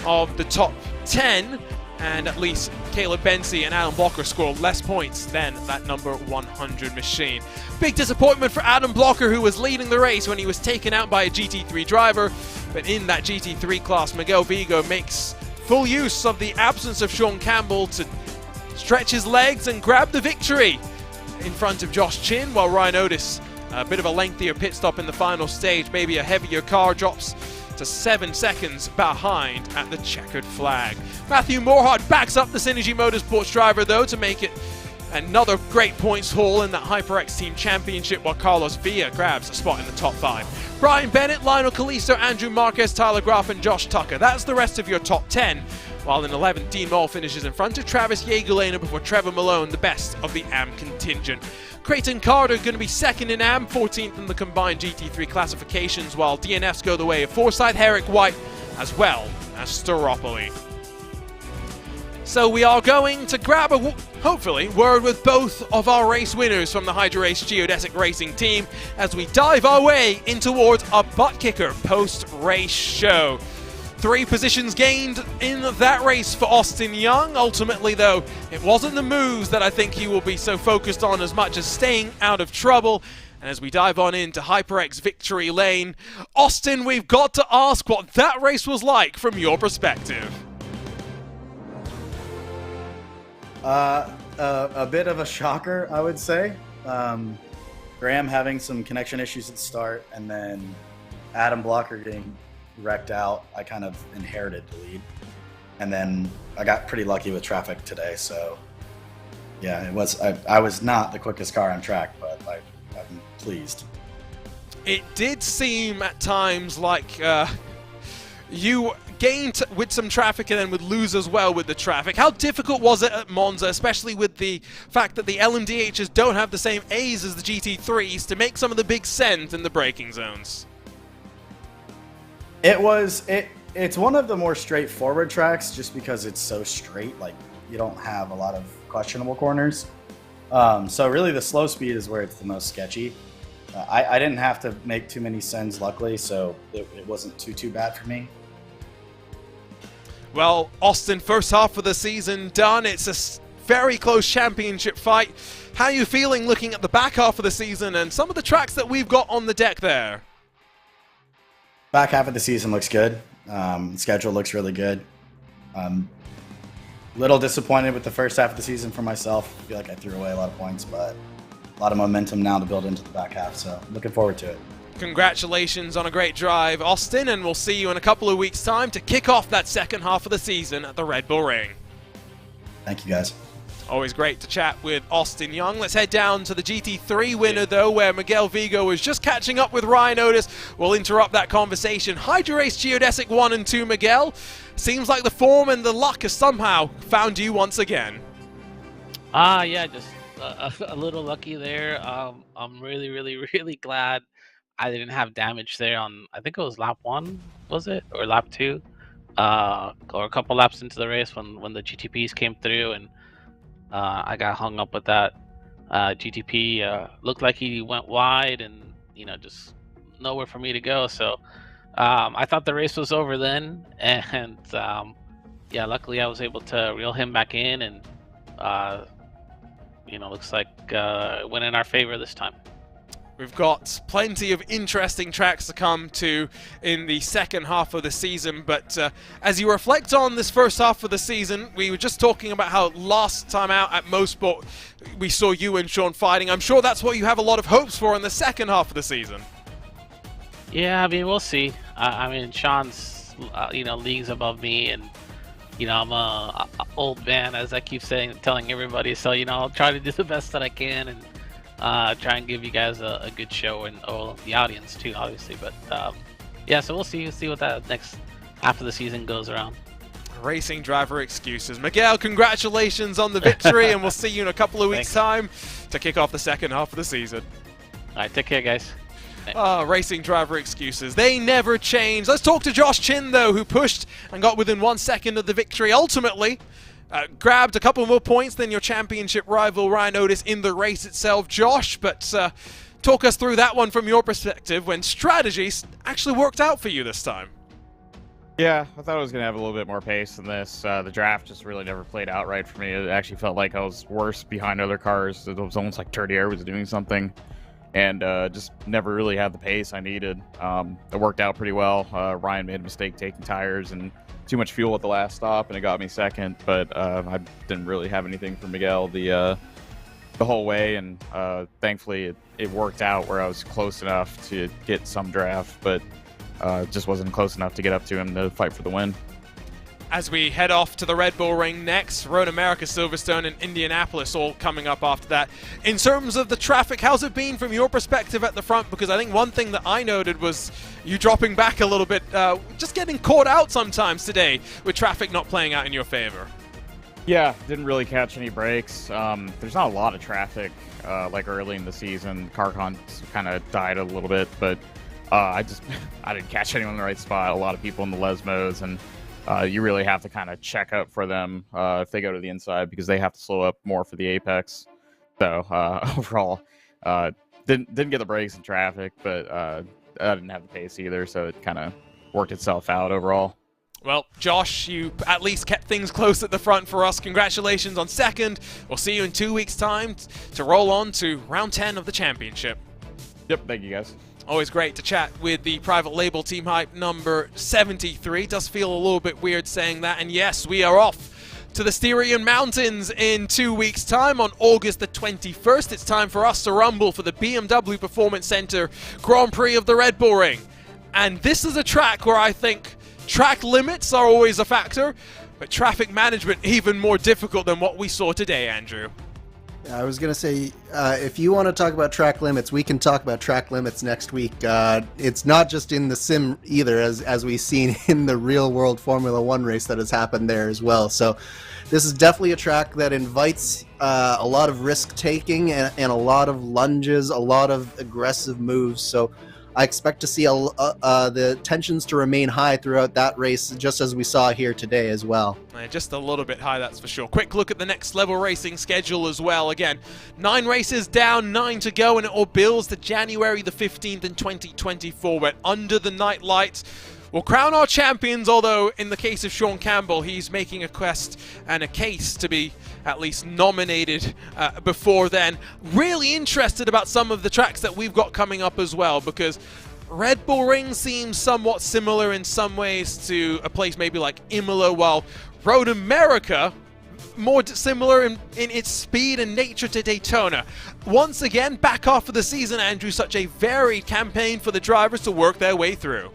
Speaker 4: of the top 10, and at least Caleb Bensi and Adam Blocker score less points than that number 100 machine. Big disappointment for Adam Blocker, who was leading the race when he was taken out by a GT3 driver. But in that GT3 class, Miguel Vigo makes full use of the absence of Sean Campbell to stretch his legs and grab the victory in front of Josh Chin, while Ryan Otis, a bit of a lengthier pit stop in the final stage, maybe a heavier car, drops to 7 seconds behind at the checkered flag. Matthew Morhart backs up the Synergy Motorsports driver though to make it another great points haul in that HyperX Team Championship, while Carlos Villa grabs a spot in the top 5. Brian Bennett, Lionel Kalisto, Andrew Marquez, Tyler Graff and Josh Tucker. That's the rest of your top 10. While in 11th, Dean Moll finishes in front of Travis Jagerlainer before Trevor Malone, the best of the AM contingent. Creighton Carter going to be 2nd in AM, 14th in the combined GT3 classifications, while DNFs go the way of Forsyth, Herrick White, as well as Staropoli. So we are going to grab a, hopefully, word with both of our race winners from the HyperX Geodesic Racing team as we dive our way in towards a butt kicker post-race show. 3 positions gained in that race for Austin Young. Ultimately, though, it wasn't the moves that I think he will be so focused on as much as staying out of trouble. And as we dive on into HyperX Victory Lane, Austin, we've got to ask what that race was like from your perspective.
Speaker 5: A bit of a shocker, I would say. Graham having some connection issues at the start, and then Adam Blocker getting wrecked out. I kind of inherited the lead, and then I got pretty lucky with traffic today. So yeah, it was. I was not the quickest car on track, but I'm pleased.
Speaker 4: It did seem at times like you gained with some traffic and then would lose as well with the traffic. How difficult was it at Monza, especially with the fact that the LMDHs don't have the same A's as the GT3s, to make some of the big sends in the braking zones?
Speaker 5: It's one of the more straightforward tracks just because it's so straight. Like, you don't have a lot of questionable corners. So really the slow speed is where it's the most sketchy. I didn't have to make too many sends, luckily, so it wasn't too bad for me.
Speaker 4: Well, Austin, first half of the season done. It's a very close championship fight. How are you feeling looking at the back half of the season and some of the tracks that we've got on the deck there?
Speaker 5: Back half of the season looks good. Schedule looks really good. Little disappointed with the first half of the season for myself. I feel like I threw away a lot of points, but a lot of momentum now to build into the back half, so looking forward to it.
Speaker 4: Congratulations on a great drive, Austin, and we'll see you in a couple of weeks' time to kick off that second half of the season at the Red Bull Ring.
Speaker 5: Thank you, guys.
Speaker 4: Always great to chat with Austin Young. Let's head down to the GT3 winner, though, where Miguel Vigo was just catching up with Ryan Otis. We'll interrupt that conversation. HyperX Geodesic 1 and 2, Miguel. Seems like the form and the luck has somehow found you once again.
Speaker 6: Yeah, just a little lucky there. I'm really glad I didn't have damage there on, I think it was lap 1, was it? Or lap 2? Or a couple laps into the race when the GTPs came through, and I got hung up with that. GTP looked like he went wide and, just nowhere for me to go. So I thought the race was over then. And yeah, luckily I was able to reel him back in, and looks like it went in our favor this time.
Speaker 4: We've got plenty of interesting tracks to come to in the second half of the season, but as you reflect on this first half of the season, we were just talking about how last time out at Mosport we saw you and Sean fighting. I'm sure that's what you have a lot of hopes for in the second half of the season.
Speaker 6: Yeah, I mean, we'll see. I mean, Sean's leagues above me, and I'm a old man, as I keep telling everybody. So I'll try to do the best that I can and try and give you guys a good show and the audience too, obviously. But yeah, so we'll see what that next half of the season goes around.
Speaker 4: Racing driver excuses. Miguel, congratulations on the victory, and we'll see you in a couple of weeks' time to kick off the second half of the season.
Speaker 6: All right, take care, guys.
Speaker 4: Racing driver excuses. They never change. Let's talk to Josh Chin, though, who pushed and got within 1 second of the victory. Ultimately, grabbed a couple more points than your championship rival, Ryan Otis, in the race itself. Josh, but talk us through that one from your perspective when strategies actually worked out for you this time.
Speaker 7: Yeah, I thought I was going to have a little bit more pace than this. The draft just really never played out right for me. It actually felt like I was worse behind other cars. It was almost like Turdier was doing something, and just never really had the pace I needed. It worked out pretty well. Ryan made a mistake taking tires and too much fuel at the last stop, and it got me second, but I didn't really have anything for Miguel the whole way, and thankfully it worked out where I was close enough to get some draft, but just wasn't close enough to get up to him to fight for the win.
Speaker 4: As we head off to the Red Bull Ring next, Road America, Silverstone, and Indianapolis all coming up after that. In terms of the traffic, how's it been from your perspective at the front? Because I think one thing that I noted was you dropping back a little bit, just getting caught out sometimes today with traffic not playing out in your favor.
Speaker 7: Yeah, didn't really catch any breaks. There's not a lot of traffic like early in the season. CarCon kind of died a little bit, but I didn't catch anyone in the right spot. A lot of people in the Lesmos, and you really have to kind of check up for them if they go to the inside, because they have to slow up more for the apex. So overall, didn't get the breaks in traffic, but I didn't have the pace either, so it kind of worked itself out overall.
Speaker 4: Well, Josh, you at least kept things close at the front for us. Congratulations on second. We'll see you in 2 weeks' time to roll on to round 10 of the championship.
Speaker 7: Yep, thank you guys.
Speaker 4: Always great to chat with the private label Team Hype number 73. Does feel a little bit weird saying that. And yes, we are off to the Styrian Mountains in 2 weeks' time on August the 21st. It's time for us to rumble for the BMW Performance Center Grand Prix of the Red Bull Ring. And this is a track where I think track limits are always a factor, but traffic management even more difficult than what we saw today, Andrew.
Speaker 3: I was going to say, if you want to talk about track limits, we can talk about track limits next week. It's not just in the sim either, as we've seen in the real-world Formula 1 race that has happened there as well. So this is definitely a track that invites a lot of risk-taking and a lot of lunges, a lot of aggressive moves. So I expect to see the tensions to remain high throughout that race, just as we saw here today as well.
Speaker 4: Just a little bit high, that's for sure. Quick look at the next level racing schedule as well. Again, 9 races down, 9 to go, and it all builds to January the 15th in 2024, where Under the Night Lights will crown our champions, although in the case of Sean Campbell, he's making a quest and a case to be at least nominated before then. Really interested about some of the tracks that we've got coming up as well, because Red Bull Ring seems somewhat similar in some ways to a place maybe like Imola, while Road America more similar in its speed and nature to Daytona. Once again, back half of the season, Andrew, such a varied campaign for the drivers to work their way through.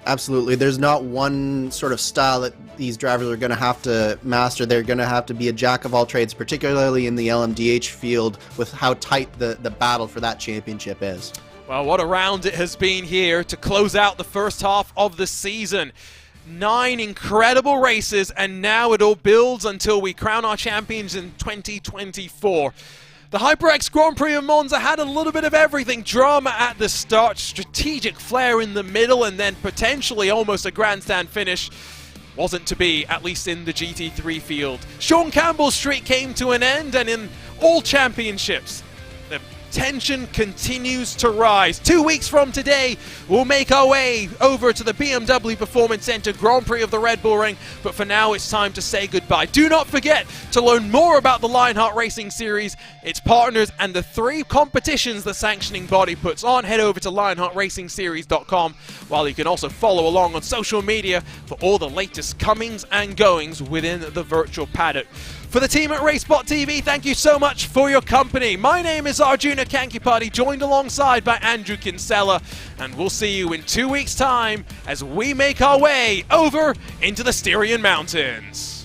Speaker 3: Absolutely. There's not one sort of style that these drivers are going to have to master. They're going to have to be a jack of all trades, particularly in the LMDH field, with how tight the battle for that championship is.
Speaker 4: Well, what a round it has been here to close out the first half of the season. 9 incredible races, and now it all builds until we crown our champions in 2024. The HyperX Grand Prix of Monza had a little bit of everything. Drama at the start, strategic flair in the middle, and then potentially almost a grandstand finish. Wasn't to be, at least in the GT3 field. Sean Campbell's streak came to an end, and in all championships, the tension continues to rise. 2 weeks from today, we'll make our way over to the BMW Performance Center Grand Prix of the Red Bull Ring, but for now it's time to say goodbye. Do not forget to learn more about the Lionheart Racing Series, its partners, and the 3 competitions the sanctioning body puts on. Head over to lionheartracingseries.com, while you can also follow along on social media for all the latest comings and goings within the virtual paddock. For the team at RaceSpotTV, thank you so much for your company. My name is Arjuna Martina Kankipati, joined alongside by Andrew Kinsella. And we'll see you in 2 weeks' time as we make our way over into the Styrian Mountains.